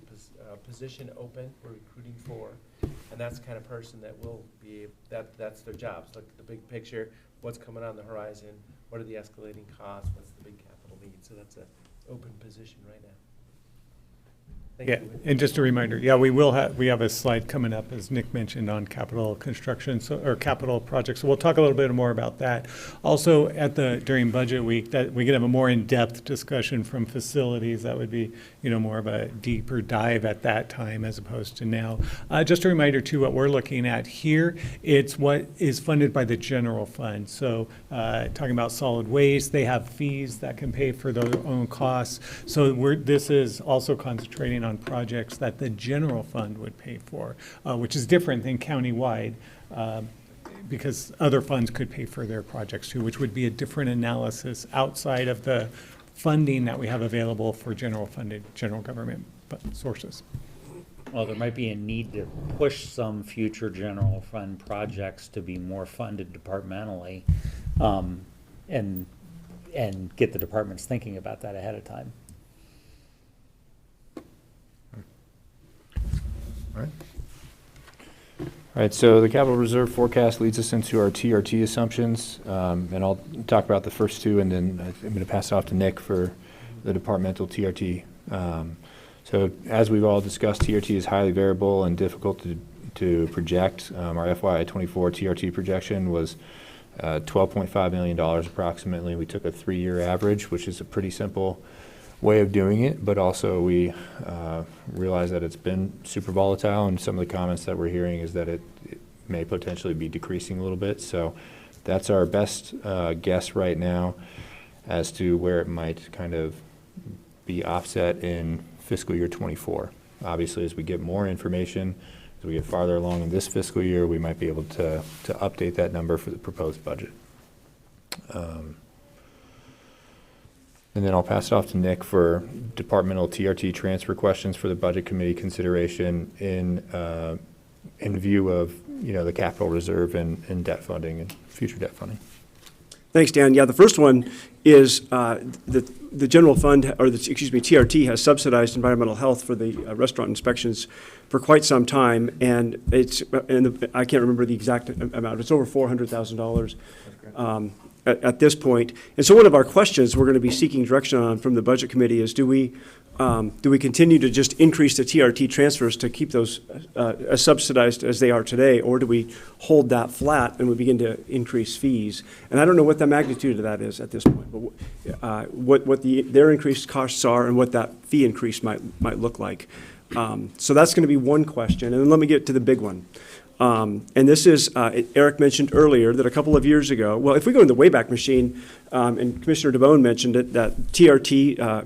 position open, we're recruiting for. And that's the kind of person that will be, that's their jobs, look at the big picture, what's coming on the horizon, what are the escalating costs, what's the big capital needs, so that's an open position right now. Thank Yeah, you. and just a reminder, we have a slide coming up, as Nick mentioned, on capital construction, or capital projects. So we'll talk a little bit more about that. Also, during budget week, that we could have a more in-depth discussion from facilities. That would be, more of a deeper dive at that time as opposed to now. Just a reminder too, what we're looking at here, it's what is funded by the general fund. So talking about solid waste, they have fees that can pay for their own costs. So this is also concentrating on projects that the general fund would pay for, which is different than countywide, because other funds could pay for their projects too, which would be a different analysis outside of the funding that we have available for general government sources. Well, there might be a need to push some future general fund projects to be more funded departmentally, and get the departments thinking about that ahead of time. All right, so the capital reserve forecast leads us into our TRT assumptions, and I'll talk about the first 2, and then I'm going to pass it off to Nick for the departmental TRT. So as we've all discussed, TRT is highly variable and difficult to project. Our FY24 TRT projection was $12.5 million approximately. We took a 3-year average, which is a pretty simple way of doing it, but also we realize that it's been super volatile, and some of the comments that we're hearing is that it may potentially be decreasing a little bit. So that's our best guess right now as to where it might kind of be offset in fiscal year 24. Obviously, as we get more information, as we get farther along in this fiscal year, we might be able to update that number for the proposed budget. And then I'll pass it off to Nick for departmental TRT transfer questions for the budget committee consideration in view of, the capital reserve and debt funding and future debt funding. Thanks, Dan. Yeah, the first one is the general fund, or TRT has subsidized environmental health for the restaurant inspections for quite some time, and I can't remember the exact amount. It's over $400,000. at this point. And so one of our questions we're going to be seeking direction on from the Budget Committee is, do we continue to just increase the TRT transfers to keep those as subsidized as they are today, or do we hold that flat and we begin to increase fees? And I don't know what the magnitude of that is at this point, but what their increased costs are and what that fee increase might look like. So that's going to be one question. And then let me get to the big one. And this is, Eric mentioned earlier that a couple of years ago, well, if we go in the Wayback Machine, and Commissioner DeBonne mentioned it, that TRT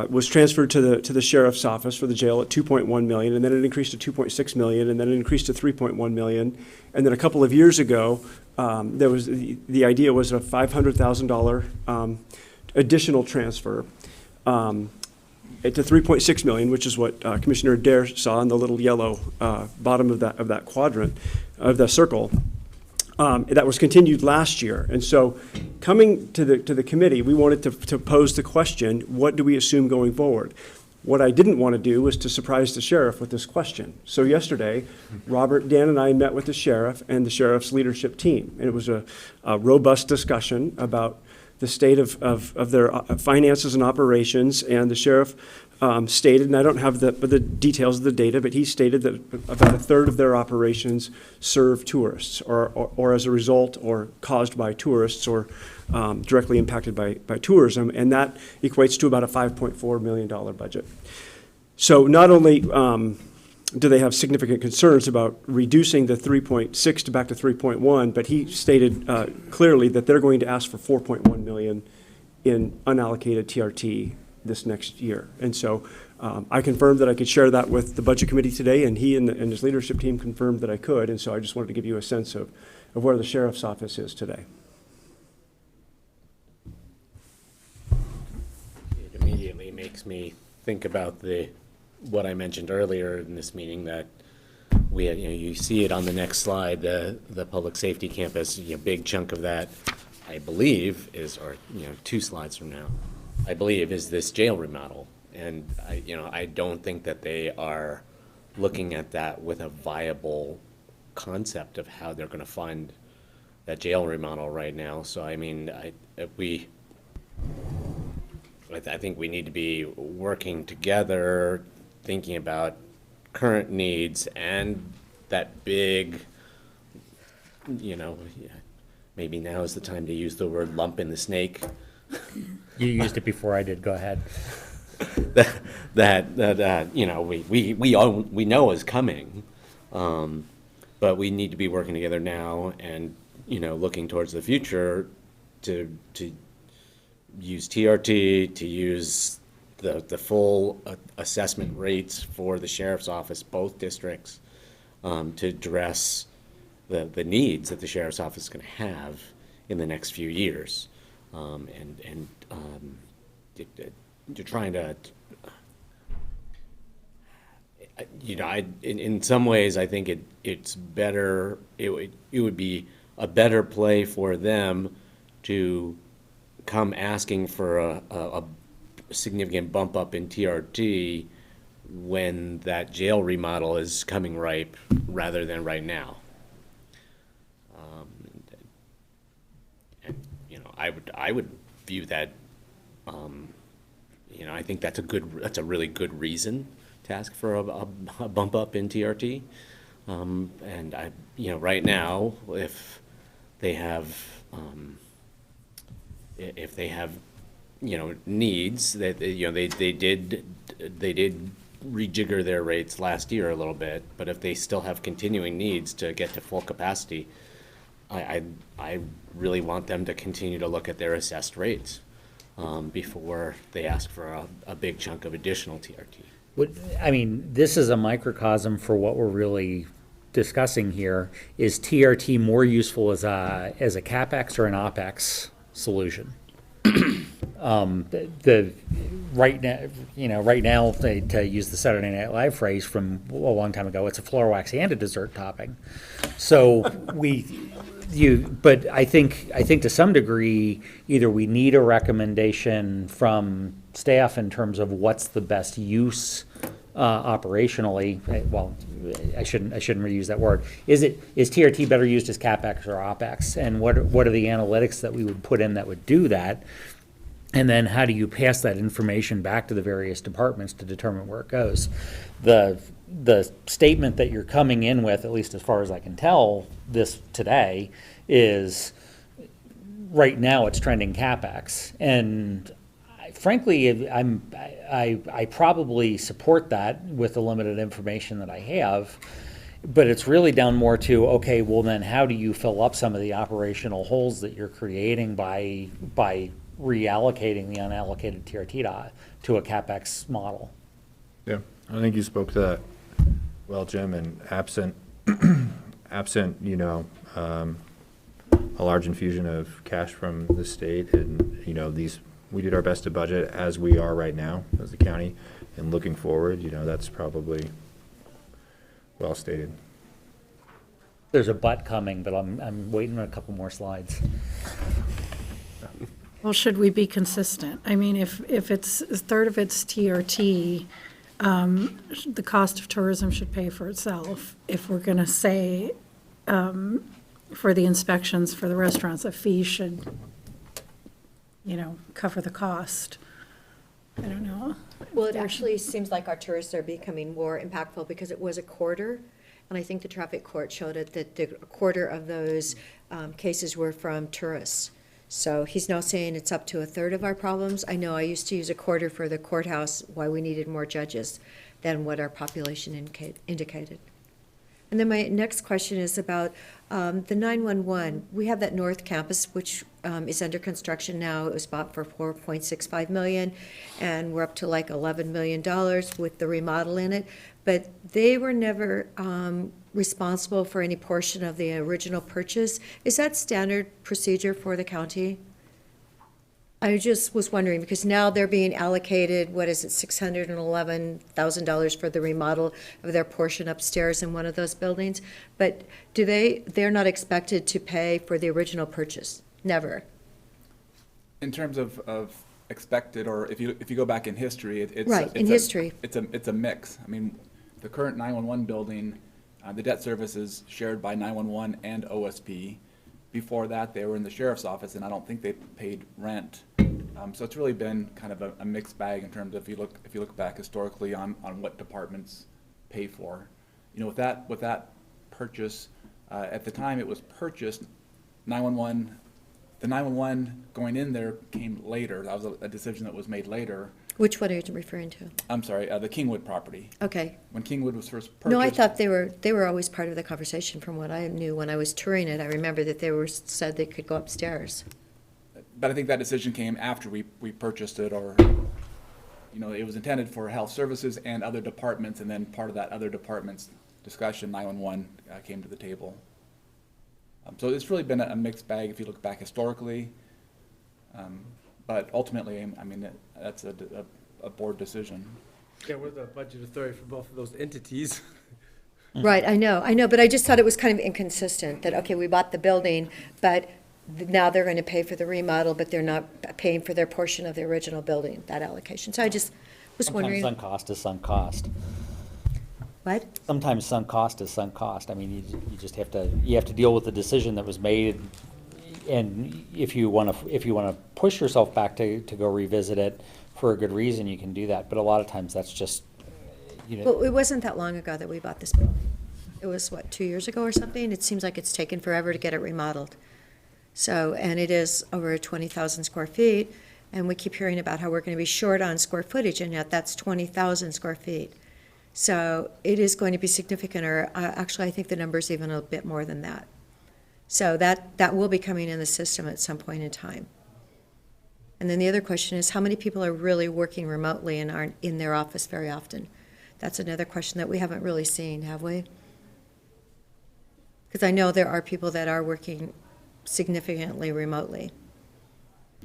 was transferred to the sheriff's office for the jail at 2.1 million, and then it increased to 2.6 million, and then it increased to 3.1 million. And then a couple of years ago, there was the idea was a $500,000 additional transfer to 3.6 million, which is what Commissioner Dare saw in the little yellow bottom of that quadrant of the circle. That was continued last year. And so coming to the committee, we wanted to pose the question, what do we assume going forward? What I didn't want to do was to surprise the sheriff with this question. So yesterday, Robert, Dan, and I met with the sheriff and the sheriff's leadership team. And it was a robust discussion about the state of their finances and operations. And the sheriff stated, and I don't have the details of the data, but he stated that about a third of their operations serve tourists, or as a result, or caused by tourists, or directly impacted by tourism, and that equates to about a $5.4 million budget. So not only do they have significant concerns about reducing the 3.6 to back to 3.1, but he stated clearly that they're going to ask for 4.1 million in unallocated TRT this next year. And so I confirmed that I could share that with the Budget Committee today, and he and his leadership team confirmed that I could. And so I just wanted to give you a sense of where the sheriff's office is today. It immediately makes me think about what I mentioned earlier in this meeting, that we had, you see it on the next slide, the public safety campus, big chunk of that, I believe is, or 2 slides from now, I believe is this jail remodel. And I don't think that they are looking at that with a viable concept of how they're going to fund that jail remodel right now. So I mean, I think we need to be working together, thinking about current needs and that big, maybe now is the time to use the word lump in the snake. You used it before I did, go ahead. that we know is coming, but we need to be working together now and looking towards the future to use TRT, to use the full assessment rates for the sheriff's office, both districts, to address the needs that the sheriff's office is going to have in the next few years. You're trying to, in some ways, I think it's better, it would be a better play for them to come asking for a significant bump up in TRT when that jail remodel is coming ripe, rather than right now. I would view that, I think that's a really good reason to ask for a bump up in TRT. And right now, if they have needs that, they did rejigger their rates last year a little bit, but if they still have continuing needs to get to full capacity, I really want them to continue to look at their assessed rates before they ask for a big chunk of additional TRT. This is a microcosm for what we're really discussing here. Is TRT more useful as a CapEx or an OpEx solution? Right now, to use the Saturday Night Live phrase from a long time ago, it's a floor wax and a dessert topping. So but I think to some degree, either we need a recommendation from staff in terms of what's the best use operationally, well, I shouldn't reuse that word. Is TRT better used as CapEx or OpEx? And what are the analytics that we would put in that would do that? And then how do you pass that information back to the various departments to determine where it goes? The statement that you're coming in with, at least as far as I can tell this today, is right now it's trending CapEx. And frankly, I probably support that with the limited information that I have. But it's really down more to, okay, well then how do you fill up some of the operational holes that you're creating by reallocating the unallocated TRT to a CapEx model? Yeah, I think you spoke to that well, Jim, and absent, a large infusion of cash from the state and, we did our best to budget as we are right now as the county, and looking forward, that's probably well stated. There's a but coming, but I'm waiting on a couple more slides. Well, should we be consistent? I mean, if it's a third of it's TRT, the cost of tourism should pay for itself. If we're going to say for the inspections for the restaurants, a fee should, cover the cost. I don't know. Well, it actually seems like our tourists are becoming more impactful because it was a quarter. And I think the traffic court showed it that a quarter of those cases were from tourists. So he's now saying it's up to a third of our problems. I know I used to use a quarter for the courthouse, why we needed more judges than what our population indicated. And then my next question is about the 911. We have that North Campus, which is under construction now. It was bought for $4.65 million, and we're up to like $11 million with the remodel in it. But they were never responsible for any portion of the original purchase. Is that standard procedure for the county? I just was wondering, because now they're being allocated, what is it, $611,000 for the remodel of their portion upstairs in one of those buildings. But they're not expected to pay for the original purchase? Never? In terms of expected, or if you go back in history, it's Right, in history. It's a mix. I mean, the current 911 building, the debt service is shared by 911 and OSP. Before that, they were in the sheriff's office, and I don't think they paid rent. So it's really been kind of a mixed bag in terms of if you look back historically on what departments pay for. With that purchase, at the time it was purchased, 911, the 911 going in there came later. That was a decision that was made later. Which one are you referring to? I'm sorry, the Kingwood property. Okay. When Kingwood was first purchased. No, I thought they were always part of the conversation from what I knew when I was touring it. I remember that they said they could go upstairs. But I think that decision came after we purchased it, or, it was intended for health services and other departments, and then part of that other department's discussion, 911 came to the table. So it's really been a mixed bag if you look back historically. But ultimately, I mean, that's a board decision. Yeah, we're the budget authority for both of those entities. Right, I know, but I just thought it was kind of inconsistent, that, okay, we bought the building, but now they're going to pay for the remodel, but they're not paying for their portion of the original building, that allocation. So I just was wondering. Sometimes sunk cost is sunk cost. What? Sometimes sunk cost is sunk cost. I mean, you just have to deal with the decision that was made. And if you want to push yourself back to go revisit it for a good reason, you can do that. But a lot of times that's just, Well, it wasn't that long ago that we bought this building. It was, 2 years ago or something? It seems like it's taken forever to get it remodeled. So, and it is over 20,000 square feet, and we keep hearing about how we're going to be short on square footage, and yet that's 20,000 square feet. So it is going to be significant, or actually I think the number's even a bit more than that. So that will be coming in the system at some point in time. And then the other question is, how many people are really working remotely and aren't in their office very often? That's another question that we haven't really seen, have we? Because I know there are people that are working significantly remotely.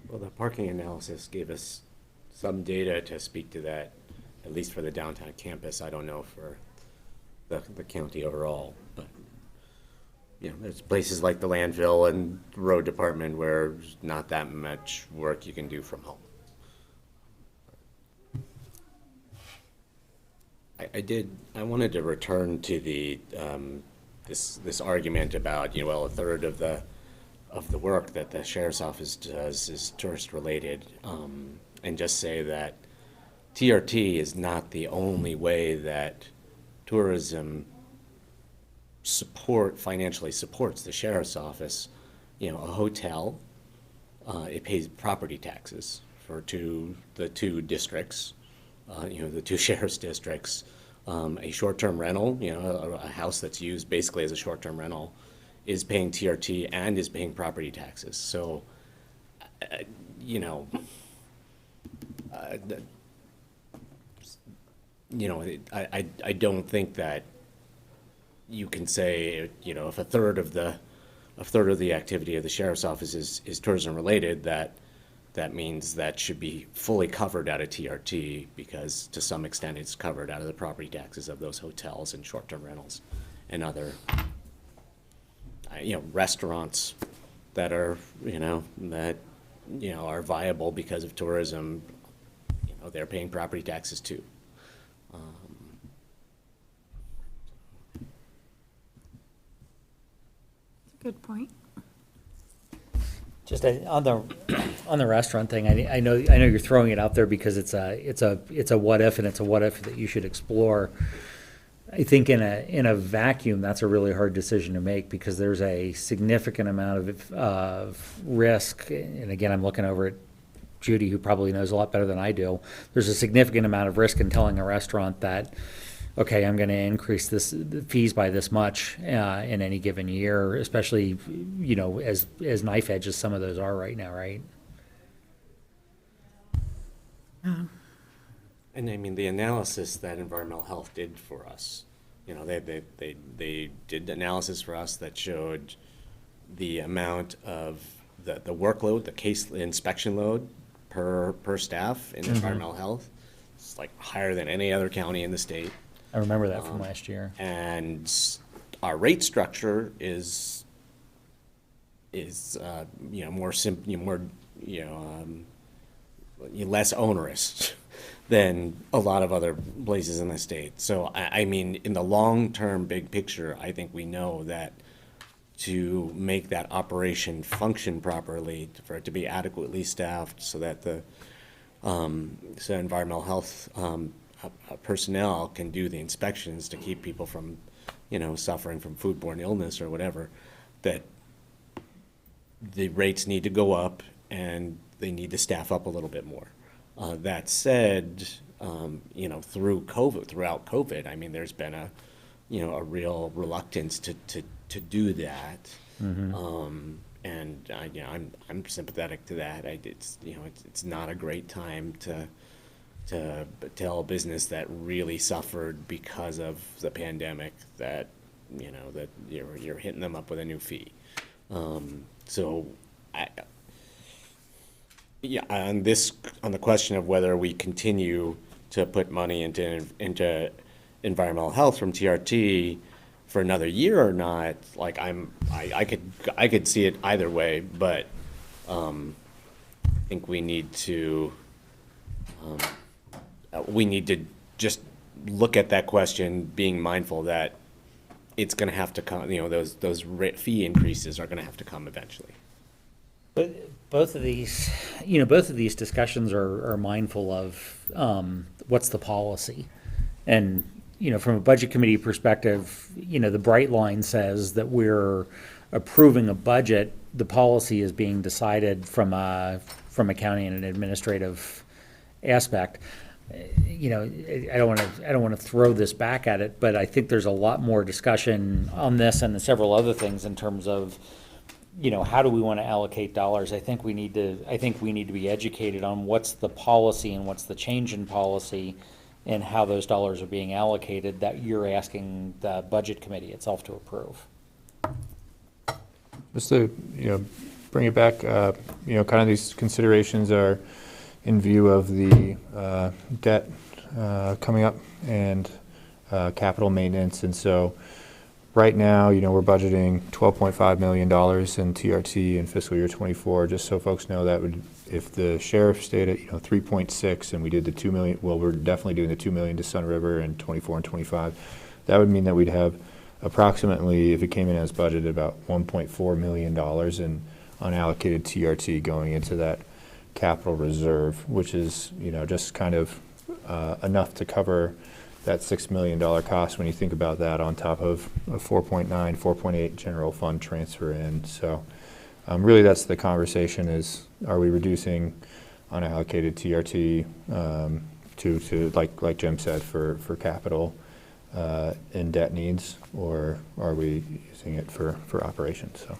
Well, the parking analysis gave us some data to speak to that, at least for the downtown campus. I don't know for the county overall, but there's places like the landfill and road department where there's not that much work you can do from home. I wanted to return to the, this argument about, well, a third of the work that the sheriff's office does is tourist-related, and just say that TRT is not the only way that tourism financially supports the sheriff's office. A hotel, it pays property taxes for the two districts, the two sheriff's districts. A short-term rental, a house that's used basically as a short-term rental, is paying TRT and is paying property taxes. So, I don't think that you can say, if a third of the activity of the sheriff's office is tourism related, that means that should be fully covered out of TRT, because to some extent it's covered out of the property taxes of those hotels and short-term rentals and other, restaurants that are, are viable because of tourism. They're paying property taxes too. Good point. Just on the restaurant thing, I know you're throwing it out there because it's a what if, and it's a what if that you should explore. I think in a vacuum, that's a really hard decision to make, because there's a significant amount of risk. And again, I'm looking over at Judy, who probably knows a lot better than I do. There's a significant amount of risk in telling a restaurant that, okay, I'm going to increase the fees by this much in any given year, especially, as knife edge as some of those are right now, right? And I mean, the analysis that Environmental Health did for us, they did analysis for us that showed the amount of the workload, the case inspection load per staff in Environmental Health. It's like higher than any other county in the state. I remember that from last year. And our rate structure is more less onerous than a lot of other places in the state. So I mean, in the long-term big picture, I think we know that to make that operation function properly, for it to be adequately staffed, so that the environmental health personnel can do the inspections to keep people from, suffering from foodborne illness or whatever, that the rates need to go up and they need to staff up a little bit more. That said, throughout COVID, I mean, there's been a real reluctance to do that. And I'm sympathetic to that. It's not a great time to tell a business that really suffered because of the pandemic that you're hitting them up with a new fee. On the question of whether we continue to put money into environmental health from TRT for another year or not, like I could see it either way, but I think we need to just look at that question, being mindful that it's going to have to come. Those fee increases are going to have to come eventually. But both of these discussions are mindful of what's the policy, and from a budget committee perspective, the bright line says that we're approving a budget. The policy is being decided from a county and an administrative aspect. I don't want to throw this back at it, but I think there's a lot more discussion on this and several other things in terms of, how do we want to allocate dollars? I think we need to be educated on what's the policy and what's the change in policy and how those dollars are being allocated that you're asking the budget committee itself to approve. Just to, bring it back, kind of these considerations are in view of the debt coming up and capital maintenance. And so right now, we're budgeting $12.5 million in TRT in fiscal year '24. Just so folks know, that would if the sheriff stayed at, 3.6 and we did the 2 million, well, we're definitely doing the 2 million to Sun River in 24 and 25, that would mean that we'd have approximately, if it came in as budgeted, about $1.4 million in unallocated TRT going into that capital reserve, which is, just kind of enough to cover that $6 million cost when you think about that on top of a 4.9, 4.8 general fund transfer in. So really that's the conversation is, are we reducing unallocated TRT to like Jim said, for capital and debt needs, or are we using it for operations? So.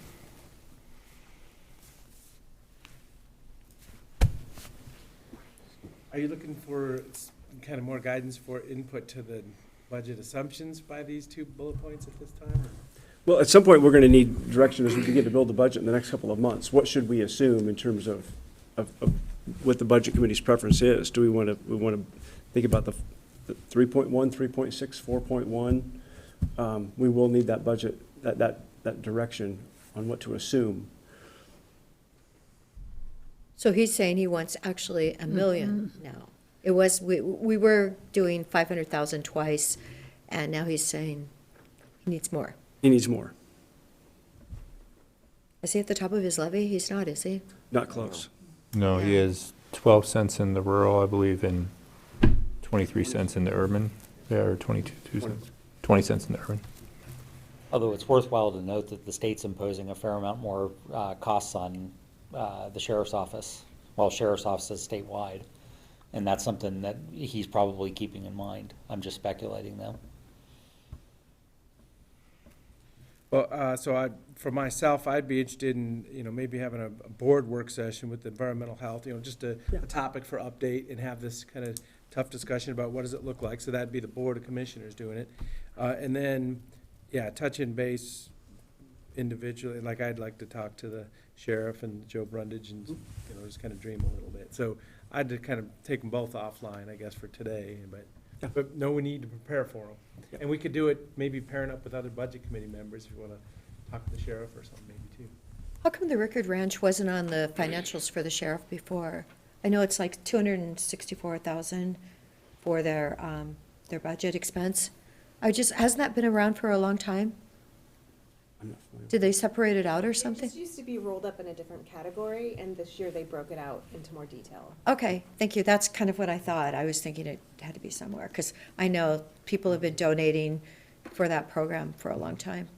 Are you looking for kind of more guidance for input to the budget assumptions by these two bullet points at this time? or- Well, at some point, we're going to need direction as we begin to build the budget in the next couple of months. What should we assume in terms of what the budget committee's preference is? Do we want to think about the 3.1, 3.6, 4.1? We will need that budget, that direction on what to assume. So he's saying he wants actually $1 million now. It was, we were doing 500,000 twice, and now he's saying he needs more. He needs more, Is he at the top of his levy? He's not, is he? not close. No, he Yeah. has 12 cents in the rural, I believe, and 23 cents in the urban. Yeah, or 22 cents. 20 cents in the urban. Although it's worthwhile to note that the state's imposing a fair amount more costs on the sheriff's office, while sheriff's office is statewide. And that's something that he's probably keeping in mind. I'm just speculating though. Well, for myself, I'd be interested in, maybe having a board work session with environmental health, just a topic for update and have this kind of tough discussion about what does it look like. So that'd be the Board of Commissioners doing it. And then, touching base individually, like I'd like to talk to the sheriff and Joe Brundage and, just kind of dream a little bit. So I'd just kind of take them both offline, I guess, for today, but no, we need to prepare for them. Yeah. And we could do it, maybe pairing up with other budget committee members if you want to talk to the sheriff or something, maybe too. How come the Rickard Ranch wasn't on the financials for the sheriff before? I know it's like 264,000 for their budget expense. Hasn't that been around for a long time? I'm not familiar. Did they separate it out or It something? just used to be rolled up in a different category, and this year they broke it out into more detail. Okay, thank you. That's kind of what I thought. I was thinking it had to be somewhere, because I know people have been donating for that program for a long time.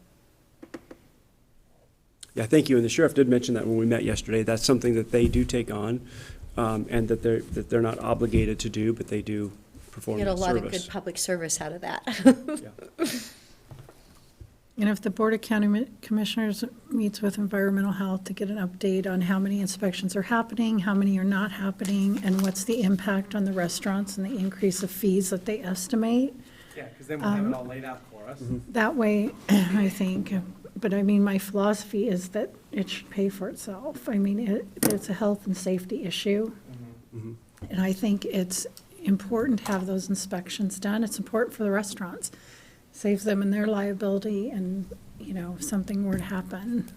Yeah, thank you. And the sheriff did mention that when we met yesterday. That's something that they do take on, and that they're not obligated to do, but they do perform Get a that lot of good service. public service out of that. Yeah. And if the Board of County Commissioners meets with environmental health to get an update on how many inspections are happening, how many are not happening, and what's the impact on the restaurants and the increase of fees that they estimate, Yeah, because then we'll have it all laid out for us. that way, I think, but I mean, my philosophy is that it should pay for itself. I mean, it's a health and safety issue. And I think it's important to have those inspections done. It's important for the restaurants. Saves them in their liability and, if something were to happen.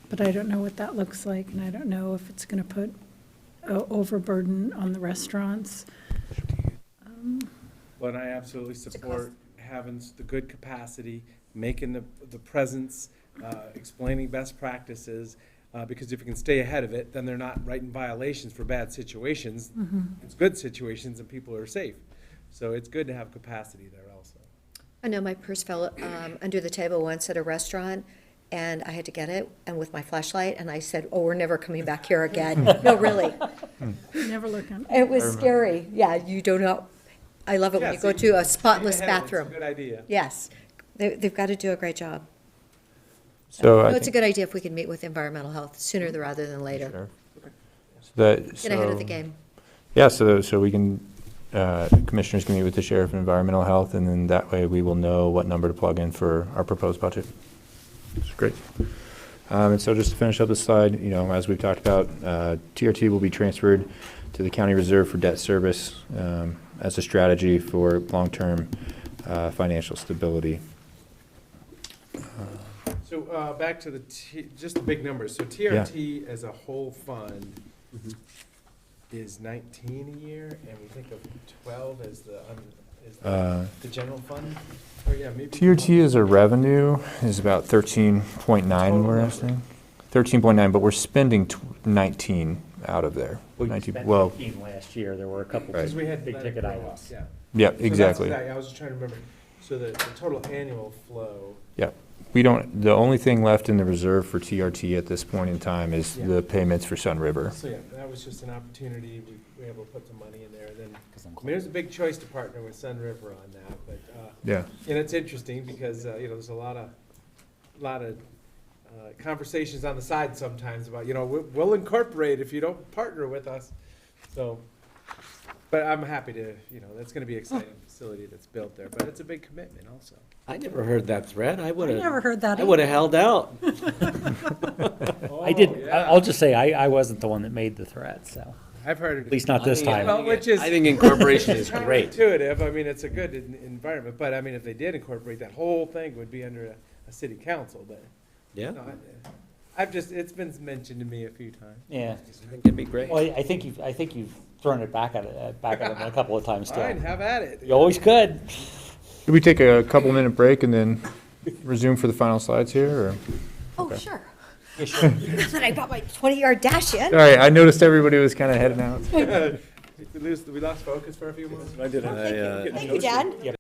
But I don't know what that looks like, and I don't know if it's gonna put overburden on the restaurants. Well, and I absolutely support having the good capacity, making the presence, explaining best practices, because if you can stay ahead of it, then they're not writing violations for bad situations. It's good situations and people are safe. So it's good to have capacity there also. I know my purse fell under the table once at a restaurant, and I had to get it, and with my flashlight, and I said, "Oh, we're never coming back here again." No, really. Never looking. It was scary. Yeah, you don't know. I love it when you go to a spotless bathroom. It's a good idea. Yes, they've got to do a great job. So No, I it's a think. good idea if we can meet with environmental health sooner rather than later. Sure. So that- Get ahead of the so- game. Yeah, so we can, commissioners can meet with the sheriff and environmental health, and then that way we will know what number to plug in for our proposed budget. That's great. And so just to finish up the slide, as we've talked about, TRT will be transferred to the county reserve for debt service as a strategy for long-term financial stability. So So, back to just the big numbers. So TRT as a whole fund is 19 a year, and we think of 12 as the general fund? Or yeah, maybe. TRT as a revenue is about 13.9, we're estimating. 13.9, but we're spending 19 out of there. Well, you 19 spent well, 15 last year, there were a couple Right. Because we had big let ticket it grow up, items. Yeah. yeah, So that's exactly. exactly. I was just trying to remember. So the total annual flow. Yeah. We don't, the only thing left in the reserve for TRT at this point in time is Yeah. the payments for Sun River. So yeah, that was just an opportunity. We were able to put some money in there. Then, I mean, it was a big choice to partner with Sun River on that, but Yeah. and it's interesting because there's a lot of conversations on the side sometimes about we'll incorporate if you don't partner with us. So, but I'm happy to that's going to be an exciting facility that's built there. But it's a big commitment also. I never heard that threat. I would I have. never heard that. I would have held out. I did, I'll just say, I wasn't the one that made the threat, so, I've heard it. at least not this time. Well, which is I think incorporation is great. counterintuitive. I mean, it's a good environment. But I mean, if they did incorporate, that whole thing would be under a city council. But Yeah, no, it's been mentioned to me a few times. Yeah, I think it'd be great. well, I think you've thrown it back at them a couple of times Fine, too. have at it. You always could. Should we take a couple minute break and then resume for the final slides here? Or? Oh, sure. Now that I got my 20-yard dash in. All right, I noticed everybody was kind of heading out. We lost focus for a few moments. I did. Thank you, Dad.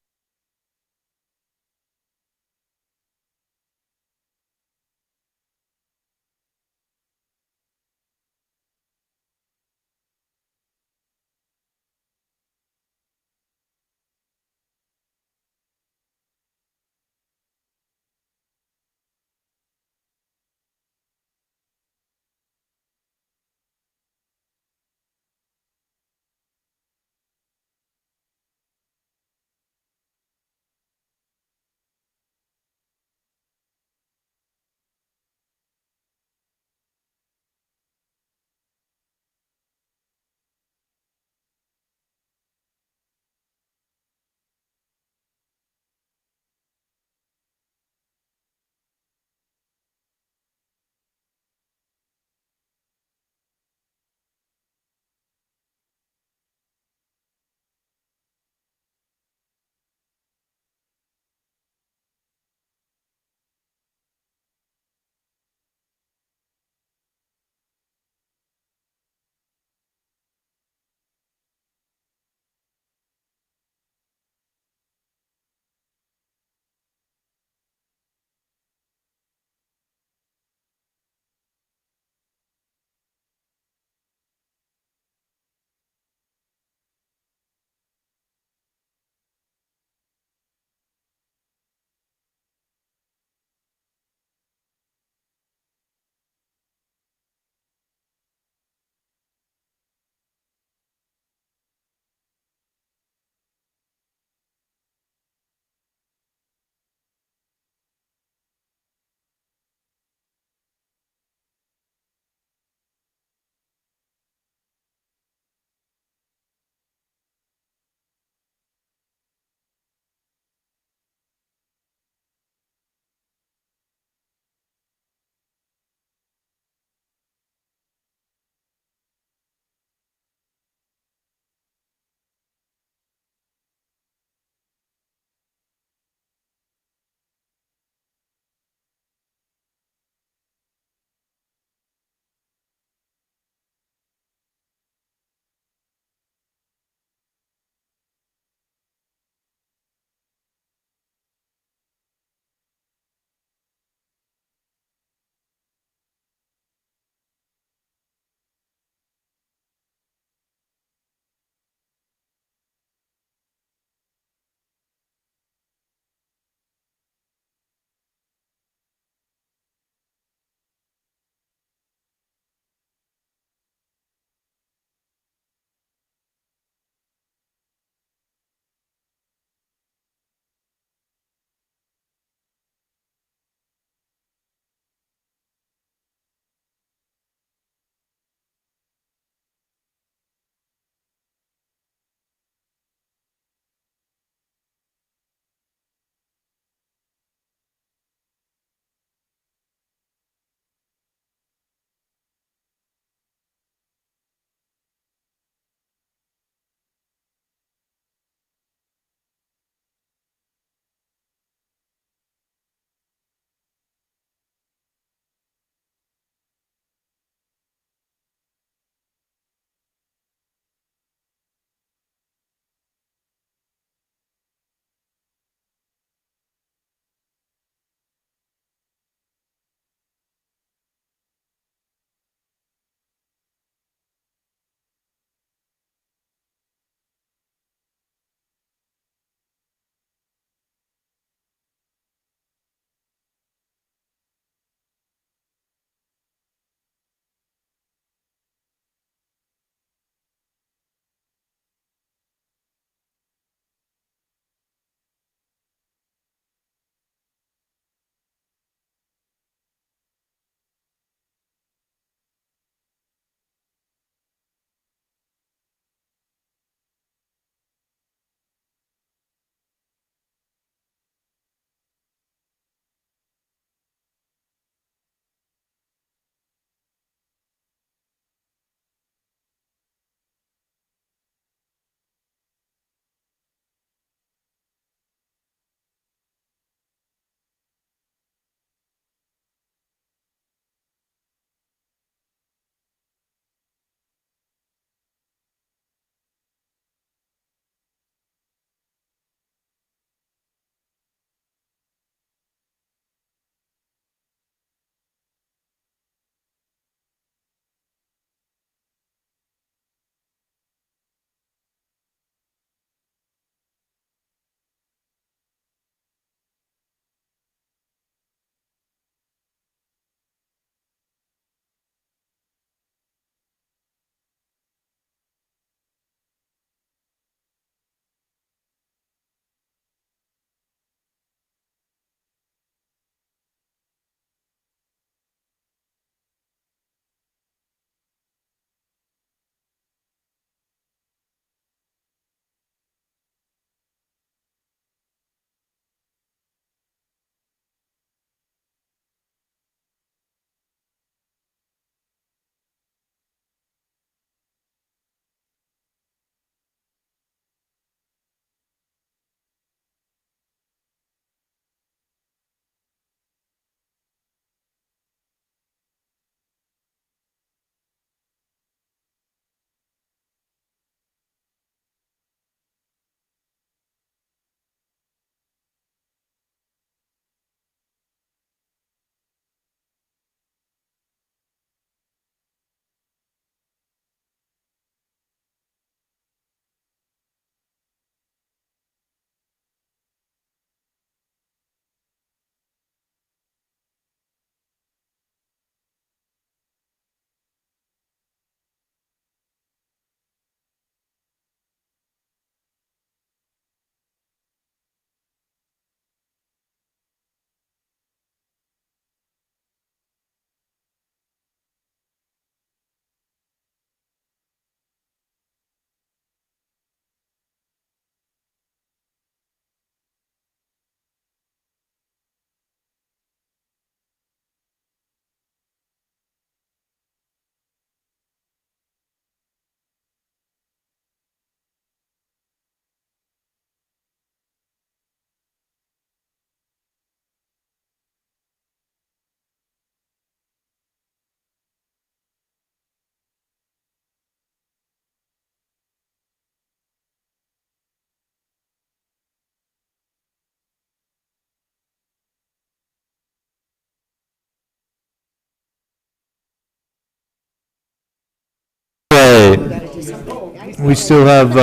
you something. We still have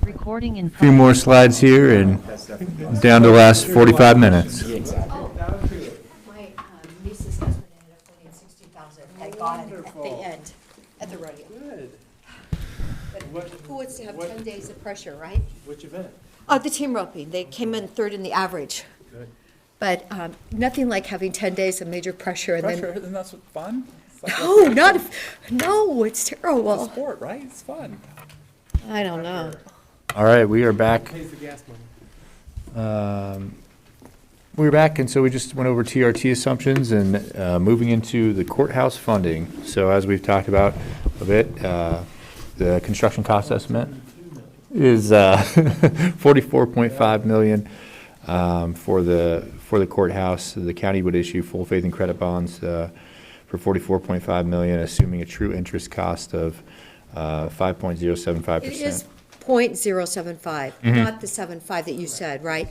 Recording in a few more slides here and down to the last 45 minutes. My niece's husband ended up winning 60,000, thank God, at the end, at the rodeo. But who wants to have 10 days of pressure, right? Which event? The team roping, they came in third in the average. Good. But nothing like having 10 days of major pressure and Pressure, then, isn't that fun? It's like no, not, no, it's a terrible. sport, right? It's fun. I don't know. All right, we are back. Pays the gas money. We're back, and so we just went over TRT assumptions and moving into the courthouse funding. So as we've talked about a bit, the construction cost estimate is 44.5 million for the courthouse. The county would issue full faith and credit bonds for 44.5 million, assuming a true interest cost of 5.075%. It is .075, not the 75 that you said, right?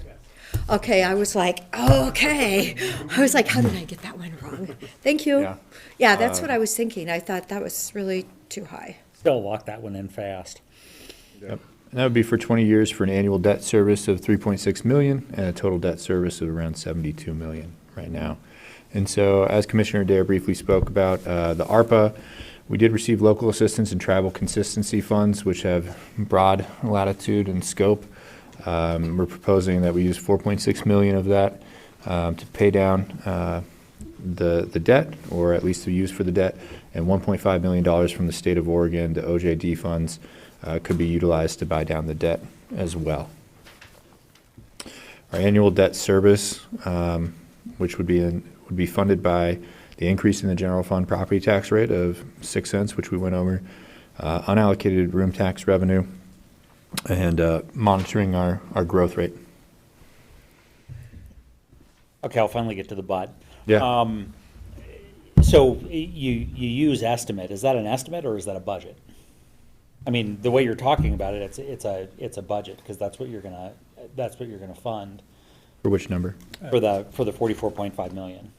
Okay, I was like, oh, okay. I was like, how did I get that one wrong? Thank you. Yeah. Yeah, that's what I was thinking. I thought that was really too high. Still lock that one in fast. Yep. And that would be for 20 years for an annual debt service of 3.6 million and a total debt service of around 72 million right now. And so, as Commissioner Dare briefly spoke about the ARPA, we did receive local assistance and travel consistency funds, which have broad latitude and scope. We're proposing that we use 4.6 million of that to pay down the debt, or at least to use for the debt, and $1.5 million from the state of Oregon, the OJD funds, could be utilized to buy down the debt as well. Our annual debt service, which would be funded by the increase in the general fund property tax rate of 6 cents, which we went over, unallocated room tax revenue, and monitoring our growth rate. Okay, I'll finally get to the but. Yeah. So you use estimate. Is that an estimate or is that a budget? I mean, the way you're talking about it, it's a budget, because that's what you're gonna fund For which number? for the 44.5 million.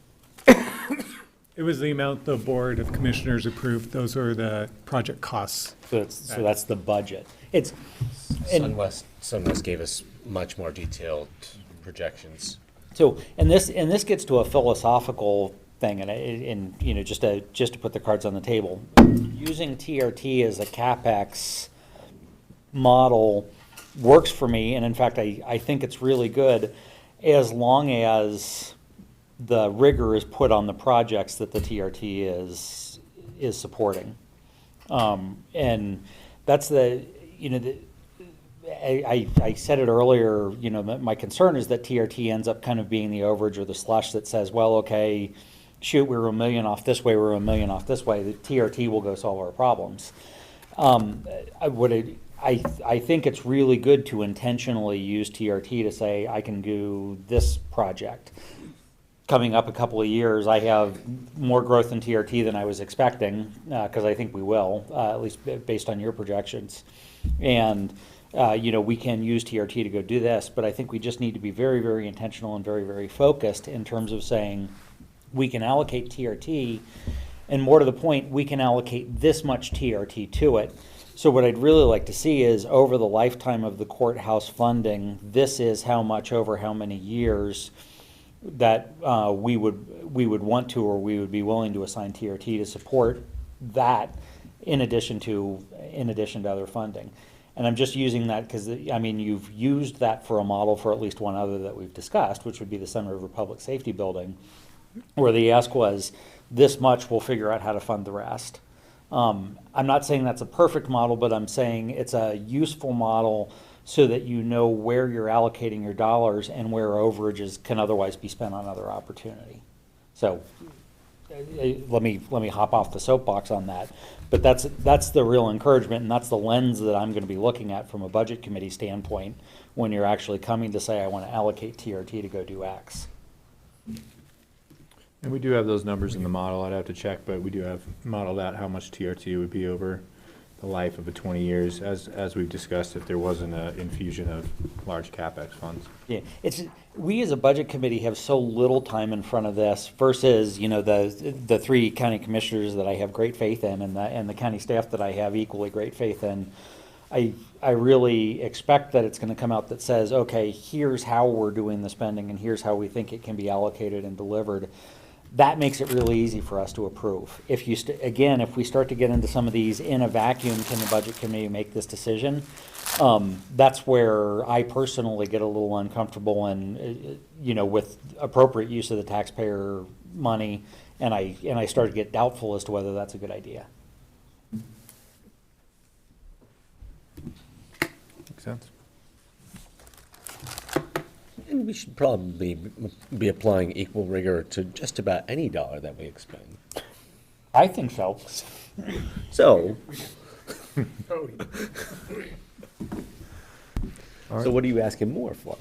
It was the amount the Board of Commissioners approved. Those are the project costs. So that's the budget. It's, and Sunwest gave us much more detailed projections. so, and this gets to a philosophical thing, and you know, just to put the cards on the table. Using TRT as a CapEx model works for me, and in fact, I think it's really good, as long as the rigor is put on the projects that the TRT is supporting. And that's I said it earlier, you know, my concern is that TRT ends up kind of being the overage or the slush that says, well, okay, shoot, we were $1 million off this way, we're $1 million off this way, the TRT will go solve our problems. I think it's really good to intentionally use TRT to say, I can do this project. Coming up a couple of years, I have more growth in TRT than I was expecting, because I think we will, at least based on your projections. And, you know, we can use TRT to go do this, but I think we just need to be very, very intentional and very, very focused in terms of saying, we can allocate TRT, and more to the point, we can allocate this much TRT to it. So what I'd really like to see is, over the lifetime of the courthouse funding, this is how much over how many years that we would want to, or we would be willing to assign TRT to support that, in addition to other funding. And I'm just using that because, I mean, you've used that for a model for at least one other that we've discussed, which would be the Center River Public Safety Building, where the ask was, this much, we'll figure out how to fund the rest. I'm not saying that's a perfect model, but I'm saying it's a useful model so that you know where you're allocating your dollars and where overages can otherwise be spent on other opportunity. So let me hop off the soapbox on that. But that's the real encouragement, and that's the lens that I'm going to be looking at from a budget committee standpoint when you're actually coming to say, I want to allocate TRT to go do X. And we do have those numbers in the model. I'd have to check, but we do have modeled out how much TRT would be over the life of a 20 years, as we've discussed, if there wasn't an infusion of large CapEx funds. Yeah, we as a budget committee have so little time in front of this versus, the three county commissioners that I have great faith in and the county staff that I have equally great faith in. I really expect that it's gonna come out that says, okay, here's how we're doing the spending and here's how we think it can be allocated and delivered. That makes it really easy for us to approve. If you, again, if we start to get into some of these in a vacuum, can the budget committee make this decision? That's where I personally get a little uncomfortable and, with appropriate use of the taxpayer money, and I start to get doubtful as to whether that's a good idea. Makes sense. And we should probably be applying equal rigor to just about any dollar that we expend. I think so. So, All so what are you asking more for?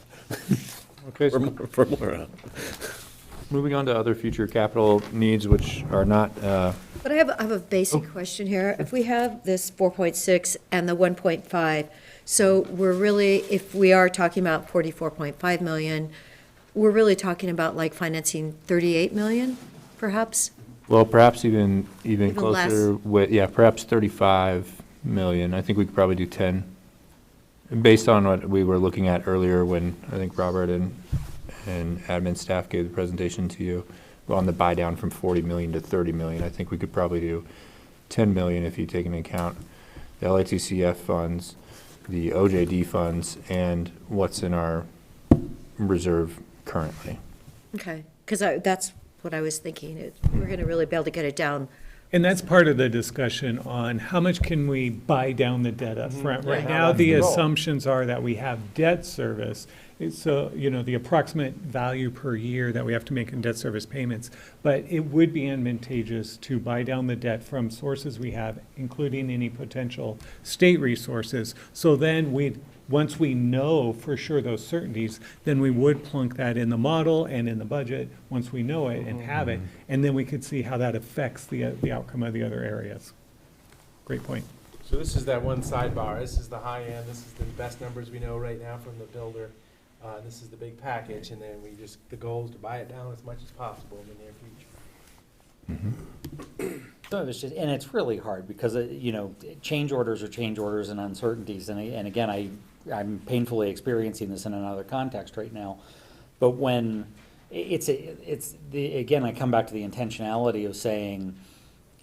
Okay, For so more, for more. moving on to other future capital needs, which are not, But I have a basic question here. If we have this 4.6 and the 1.5, so we're really, if we are talking about 44.5 million, we're really talking about like financing 38 million, perhaps? well, perhaps even Even closer with, yeah, perhaps 35 million. I think we could probably do 10. Based on what we were looking at earlier when I think Robert and admin staff gave the presentation to you on the buy down from 40 million to 30 million, I think we could probably do 10 million if you take into account the LATCF funds, the OJD funds, and what's in our reserve currently. Okay, because that's what I was thinking. We're going to really be able to get it down. And that's part of the discussion on how much can we buy down the debt up front. Right Yeah, now, that's the the goal. assumptions are that we have debt service. So, the approximate value per year that we have to make in debt service payments. But it would be advantageous to buy down the debt from sources we have, including any potential state resources. So then once we know for sure those certainties, then we would plunk that in the model and in the budget, once we know it and have it. And then we could see how that affects the outcome of the other areas. Great point. So this is that one sidebar. This is the high end. This is the best numbers we know right now from the builder. This is the big package, and then the goal is to buy it down as much as possible in the near future. So and it's really hard because, change orders are change orders and uncertainties. And again, I'm painfully experiencing this in another context right now. But when again, I come back to the intentionality of saying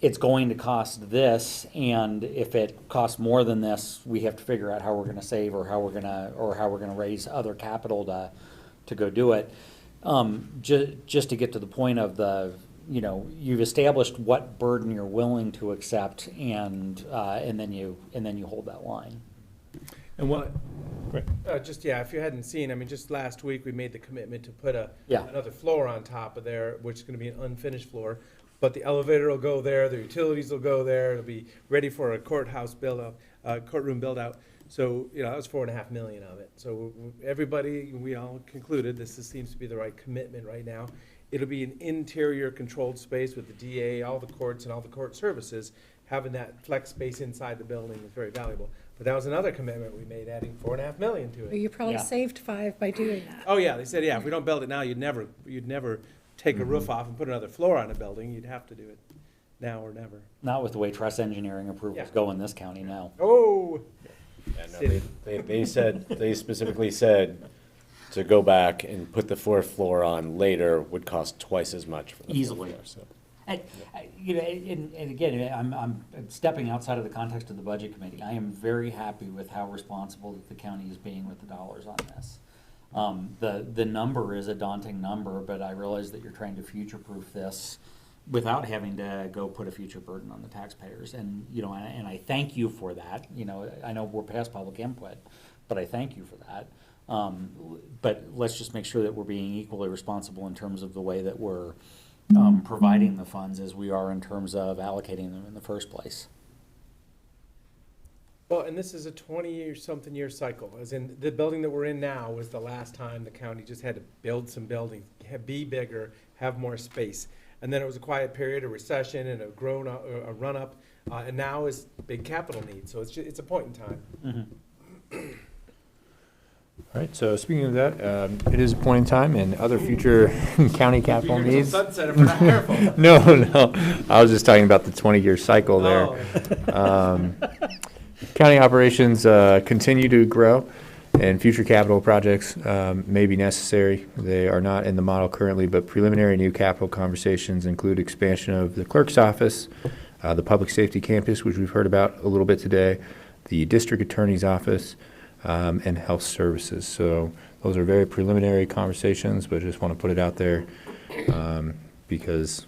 it's going to cost this, and if it costs more than this, we have to figure out how we're gonna save or how we're gonna raise other capital to go do it. Just to get to the point of you've established what burden you're willing to accept, and then you hold that line. And what, go ahead. If you hadn't seen, just last week, we made the commitment to put Yeah. another floor on top of there, which is gonna be an unfinished floor. But the elevator will go there, the utilities will go there, it'll be ready for a courthouse courtroom build out. So, that was 4.5 million of it. So everybody, we all concluded this seems to be the right commitment right now. It'll be an interior controlled space with the DA, all the courts and all the court services. Having that flex space inside the building is very valuable. But that was another commitment we made, adding 4.5 million to it. You probably Yeah. saved 5 by doing that. Oh, yeah, they said, if we don't build it now, you'd never take a roof off and put another floor on a building. You'd have to do it now or never. Not with the way trust engineering approvals Yeah. go in this county now. Oh! Yeah, no, they specifically said to go back and put the fourth floor on later would cost twice as much for the fourth Easily. floor, so. And again, I'm stepping outside of the context of the budget committee. I am very happy with how responsible that the county is being with the dollars on this. The number is a daunting number, but I realize that you're trying to future-proof this without having to go put a future burden on the taxpayers. And, and I thank you for that. I know we're past public input, but I thank you for that. But let's just make sure that we're being equally responsible in terms of the way that we're providing the funds as we are in terms of allocating them in the first place. Well, and this is a 20-something year cycle, as in the building that we're in now was the last time the county just had to build some buildings, be bigger, have more space. And then it was a quiet period, a recession, and a run-up And now is big capital needs, so it's a point in time. All right, so speaking of that, it is a point in time and other future county capital Figure needs. till sunset if we're not careful. No, I was just talking about the 20-year cycle there. Oh. County operations continue to grow, and future capital projects may be necessary. They are not in the model currently, but preliminary new capital conversations include expansion of the clerk's office, the public safety campus, which we've heard about a little bit today, the district attorney's office, and health services. So those are very preliminary conversations, but just want to put it out there because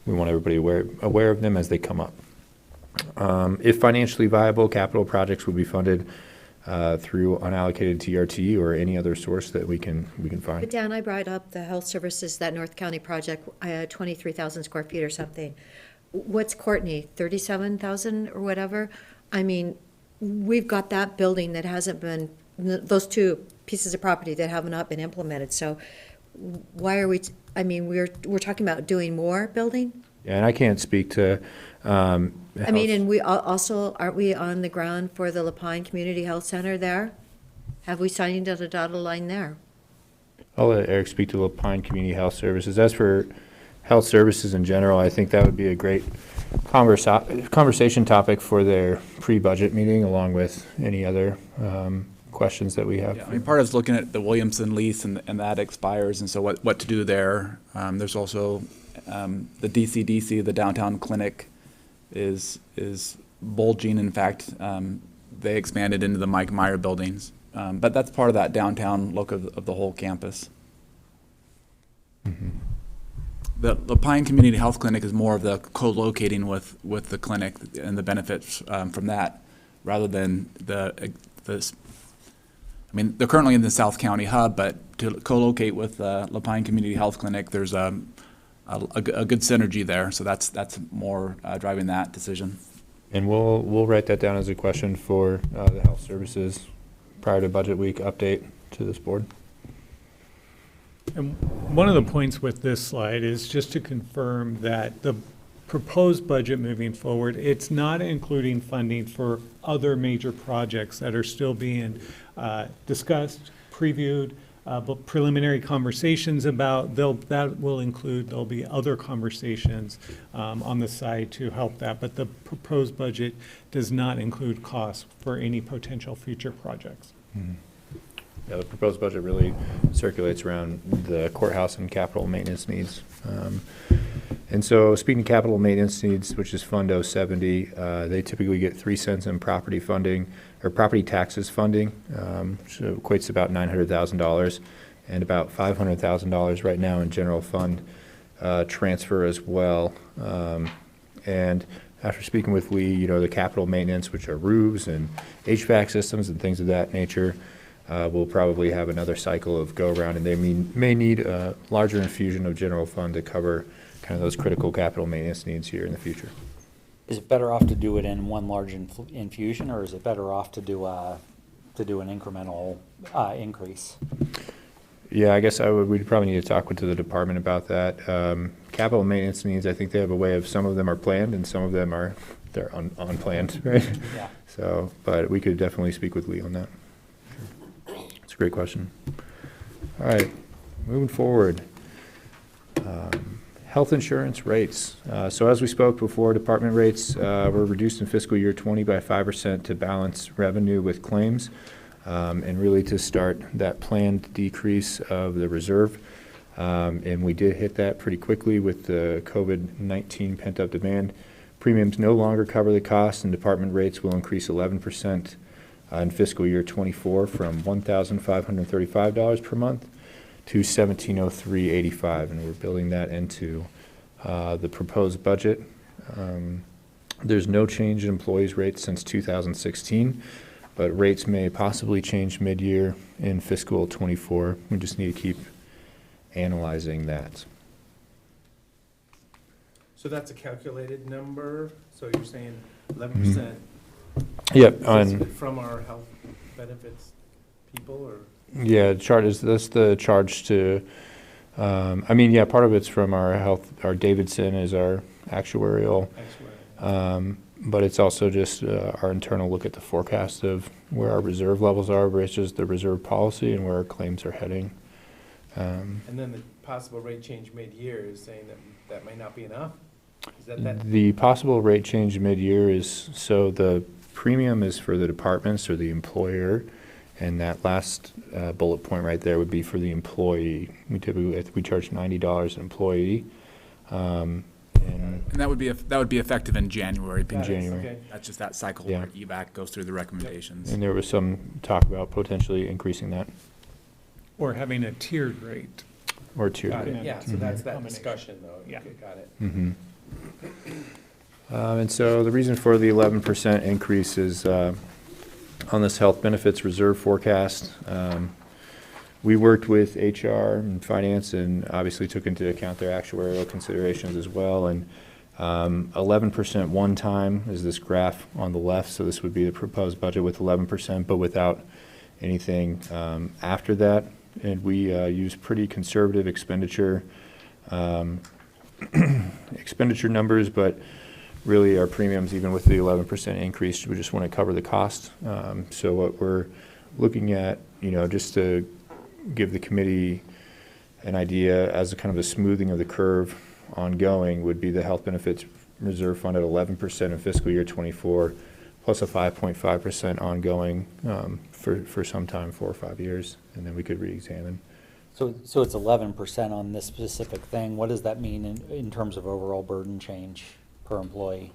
we want everybody aware of them as they come up. If financially viable, capital projects would be funded through unallocated TRT or any other source that we can But find. Dan, I brought up the health services, that North County project, 23,000 square feet or something. What's Courtney, 37,000 or whatever? I mean, we've got that building that hasn't been, those two pieces of property that have not been implemented. So why are we, I mean, we're talking about doing more building? Yeah, and I can't speak to. I mean, and we also, aren't we on the ground for the Lapine Community Health Center there? Have we signed a dotted line there? I'll let Eric speak to Lapine Community Health Services. As for health services in general, I think that would be a great conversation topic for their pre-budget meeting, along with any other questions that we have. Yeah, I mean, part of it's looking at the Williamson lease and that expires, and so what to do there. There's also the DCDC, the downtown clinic, is bulging. In fact, they expanded into the Mike Meyer buildings, but that's part of that downtown look of the whole campus. The Pine Community Health Clinic is more of the co-locating with the clinic and the benefits from that, rather than the. I mean, they're currently in the South County hub, but to co-locate with Lapine Community Health Clinic, there's a good synergy there. So that's more driving that decision. And we'll write that down as a question for the health services prior to budget week update to this board. And one of the points with this slide is just to confirm that the proposed budget moving forward, it's not including funding for other major projects that are still being discussed, previewed, but preliminary conversations about. That will include, there'll be other conversations on the side to help that, but the proposed budget does not include costs for any potential future projects. Mm-hmm. Yeah, the proposed budget really circulates around the courthouse and capital maintenance needs. And so speaking of capital maintenance needs, which is Fund 070, they typically get 3 cents in property funding or property taxes funding, which equates to about $900,000 and about $500,000 right now in general fund transfer as well. And after speaking with Lee, you know, the capital maintenance, which are roofs and HVAC systems and things of that nature, we'll probably have another cycle of go around, and they may need a larger infusion of general fund to cover kind of those critical capital maintenance needs here in the future. Is it better off to do it in one large infusion, or is it better off to do an incremental increase? Yeah, I guess we'd probably need to talk to the department about that. Capital maintenance needs, I think they have a way of, some of them are planned and some of them they're unplanned, right? Yeah. So, but we could definitely speak with Lee on that. It's a great question. All right, moving forward. Health insurance rates. So as we spoke before, department rates were reduced in fiscal year 20 by 5% to balance revenue with claims, and really to start that planned decrease of the reserve. And we did hit that pretty quickly with the COVID-19 pent-up demand. Premiums no longer cover the cost, and department rates will increase 11% in fiscal year 24 from $1,535 per month to $1,703.85, and we're building that into the proposed budget. There's no change in employees' rates since 2016, but rates may possibly change mid-year in fiscal 24. We just need to keep analyzing that. So that's a calculated number, so you're saying 11%? Yep. From our health benefits people, or? Yeah, that's the charge to, I mean, yeah, part of it's from our health, our Davidson is our actuarial. But it's also just our internal look at the forecast of where our reserve levels are versus the reserve policy and where our claims are heading. And then the possible rate change mid-year is saying that that might not be enough? Is that? The possible rate change mid-year is, so the premium is for the departments or the employer, and that last bullet point right there would be for the employee. We typically, we charge $90 an employee. And And that would be effective in January. in January. Okay. That's just that cycle Yeah. where EVAC goes through the recommendations. And there was some talk about potentially increasing that, Or having a tiered rate. or two. Got it. Yeah, so Mhm. that's that Combination. discussion though. Yeah. Okay, got it. Mhm. And so the reason for the 11% increase is on this health benefits reserve forecast. We worked with HR and finance and obviously took into account their actuarial considerations as well. And 11% one time is this graph on the left. So this would be the proposed budget with 11%, but without anything after that. And we use pretty conservative expenditure numbers, but really our premiums, even with the 11% increase, we just want to cover the cost. So what we're looking at, just to give the committee an idea as a kind of a smoothing of the curve ongoing, would be the health benefits reserve fund at 11% in fiscal year '24, plus a 5.5% ongoing for some time, 4 or 5 years, and then we could re-examine. So it's 11% on this specific thing. What does that mean in terms of overall burden change per employee?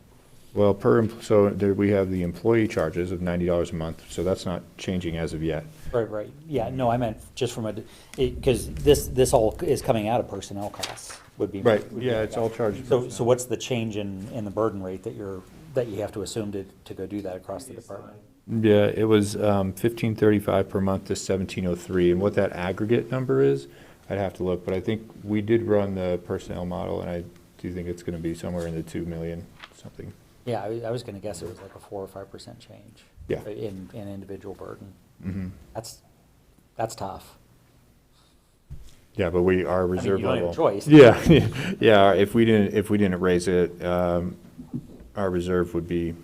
Well, so there we have the employee charges of $90 a month, so that's not changing as of yet. Right. Yeah, no, I meant just from because this all is coming out of personnel costs, would be. Right, would be yeah, my it's all guess. charged. So what's the change in the burden rate that you have to assume to go do that across the department? Yeah, it was $1,535 per month to $1,703, and what that aggregate number is, I'd have to look, but I think we did run the personnel model, and I do think it's gonna be somewhere in the 2 million something. Yeah, I was gonna guess it was like a 4 or 5% change. Yeah. In individual burden. Mm-hmm. That's tough. Yeah, but our reserve you don't have a level. choice. Yeah, yeah, if we didn't raise it, our reserve would be,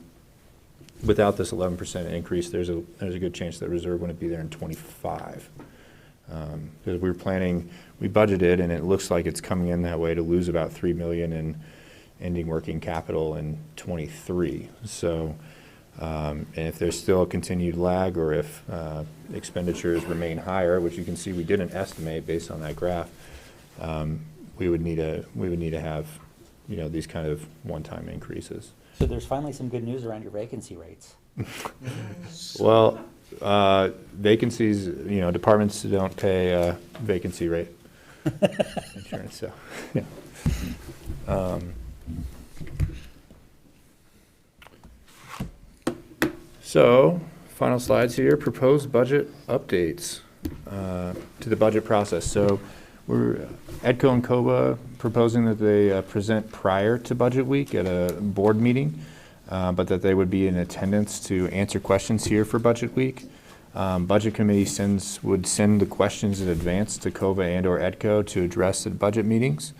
without this 11% increase, there's a good chance that reserve wouldn't be there in '25. Because we budgeted, and it looks like it's coming in that way, to lose about 3 million in ending working capital in '23. So, and if there's still a continued lag, or if expenditures remain higher, which you can see we didn't estimate based on that graph, we would need to have, these kind of one-time increases. So there's finally some good news around your vacancy rates. Well, vacancies, departments don't pay vacancy rate insurance, so, yeah. So, final slides here, proposed budget updates to the budget process. So we're, EDCO and COBA proposing that they present prior to budget week at a board meeting, but that they would be in attendance to answer questions here for budget week. Budget committee would send the questions in advance to COBA and/or EDCO to address at budget meetings.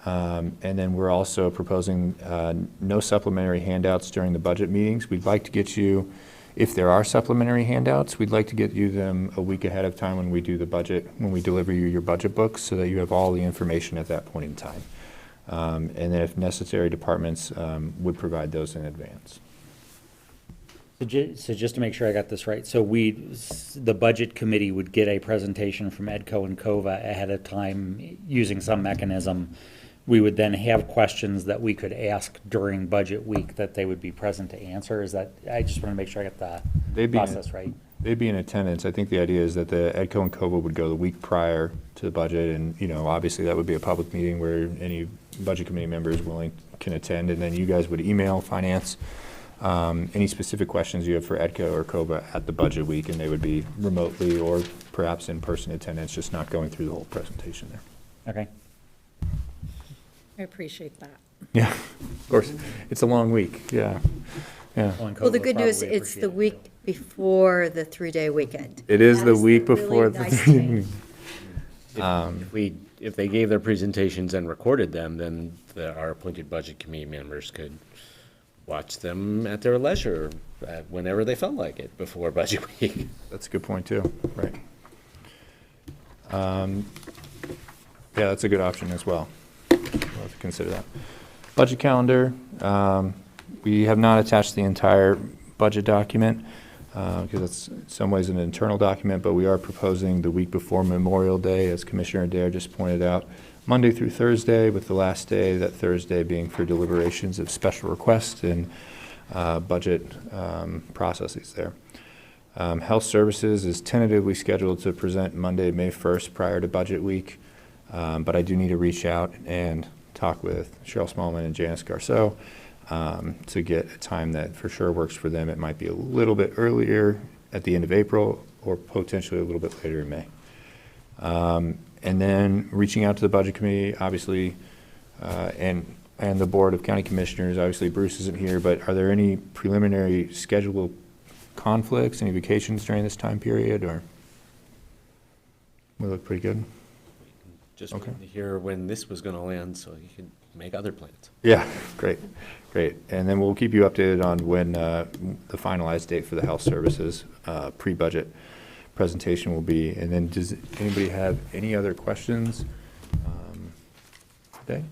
And then we're also proposing no supplementary handouts during the budget meetings. We'd like to get you, if there are supplementary handouts, we'd like to get you them a week ahead of time when we do the budget, when we deliver you your budget books, so that you have all the information at that point in time. And then if necessary, departments would provide those in advance. So just to make sure I got this right, so the budget committee would get a presentation from EDCO and COVA ahead of time using some mechanism. We would then have questions that we could ask during budget week that they would be present to answer. Is that, I just want to make sure I got the process right. They'd be in attendance. I think the idea is that the EDCO and COVA would go the week prior to the budget, and, obviously that would be a public meeting where any budget committee members can attend, and then you guys would email finance any specific questions you have for EDCO or COVA at the budget week, and they would be remotely or perhaps in-person attendance, just not going through the whole presentation there. Okay. I appreciate that. Yeah, of course. It's a long week, yeah. Well, the good news, it's the week before the 3-day weekend. It is That the is week really before the nice 3 change. If they gave their presentations and recorded them, then our appointed budget committee members could watch them at their leisure, whenever they felt like it, before budget week. That's a good point, too, right. Yeah, that's a good option as well. We'll have to consider that. Budget calendar, we have not attached the entire budget document, because it's in some ways an internal document, but we are proposing the week before Memorial Day, as Commissioner Adair just pointed out, Monday through Thursday, with the last day, that Thursday being for deliberations of special requests and budget processes there. Health Services is tentatively scheduled to present Monday, May 1st, prior to budget week, but I do need to reach out and talk with Cheryl Smallman and Janice Garceau to get a time that for sure works for them. It might be a little bit earlier at the end of April or potentially a little bit later in May. And then reaching out to the Budget Committee, obviously, and the Board of County Commissioners. Obviously, Bruce isn't here, but are there any preliminary schedule conflicts, any vacations during this time period, or we look pretty good? Just Okay. wanted to hear when this was gonna land, so you could make other plans. Yeah, great. And then we'll keep you updated on when the finalized date for the Health Services pre-budget presentation will be. And then does anybody have any other questions today?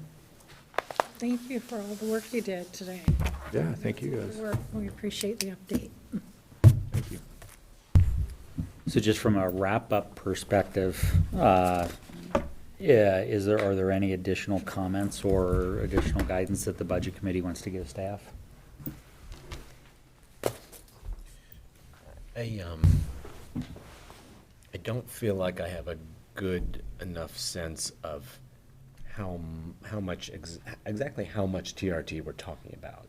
Thank you for all the work you did today. Yeah, thank you guys. We appreciate the update. Thank you. So just from a wrap-up perspective, are there any additional comments or additional guidance that the Budget Committee wants to give staff? I don't feel like I have a good enough sense of exactly how much TRT we're talking about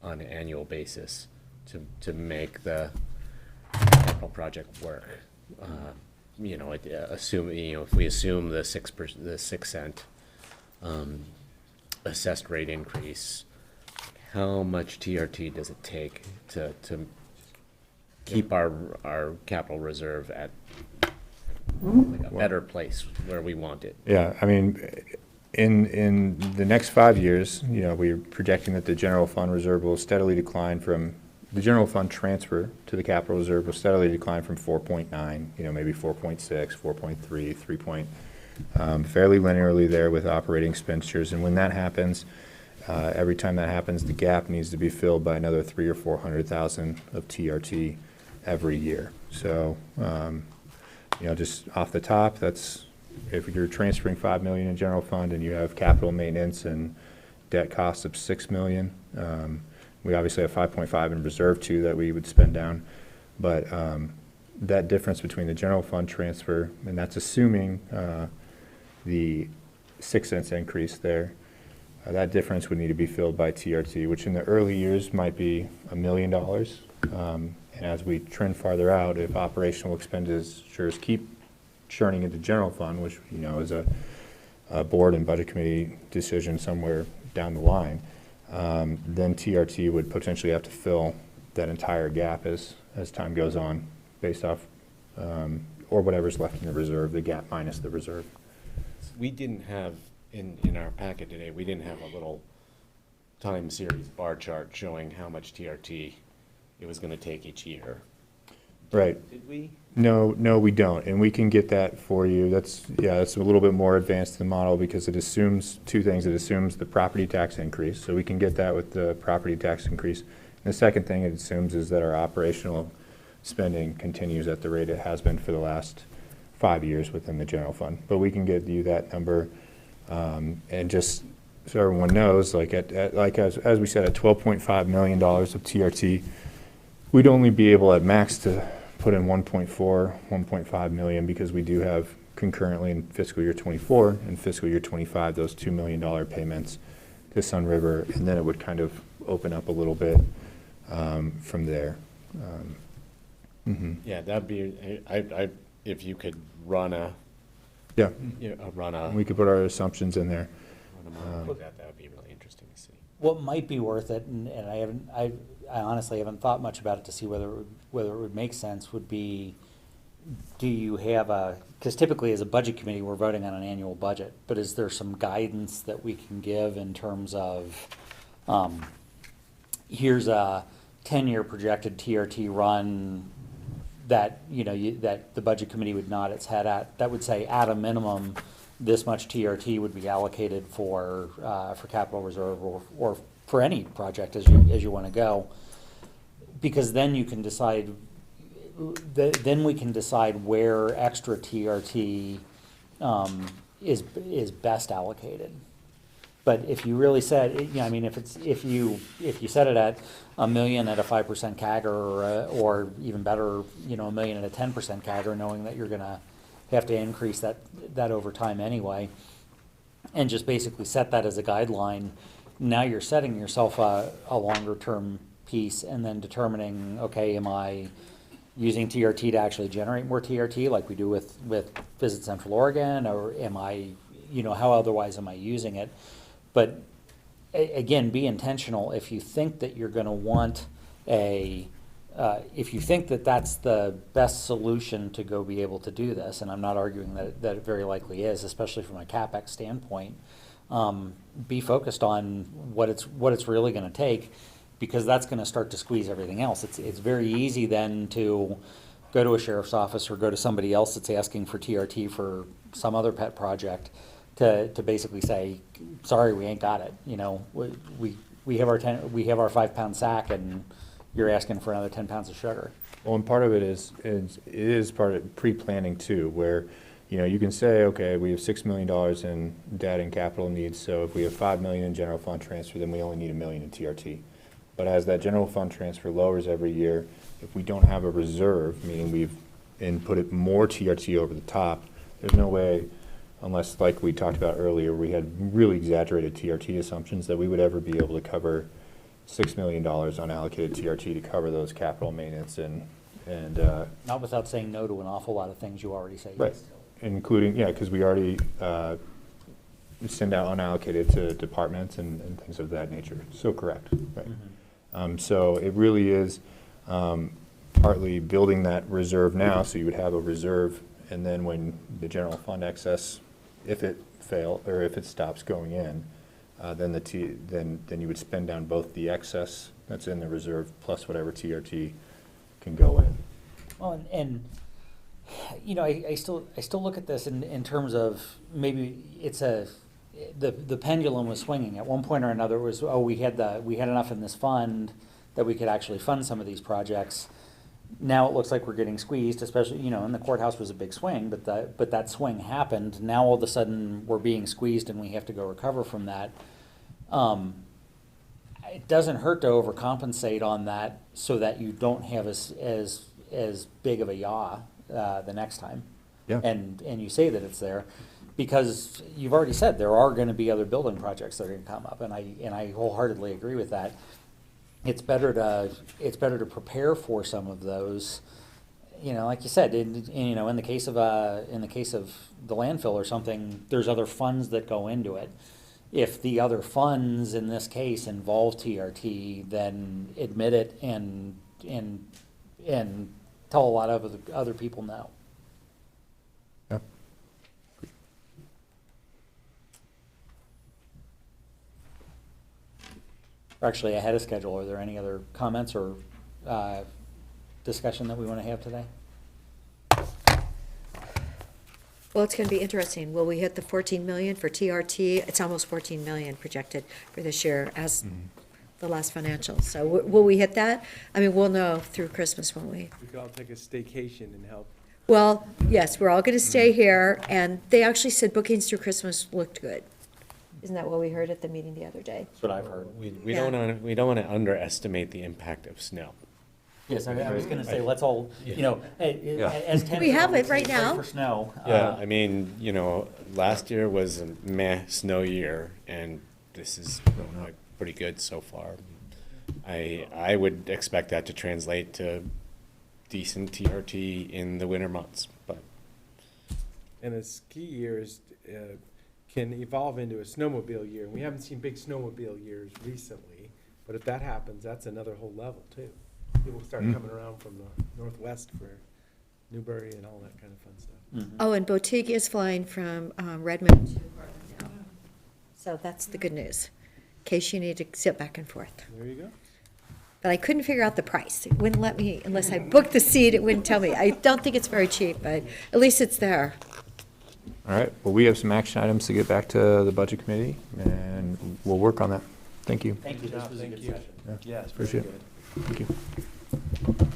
on an annual basis to make the capital project work. If we assume the 6 cent assessed rate increase, how much TRT does it take to keep our capital reserve at like a better place where we want it? Yeah, I mean, in the next 5 years, we're projecting that the general fund reserve will steadily decline from, the general fund transfer to the capital reserve will steadily decline from 4.9, maybe 4.6, 4.3, 3 point, fairly linearly there with operating expenditures. And when that happens, every time that happens, the gap needs to be filled by another 300,000 or 400,000 of TRT every year. So, just off the top, that's, if you're transferring 5 million in general fund and you have capital maintenance and debt costs of 6 million, we obviously have 5.5 in reserve too that we would spend down. But that difference between the general fund transfer, and that's assuming the 6 cents increase there, that difference would need to be filled by TRT, which in the early years might be $1 million. And as we trend farther out, if operational expenditures keep churning into general fund, which is a board and budget committee decision somewhere down the line, then TRT would potentially have to fill that entire gap as time goes on, based off or whatever's left in the reserve, the gap minus the reserve. We didn't have, in our packet today, we didn't have a little time series bar chart showing how much TRT it was gonna take each year. Right. Did we? No, we don't, and we can get that for you. That's a little bit more advanced in the model because it assumes two things. It assumes the property tax increase, so we can get that with the property tax increase. And the second thing it assumes is that our operational spending continues at the rate it has been for the last 5 years within the general fund. But we can get you that number, and just so everyone knows, as we said, at $12.5 million of TRT, we'd only be able at max to put in 1.5 million because we do have concurrently in fiscal year 24 and fiscal year 25 those $2 million payments to Sun River, and then it would kind of open up a little bit from there. Yeah, that'd be, if you could run a, Yeah, we we could put our assumptions in there. that would be really interesting to see. What might be worth it, and I honestly haven't thought much about it to see whether it would make sense, would be, do you have because typically as a budget committee, we're voting on an annual budget, but is there some guidance that we can give in terms of, here's a 10-year projected TRT run that, that the budget committee would nod its head at, that would say at a minimum, this much TRT would be allocated for capital reserve or for any project as you want to go. Because then you can decide, then we can decide where extra TRT is best allocated. But if you really said, if you set it at $1 million at a 5% CAGR, or even better, $1 million at a 10% CAGR, knowing that you're gonna have to increase that over time anyway, and just basically set that as a guideline, now you're setting yourself a longer term piece, and then determining, okay, am I using TRT to actually generate more TRT like we do with Visit Central Oregon, or am I, how otherwise am I using it? But again, be intentional. If you think that you're going to want if you think that that's the best solution to go be able to do this, and I'm not arguing that it very likely is, especially from a CapEx standpoint, be focused on what it's really going to take, because that's going to start to squeeze everything else. It's very easy then to go to a sheriff's office or go to somebody else that's asking for TRT for some other pet project, to basically say, sorry, we ain't got it. We have our 5-pound sack, and you're asking for another 10 pounds of sugar. Well, and part of it is part of pre-planning too, where, you can say, okay, we have $6 million in debt and capital needs, so if we have $5 million in general fund transfer, then we only need $1 million in TRT. But as that general fund transfer lowers every year, if we don't have a reserve, meaning we've inputted more TRT over the top, there's no way, unless, like we talked about earlier, we had really exaggerated TRT assumptions, that we would ever be able to cover $6 million unallocated TRT to cover those capital maintenance and Not without saying no to an awful lot of things you already say right, yes to. including, because we already send out unallocated to departments and things of that nature. So correct, right. So it really is partly building that reserve now, so you would have a reserve, and then when the general fund excess, if it stops going in, then you would spend down both the excess that's in the reserve plus whatever TRT can go in. Well, and I still look at this in terms of maybe it's the pendulum was swinging. At one point or another, it was, we had enough in this fund that we could actually fund some of these projects. Now it looks like we're getting squeezed, especially, and the courthouse was a big swing, but that swing happened. Now all of a sudden we're being squeezed and we have to go recover from that. It doesn't hurt to overcompensate on that so that you don't have as big of a yaw the next time. Yeah. And you say that it's there, because you've already said there are going to be other building projects that are going to come up, and I wholeheartely agree with that. It's better to prepare for some of those. Like you said, in the case of the landfill or something, there's other funds that go into it. If the other funds in this case involve TRT, then admit it and tell a lot of other people no. Yeah. We're actually ahead of schedule. Are there any other comments or discussion that we want to have today? Well, it's going to be interesting. Will we hit the 14 million for TRT? It's almost 14 million projected for this year as the last financial. So will we hit that? I mean, we'll know through Christmas, won't we? We could all take a staycation and help. Well, yes, we're all going to stay here, and they actually said bookings through Christmas looked good. Isn't that what we heard at the meeting the other day? That's what I've heard. We don't want to underestimate the impact of snow. Yes, I was going to say, let's all, as tenants. We have it right now. For snow. Yeah, I mean, last year was a meh snow year, and this is pretty good so far. I would expect that to translate to decent TRT in the winter months, but. And a ski year can evolve into a snowmobile year. We haven't seen big snowmobile years recently, but if that happens, that's another whole level too. People start coming around from the northwest for Newbury and all that kind of fun stuff. Oh, and Boutique is flying from Redmond to Portland now. So that's the good news, in case you need to sit back and forth. There you go. but I couldn't figure out the price. It wouldn't let me, unless I booked the seat, it wouldn't tell me. I don't think it's very cheap, but at least it's there. All right, well, we have some action items to get back to the budget committee, and we'll work on that. Thank you. Thank you. This was a good session. Yes, very appreciate good. it. Thank you.